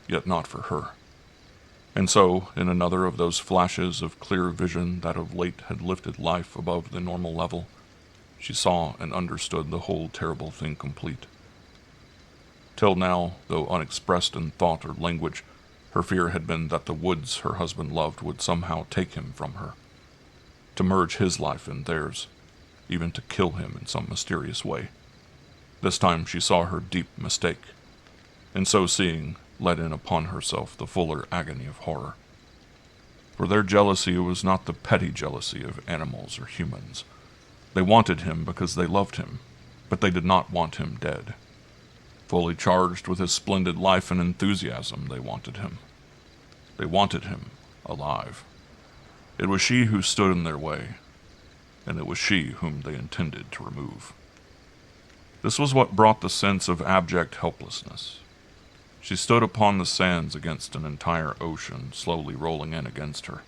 yet not for her. And so, in another of those flashes of clear vision that of late had lifted life above the normal level, she saw and understood the whole terrible thing complete. Till now, though unexpressed in thought or language, her fear had been that the woods her husband loved would somehow take him from her, to merge his life in theirs, even to kill him in some mysterious way. This time she saw her deep mistake, and so seeing, let in upon herself the fuller agony of horror. For their jealousy was not the petty jealousy of animals or humans. They wanted him because they loved him, but they did not want him dead. Fully charged with his splendid life and enthusiasm, they wanted him. They wanted him alive. It was she who stood in their way, and it was she whom they intended to remove. This was what brought the sense of abject helplessness. She stood upon the sands against an entire ocean slowly rolling in against her.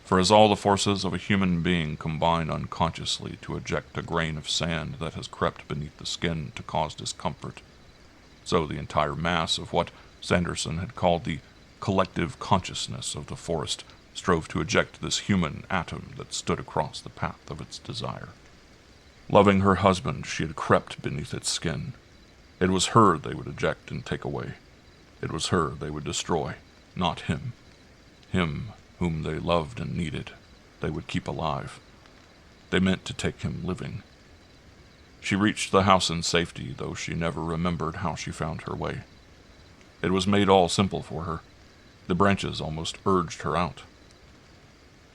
For as all the forces of a human being combine unconsciously to eject a grain of sand that has crept beneath the skin to cause discomfort, so the entire mass of what Sanderson had called the collective consciousness of the forest strove to eject this human atom that stood across the path of its desire. Loving her husband, she had crept beneath its skin. It was her they would eject and take away. It was her they would destroy, not him. Him whom they loved and needed, they would keep alive. They meant to take him living. She reached the house in safety, though she never remembered how she found her way. It was made all simple for her. The branches almost urged her out.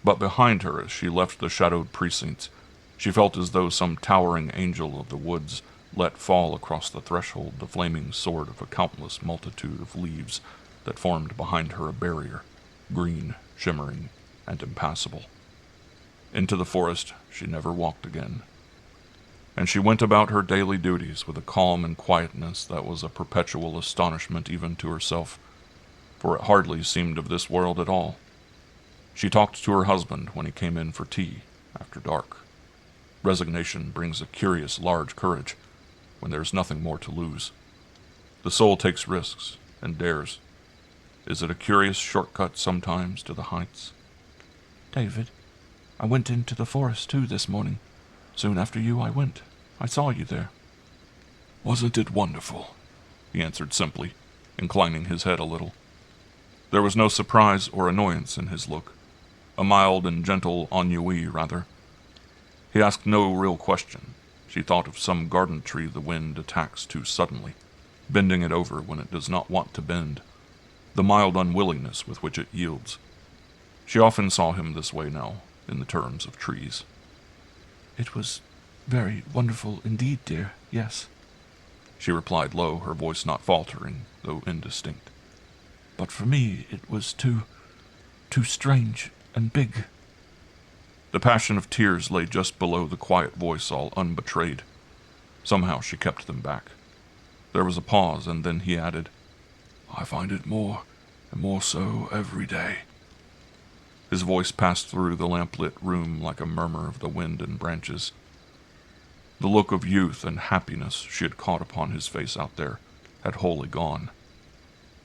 But behind her, as she left the shadowed precincts, she felt as though some towering angel of the woods let fall across the threshold the flaming sword of a countless multitude of leaves that formed behind her a barrier, green, shimmering, and impassable. Into the forest she never walked again, and she went about her daily duties with a calm and quietness that was a perpetual astonishment even to herself, for it hardly seemed of this world at all. She talked to her husband when he came in for tea after dark. Resignation brings a curious large courage when there is nothing more to lose. The soul takes risks and dares. Is it a curious shortcut sometimes to the heights? David, I went into the forest too this morning. Soon after you, I went. I saw you there. Wasn't it wonderful? He answered simply, inclining his head a little. There was no surprise or annoyance in his look, a mild and gentle ennui, rather. He asked no real question. She thought of some garden tree the wind attacks too suddenly, bending it over when it does not want to bend, the mild unwillingness with which it yields. She often saw him this way now, in the terms of trees. It was very wonderful indeed, dear, yes, she replied low, her voice not faltering, though indistinct. But for me it was too strange and big. The passion of tears lay just below the quiet voice, all unbetrayed. Somehow she kept them back. There was a pause, and then he added, I find it more and more so every day. His voice passed through the lamp-lit room like a murmur of the wind and branches. The look of youth and happiness she had caught upon his face out there had wholly gone,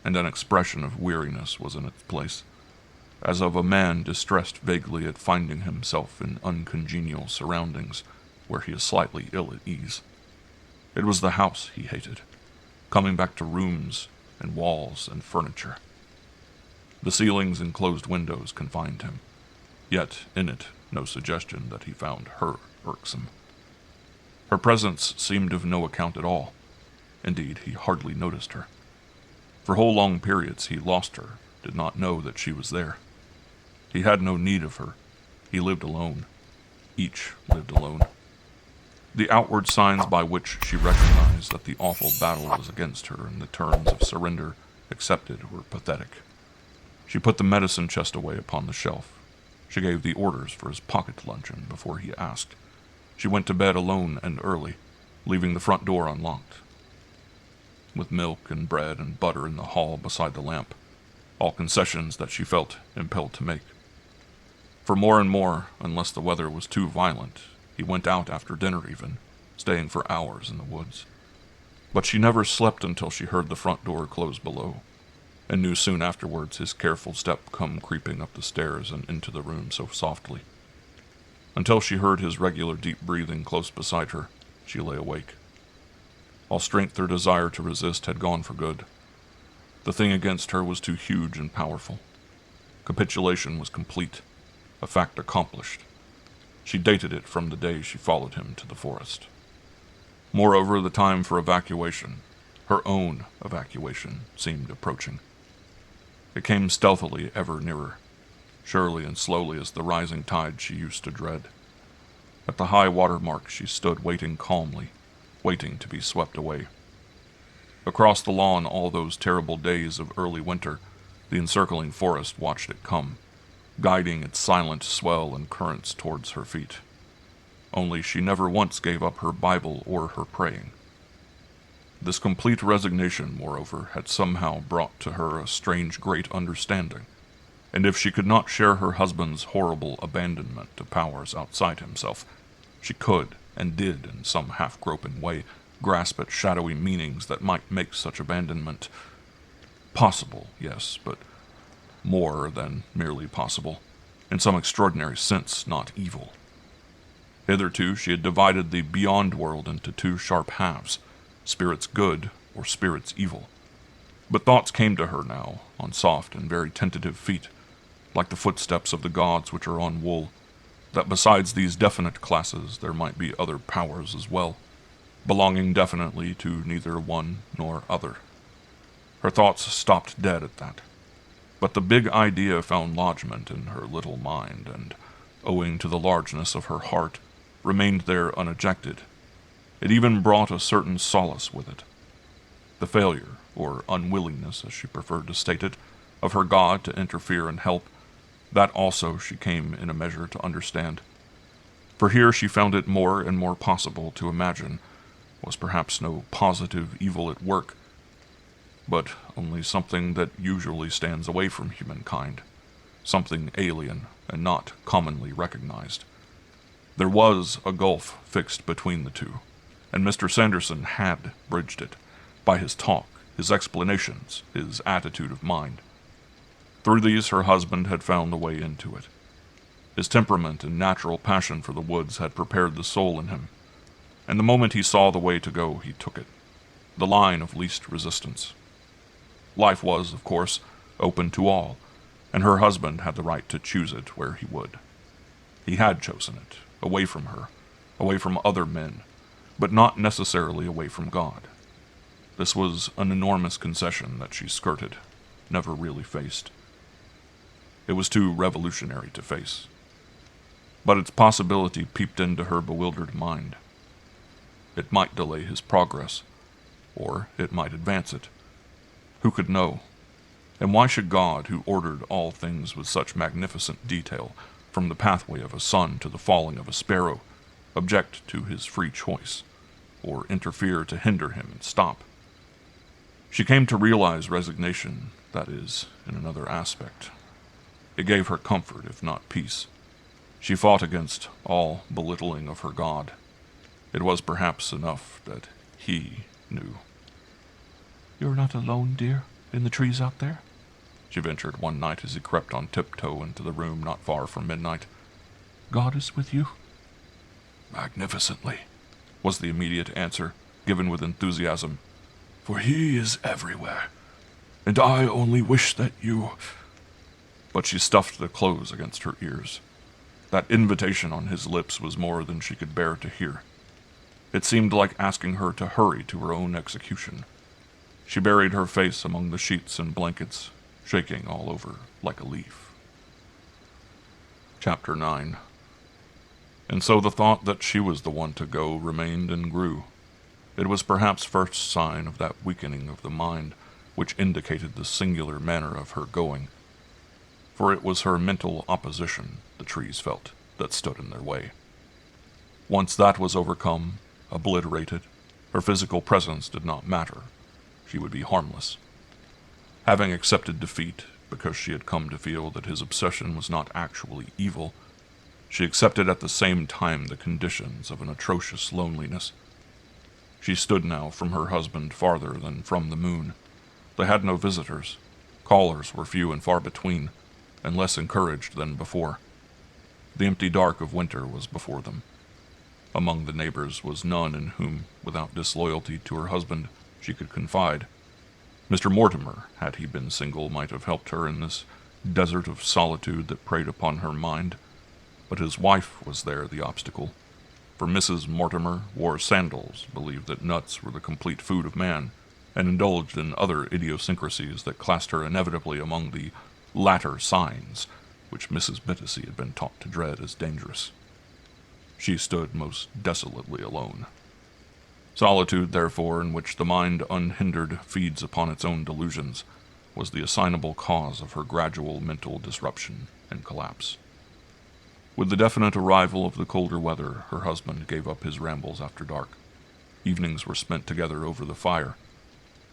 and an expression of weariness was in its place, as of a man distressed vaguely at finding himself in uncongenial surroundings where he is slightly ill at ease. It was the house he hated, coming back to rooms and walls and furniture. The ceilings and closed windows confined him, yet in it no suggestion that he found her irksome. Her presence seemed of no account at all. Indeed, he hardly noticed her. For whole long periods he lost her, did not know that she was there. He had no need of her. He lived alone. Each lived alone. The outward signs by which she recognized that the awful battle was against her and the terms of surrender accepted were pathetic. She put the medicine chest away upon the shelf. She gave the orders for his pocket luncheon before he asked. She went to bed alone and early, leaving the front door unlocked. With milk and bread and butter in the hall beside the lamp, all concessions that she felt impelled to make. For more and more, unless the weather was too violent, he went out after dinner even, staying for hours in the woods. But she never slept until she heard the front door close below, and knew soon afterwards his careful step come creeping up the stairs and into the room so softly. Until she heard his regular deep breathing close beside her, she lay awake. All strength or desire to resist had gone for good. The thing against her was too huge and powerful. Capitulation was complete, a fact accomplished. She dated it from the day she followed him to the forest. Moreover, the time for evacuation, her own evacuation, seemed approaching. It came stealthily ever nearer, surely and slowly as the rising tide she used to dread. At the high water mark she stood waiting calmly, waiting to be swept away. Across the lawn all those terrible days of early winter, the encircling forest watched it come, guiding its silent swell and currents towards her feet. Only she never once gave up her Bible or her praying. This complete resignation, moreover, had somehow brought to her a strange great understanding, and if she could not share her husband's horrible abandonment to powers outside himself, she could, and did in some half-groping way, grasp at shadowy meanings that might make such abandonment possible, yes, but more than merely possible, in some extraordinary sense not evil. Hitherto she had divided the beyond world into two sharp halves, spirits good or spirits evil. But thoughts came to her now, on soft and very tentative feet, like the footsteps of the gods which are on wool, that besides these definite classes there might be other powers as well, belonging definitely to neither one nor other. Her thoughts stopped dead at that. But the big idea found lodgment in her little mind, and, owing to the largeness of her heart, remained there unejected. It even brought a certain solace with it. The failure, or unwillingness, as she preferred to state it, of her God to interfere and help, that also she came in a measure to understand. For here she found it more and more possible to imagine was perhaps no positive evil at work, but only something that usually stands away from humankind, something alien and not commonly recognized. There was a gulf fixed between the two, and Mr. Sanderson had bridged it, by his talk, his explanations, his attitude of mind. Through these her husband had found the way into it. His temperament and natural passion for the woods had prepared the soul in him, and the moment he saw the way to go, he took it, the line of least resistance. Life was, of course, open to all, and her husband had the right to choose it where he would. He had chosen it, away from her, away from other men, but not necessarily away from God. This was an enormous concession that she skirted, never really faced. It was too revolutionary to face. But its possibility peeped into her bewildered mind. It might delay his progress, or it might advance it. Who could know? And why should God, who ordered all things with such magnificent detail, from the pathway of a sun to the falling of a sparrow, object to his free choice, or interfere to hinder him and stop? She came to realize resignation, that is, in another aspect. It gave her comfort, if not peace. She fought against all belittling of her God. It was perhaps enough that he knew. "You're not alone, dear, in the trees out there?" she ventured one night as he crept on tiptoe into the room not far from midnight. "God is with you?" "Magnificently," was the immediate answer, given with enthusiasm. "For he is everywhere, and I only wish that you—" But she stuffed the clothes against her ears. That invitation on his lips was more than she could bear to hear. It seemed like asking her to hurry to her own execution. She buried her face among the sheets and blankets, shaking all over like a leaf. Chapter 9. And so the thought that she was the one to go remained and grew. It was perhaps first sign of that weakening of the mind which indicated the singular manner of her going. For it was her mental opposition, the trees felt, that stood in their way. Once that was overcome, obliterated, her physical presence did not matter. She would be harmless. Having accepted defeat, because she had come to feel that his obsession was not actually evil, she accepted at the same time the conditions of an atrocious loneliness. She stood now from her husband farther than from the moon. They had no visitors. Callers were few and far between, and less encouraged than before. The empty dark of winter was before them. Among the neighbors was none in whom, without disloyalty to her husband, she could confide. Mr. Mortimer, had he been single, might have helped her in this desert of solitude that preyed upon her mind, but his wife was there the obstacle. For Mrs. Mortimer wore sandals, believed that nuts were the complete food of man, and indulged in other idiosyncrasies that classed her inevitably among the latter signs, which Mrs. Bittacy had been taught to dread as dangerous. She stood most desolately alone. Solitude, therefore, in which the mind unhindered feeds upon its own delusions, was the assignable cause of her gradual mental disruption and collapse. With the definite arrival of the colder weather, her husband gave up his rambles after dark. Evenings were spent together over the fire.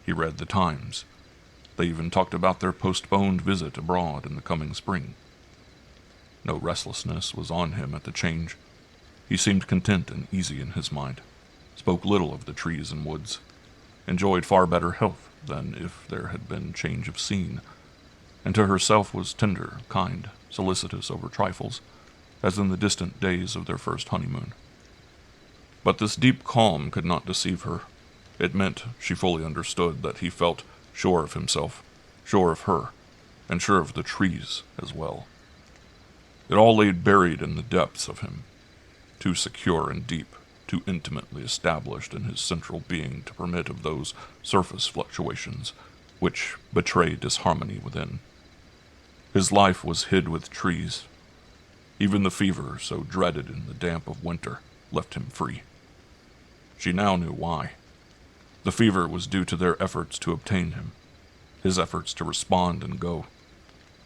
He read the Times. They even talked about their postponed visit abroad in the coming spring. No restlessness was on him at the change. He seemed content and easy in his mind, spoke little of the trees and woods, enjoyed far better health than if there had been change of scene, and to herself was tender, kind, solicitous over trifles, as in the distant days of their first honeymoon. But this deep calm could not deceive her. It meant, she fully understood, that he felt sure of himself, sure of her, and sure of the trees as well. It all lay buried in the depths of him, too secure and deep, too intimately established in his central being to permit of those surface fluctuations which betray disharmony within. His life was hid with trees. Even the fever, so dreaded in the damp of winter, left him free. She now knew why. The fever was due to their efforts to obtain him, his efforts to respond and go.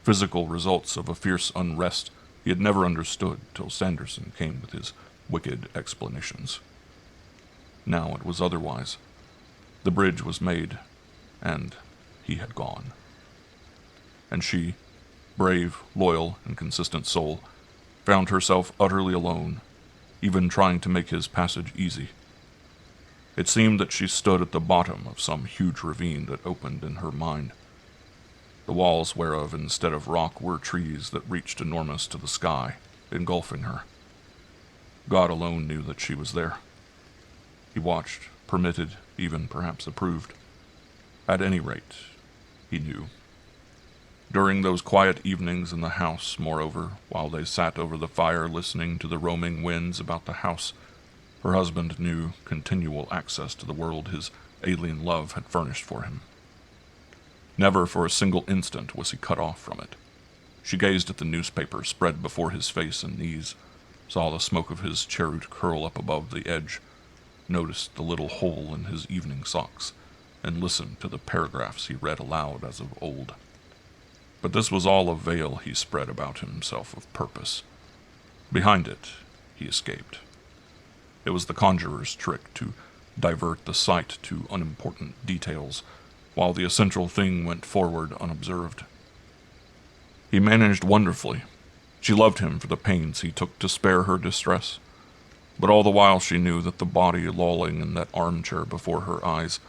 Physical results of a fierce unrest he had never understood till Sanderson came with his wicked explanations. Now it was otherwise. The bridge was made, and he had gone. And she, brave, loyal, and consistent soul, found herself utterly alone, even trying to make his passage easy. It seemed that she stood at the bottom of some huge ravine that opened in her mind, the walls whereof instead of rock were trees that reached enormous to the sky, engulfing her. God alone knew that she was there. He watched, permitted, even perhaps approved. At any rate, he knew. During those quiet evenings in the house, moreover, while they sat over the fire listening to the roaming winds about the house, her husband knew continual access to the world his alien love had furnished for him. Never for a single instant was he cut off from it. She gazed at the newspaper spread before his face and knees, saw the smoke of his cheroot curl up above the edge, noticed the little hole in his evening socks, and listened to the paragraphs he read aloud as of old. But this was all a veil he spread about himself of purpose. Behind it, he escaped. It was the conjurer's trick to divert the sight to unimportant details, while the essential thing went forward unobserved. He managed wonderfully. She loved him for the pains he took to spare her distress, but all the while she knew that the body lolling in that armchair before her eyes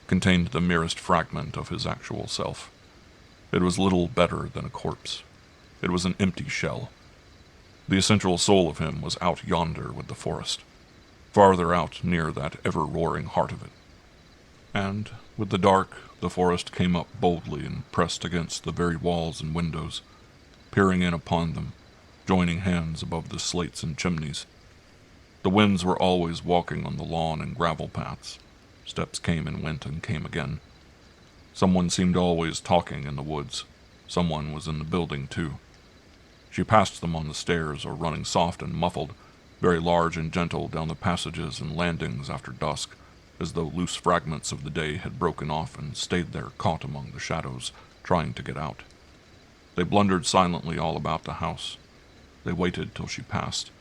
contained the merest fragment of his actual self. It was little better than a corpse. It was an empty shell. The essential soul of him was out yonder with the forest, farther out near that ever-roaring heart of it. And, with the dark, the forest came up boldly and pressed against the very walls and windows, peering in upon them, joining hands above the slates and chimneys. The winds were always walking on the lawn and gravel paths. Steps came and went and came again. Someone seemed always talking in the woods. Someone was in the building, too. She passed them on the stairs or running soft and muffled, very large and gentle down the passages and landings after dusk, as though loose fragments of the day had broken off and stayed there caught among the shadows, trying to get out. They blundered silently all about the house. They waited till she passed,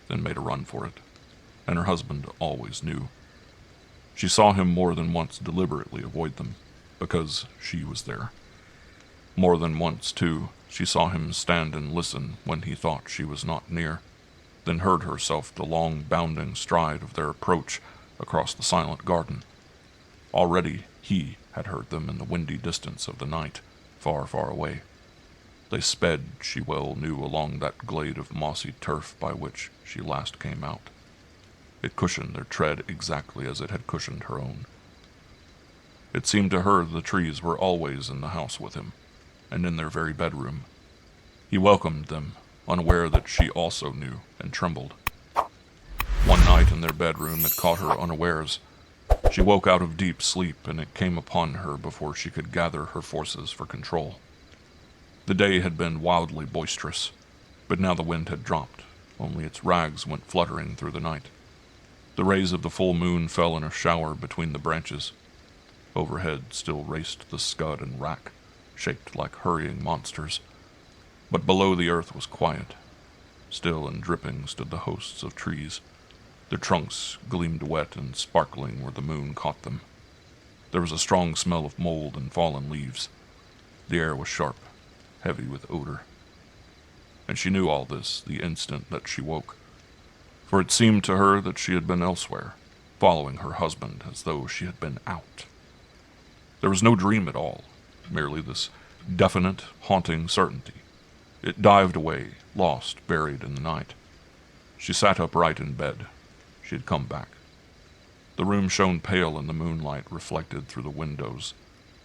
then made a run for it, and her husband always knew. She saw him more than once deliberately avoid them, because she was there. More than once, too, she saw him stand and listen when he thought she was not near, then heard herself the long bounding stride of their approach across the silent garden. Already he had heard them in the windy distance of the night, far, far away. They sped, she well knew, along that glade of mossy turf by which she last came out. It cushioned their tread exactly as it had cushioned her own. It seemed to her the trees were always in the house with him, and in their very bedroom. He welcomed them, unaware that she also knew, and trembled. One night in their bedroom it caught her unawares. She woke out of deep sleep, and it came upon her before she could gather her forces for control. The day had been wildly boisterous, but now the wind had dropped, only its rags went fluttering through the night. The rays of the full moon fell in a shower between the branches. Overhead still raced the scud and rack, shaped like hurrying monsters. But below the earth was quiet. Still and dripping stood the hosts of trees. Their trunks gleamed wet and sparkling where the moon caught them. There was a strong smell of mold and fallen leaves. The air was sharp, heavy with odor. And she knew all this the instant that she woke, for it seemed to her that she had been elsewhere, following her husband as though she had been out. There was no dream at all, merely this definite, haunting certainty. It dived away, lost, buried in the night. She sat upright in bed. She had come back. The room shone pale in the moonlight reflected through the windows,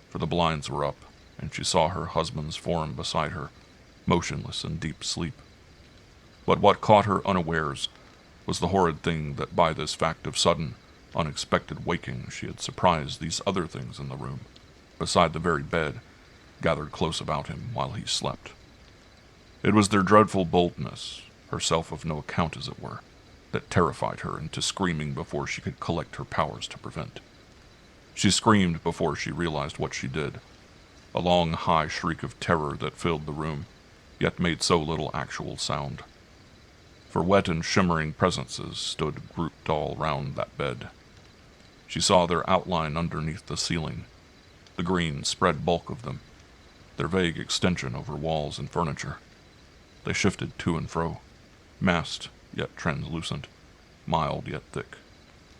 for the blinds were up, and she saw her husband's form beside her, motionless in deep sleep. But what caught her unawares was the horrid thing that by this fact of sudden, unexpected waking she had surprised these other things in the room, beside the very bed, gathered close about him while he slept. It was their dreadful boldness, herself of no account as it were, that terrified her into screaming before she could collect her powers to prevent. She screamed before she realized what she did, a long, high shriek of terror that filled the room, yet made so little actual sound. For wet and shimmering presences stood grouped all round that bed. She saw their outline underneath the ceiling, the green spread bulk of them, their vague extension over walls and furniture. They shifted to and fro, massed yet translucent, mild yet thick,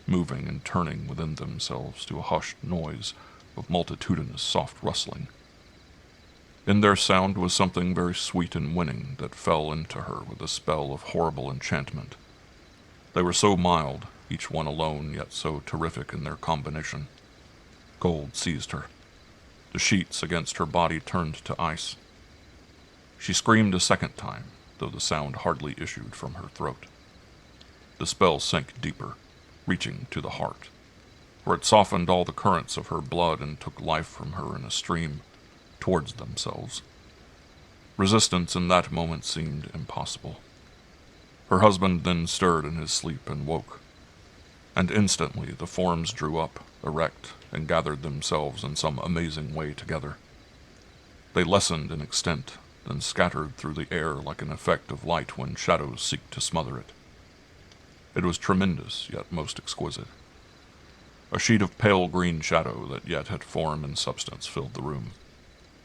moving and turning within themselves to a hushed noise of multitudinous soft rustling. In their sound was something very sweet and winning that fell into her with a spell of horrible enchantment. They were so mild, each one alone, yet so terrific in their combination. Cold seized her. The sheets against her body turned to ice. She screamed a second time, though the sound hardly issued from her throat. The spell sank deeper, reaching to the heart, for it softened all the currents of her blood and took life from her in a stream towards themselves. Resistance in that moment seemed impossible. Her husband then stirred in his sleep and woke, and instantly the forms drew up, erect, and gathered themselves in some amazing way together. They lessened in extent, then scattered through the air like an effect of light when shadows seek to smother it. It was tremendous, yet most exquisite. A sheet of pale green shadow that yet had form and substance filled the room.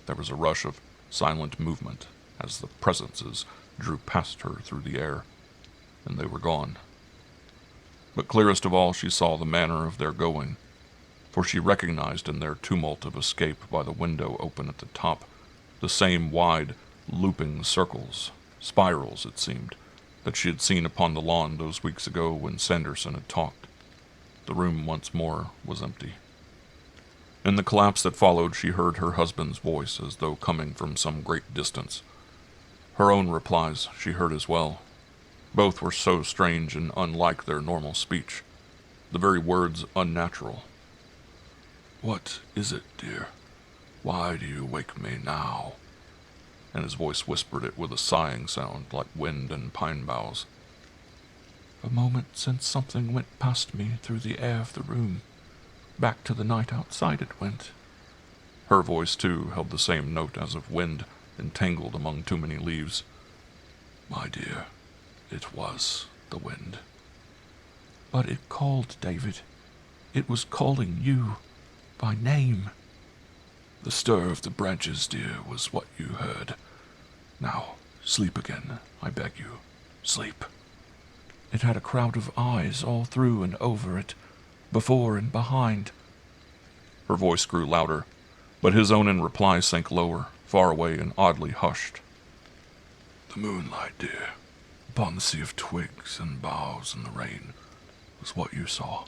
There was a rush of silent movement as the presences drew past her through the air, and they were gone. But clearest of all she saw the manner of their going, for she recognized in their tumult of escape by the window open at the top the same wide, looping circles, spirals it seemed, that she had seen upon the lawn those weeks ago when Sanderson had talked. The room once more was empty. In the collapse that followed, she heard her husband's voice as though coming from some great distance. Her own replies she heard as well. Both were so strange and unlike their normal speech, the very words unnatural. "What is it, dear? Why do you wake me now?" And his voice whispered it with a sighing sound like wind and pine boughs. "A moment since something went past me through the air of the room. Back to the night outside it went." Her voice, too, held the same note as of wind entangled among too many leaves. "My dear, it was the wind." "But it called, David. It was calling you by name." "The stir of the branches, dear, was what you heard. Now, sleep again, I beg you. Sleep." "It had a crowd of eyes all through and over it, before and behind." Her voice grew louder, but his own in reply sank lower, far away and oddly hushed. "The moonlight, dear, upon the sea of twigs and boughs in the rain, was what you saw."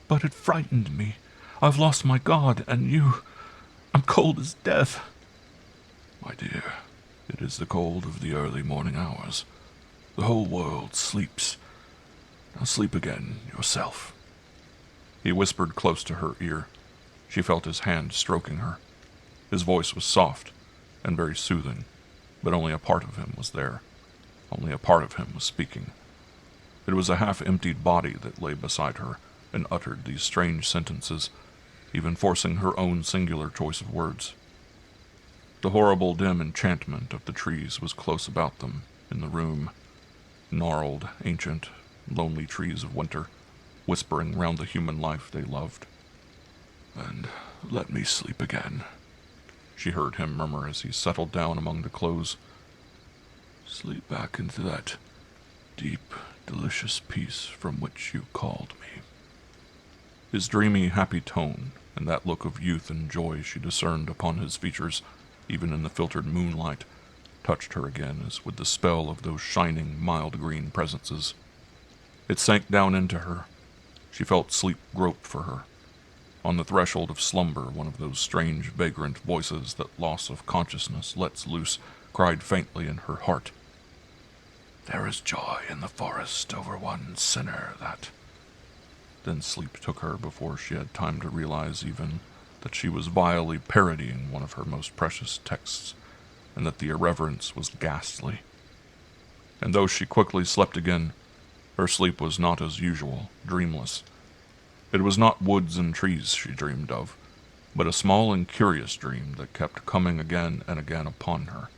"But it frightened me. I've lost my God, and you. I'm cold as death." "My dear, it is the cold of the early morning hours. The whole world sleeps. Now sleep again yourself." He whispered close to her ear. She felt his hand stroking her. His voice was soft and very soothing, but only a part of him was there. Only a part of him was speaking. It was a half-emptied body that lay beside her and uttered these strange sentences, even forcing her own singular choice of words. The horrible dim enchantment of the trees was close about them, in the room. Gnarled, ancient, lonely trees of winter, whispering round the human life they loved. "And let me sleep again," she heard him murmur as he settled down among the clothes. "Sleep back into that deep, delicious peace from which you called me." His dreamy, happy tone, and that look of youth and joy she discerned upon his features, even in the filtered moonlight, touched her again as with the spell of those shining, mild green presences. It sank down into her. She felt sleep grope for her. On the threshold of slumber, one of those strange, vagrant voices that loss of consciousness lets loose cried faintly in her heart, "There is joy in the forest over one sinner that—" Then sleep took her before she had time to realize even that she was vilely parodying one of her most precious texts, and that the irreverence was ghastly. And though she quickly slept again, her sleep was not as usual, dreamless. It was not woods and trees she dreamed of, but a small and curious dream that kept coming again and again upon her,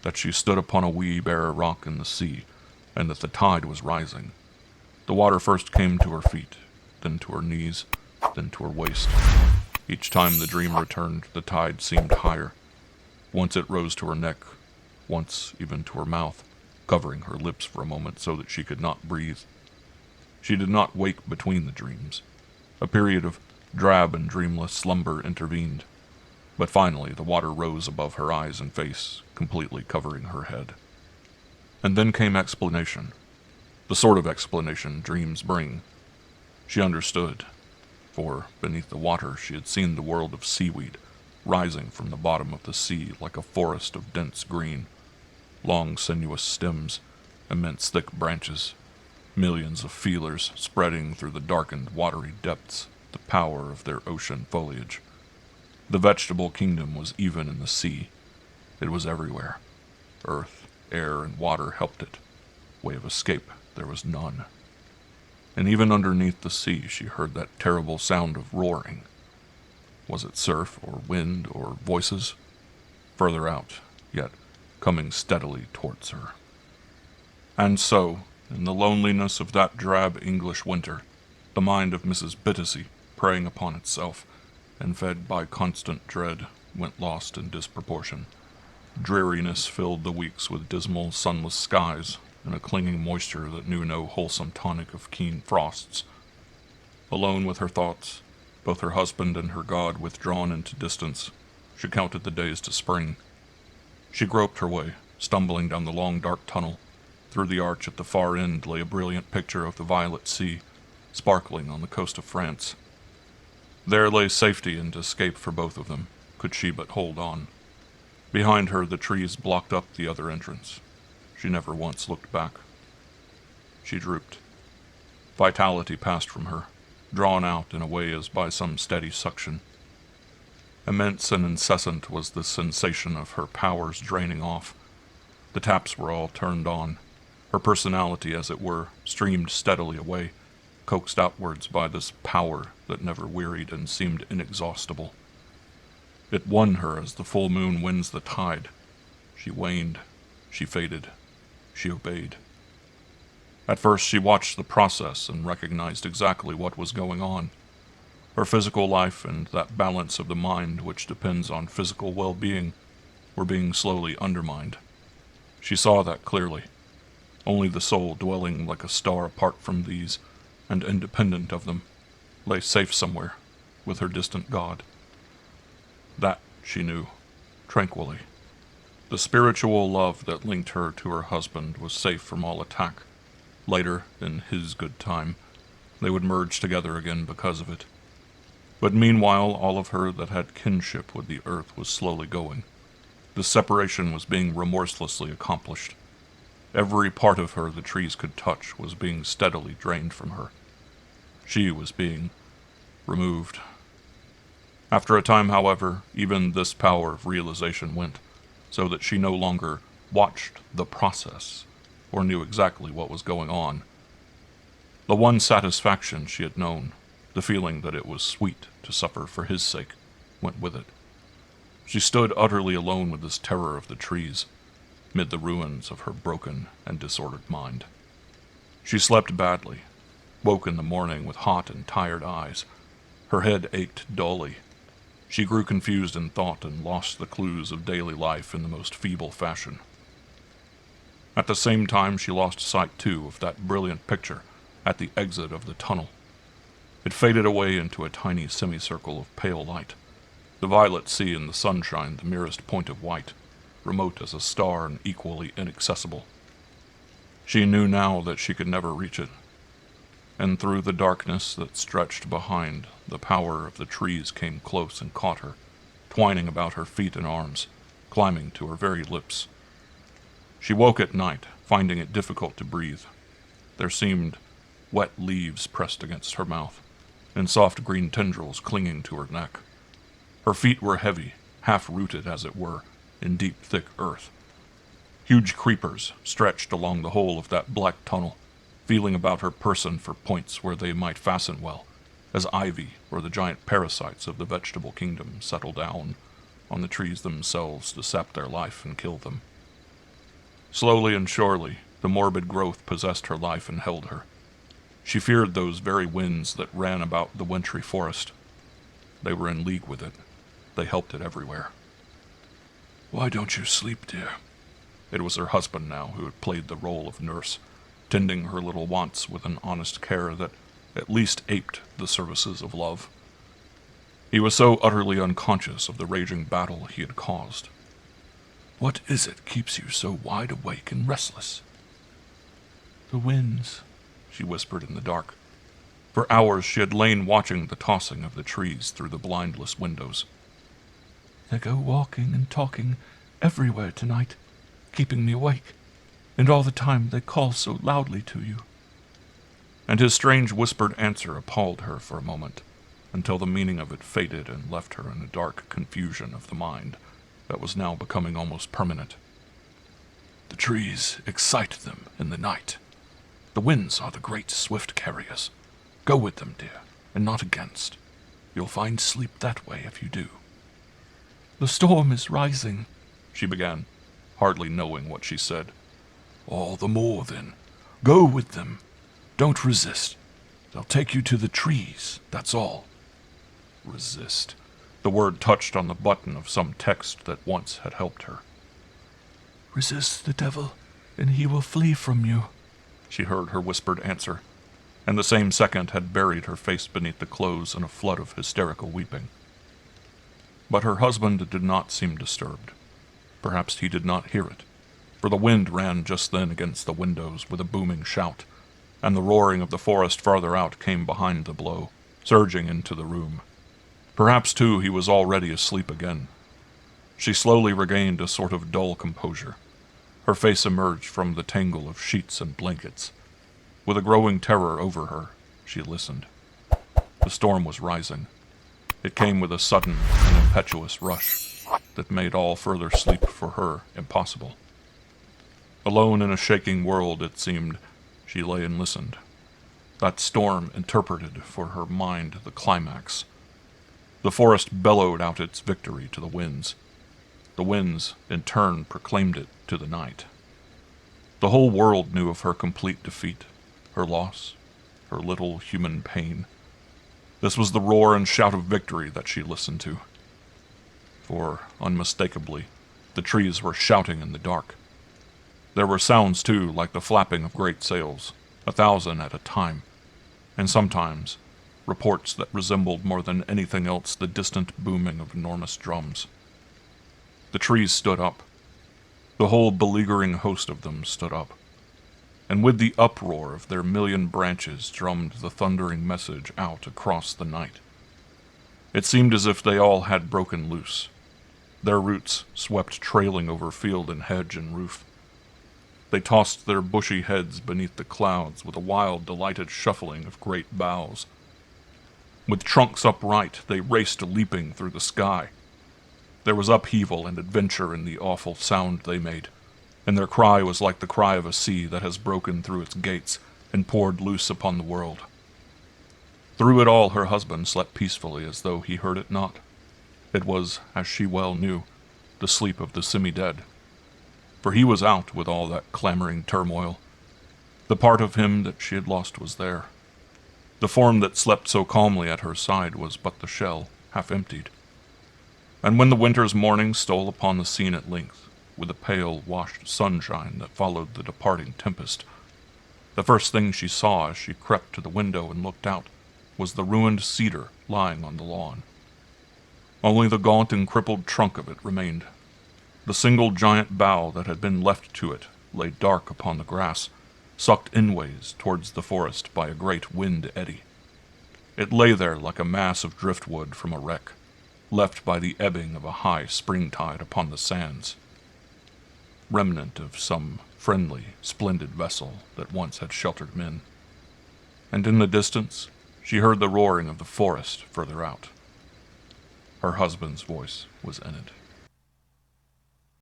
that she stood upon a wee bare rock in the sea, and that the tide was rising. The water first came to her feet, then to her knees, then to her waist. Each time the dream returned, the tide seemed higher. Once it rose to her neck, once even to her mouth, covering her lips for a moment so that she could not breathe. She did not wake between the dreams. A period of drab and dreamless slumber intervened, but finally the water rose above her eyes and face, completely covering her head. And then came explanation, the sort of explanation dreams bring. She understood, for beneath the water she had seen the world of seaweed, rising from the bottom of the sea like a forest of dense green, long sinuous stems, immense thick branches, millions of feelers spreading through the darkened watery depths, the power of their ocean foliage. The vegetable kingdom was even in the sea. It was everywhere. Earth, air, and water helped it. Way of escape there was none. And even underneath the sea she heard that terrible sound of roaring. Was it surf, or wind, or voices? Further out, yet coming steadily towards her. And so, in the loneliness of that drab English winter, the mind of Mrs. Bittacy, preying upon itself, and fed by constant dread, went lost in disproportion. Dreariness filled the weeks with dismal, sunless skies, and a clinging moisture that knew no wholesome tonic of keen frosts. Alone with her thoughts, both her husband and her God withdrawn into distance, she counted the days to spring. She groped her way, stumbling down the long dark tunnel. Through the arch at the far end lay a brilliant picture of the violet sea, sparkling on the coast of France. There lay safety and escape for both of them, could she but hold on. Behind her the trees blocked up the other entrance. She never once looked back. She drooped. Vitality passed from her, drawn out in a way as by some steady suction. Immense and incessant was the sensation of her powers draining off. The taps were all turned on. Her personality, as it were, streamed steadily away, coaxed outwards by this power that never wearied and seemed inexhaustible. It won her as the full moon wins the tide. She waned, she faded, she obeyed. At first she watched the process and recognized exactly what was going on. Her physical life and that balance of the mind which depends on physical well-being were being slowly undermined. She saw that clearly. Only the soul, dwelling like a star apart from these, and independent of them, lay safe somewhere, with her distant God. That, she knew, tranquilly. The spiritual love that linked her to her husband was safe from all attack. Later, in his good time, they would merge together again because of it. But meanwhile, all of her that had kinship with the earth was slowly going. The separation was being remorselessly accomplished. Every part of her the trees could touch was being steadily drained from her. She was being removed. After a time, however, even this power of realization went, so that she no longer watched the process, or knew exactly what was going on. The one satisfaction she had known, the feeling that it was sweet to suffer for his sake, went with it. She stood utterly alone with this terror of the trees, mid the ruins of her broken and disordered mind. She slept badly, woke in the morning with hot and tired eyes. Her head ached dully. She grew confused in thought and lost the clues of daily life in the most feeble fashion. At the same time, she lost sight, too, of that brilliant picture at the exit of the tunnel. It faded away into a tiny semicircle of pale light, the violet sea in the sunshine the merest point of white, remote as a star and equally inaccessible. She knew now that she could never reach it, and through the darkness that stretched behind, the power of the trees came close and caught her, twining about her feet and arms, climbing to her very lips. She woke at night, finding it difficult to breathe. There seemed wet leaves pressed against her mouth, and soft green tendrils clinging to her neck. Her feet were heavy, half-rooted, as it were, in deep, thick earth. Huge creepers stretched along the whole of that black tunnel, feeling about her person for points where they might fasten well, as ivy or the giant parasites of the vegetable kingdom settle down on the trees themselves to sap their life and kill them. Slowly and surely, the morbid growth possessed her life and held her. She feared those very winds that ran about the wintry forest. They were in league with it. They helped it everywhere. "Why don't you sleep, dear?" It was her husband now who had played the role of nurse, tending her little wants with an honest care that at least aped the services of love. He was so utterly unconscious of the raging battle he had caused. "What is it keeps you so wide awake and restless?" "The winds," she whispered in the dark. For hours she had lain watching the tossing of the trees through the blindless windows. "They go walking and talking everywhere tonight, keeping me awake, and all the time they call so loudly to you." And his strange whispered answer appalled her for a moment, until the meaning of it faded and left her in a dark confusion of the mind that was now becoming almost permanent. "The trees excite them in the night. The winds are the great swift carriers. Go with them, dear, and not against. You'll find sleep that way if you do." "The storm is rising," she began, hardly knowing what she said. "All the more, then. Go with them. Don't resist. They'll take you to the trees, that's all." Resist. The word touched on the button of some text that once had helped her. "Resist the devil, and he will flee from you," she heard her whispered answer, and the same second had buried her face beneath the clothes in a flood of hysterical weeping. But her husband did not seem disturbed. Perhaps he did not hear it, for the wind ran just then against the windows with a booming shout, and the roaring of the forest farther out came behind the blow, surging into the room. Perhaps, too, he was already asleep again. She slowly regained a sort of dull composure. Her face emerged from the tangle of sheets and blankets. With a growing terror over her, she listened. The storm was rising. It came with a sudden and impetuous rush that made all further sleep for her impossible. Alone in a shaking world, it seemed, she lay and listened. That storm interpreted for her mind the climax. The forest bellowed out its victory to the winds. The winds, in turn, proclaimed it to the night. The whole world knew of her complete defeat, her loss, her little human pain. This was the roar and shout of victory that she listened to. For, unmistakably, the trees were shouting in the dark. There were sounds, too, like the flapping of great sails, 1,000 at a time, and sometimes reports that resembled more than anything else the distant booming of enormous drums. The trees stood up. The whole beleaguering host of them stood up, and with the uproar of their million branches drummed the thundering message out across the night. It seemed as if they all had broken loose. Their roots swept trailing over field and hedge and roof. They tossed their bushy heads beneath the clouds with a wild, delighted shuffling of great boughs. With trunks upright, they raced leaping through the sky. There was upheaval and adventure in the awful sound they made, and their cry was like the cry of a sea that has broken through its gates and poured loose upon the world. Through it all her husband slept peacefully as though he heard it not. It was, as she well knew, the sleep of the semi-dead. For he was out with all that clamoring turmoil. The part of him that she had lost was there. The form that slept so calmly at her side was but the shell, half emptied. And when the winter's morning stole upon the scene at length, with the pale, washed sunshine that followed the departing tempest, the first thing she saw as she crept to the window and looked out was the ruined cedar lying on the lawn. Only the gaunt and crippled trunk of it remained. The single giant bough that had been left to it lay dark upon the grass, sucked inways towards the forest by a great wind eddy. It lay there like a mass of driftwood from a wreck, left by the ebbing of a high springtide upon the sands, remnant of some friendly, splendid vessel that once had sheltered men. And in the distance, she heard the roaring of the forest further out. Her husband's voice was in it.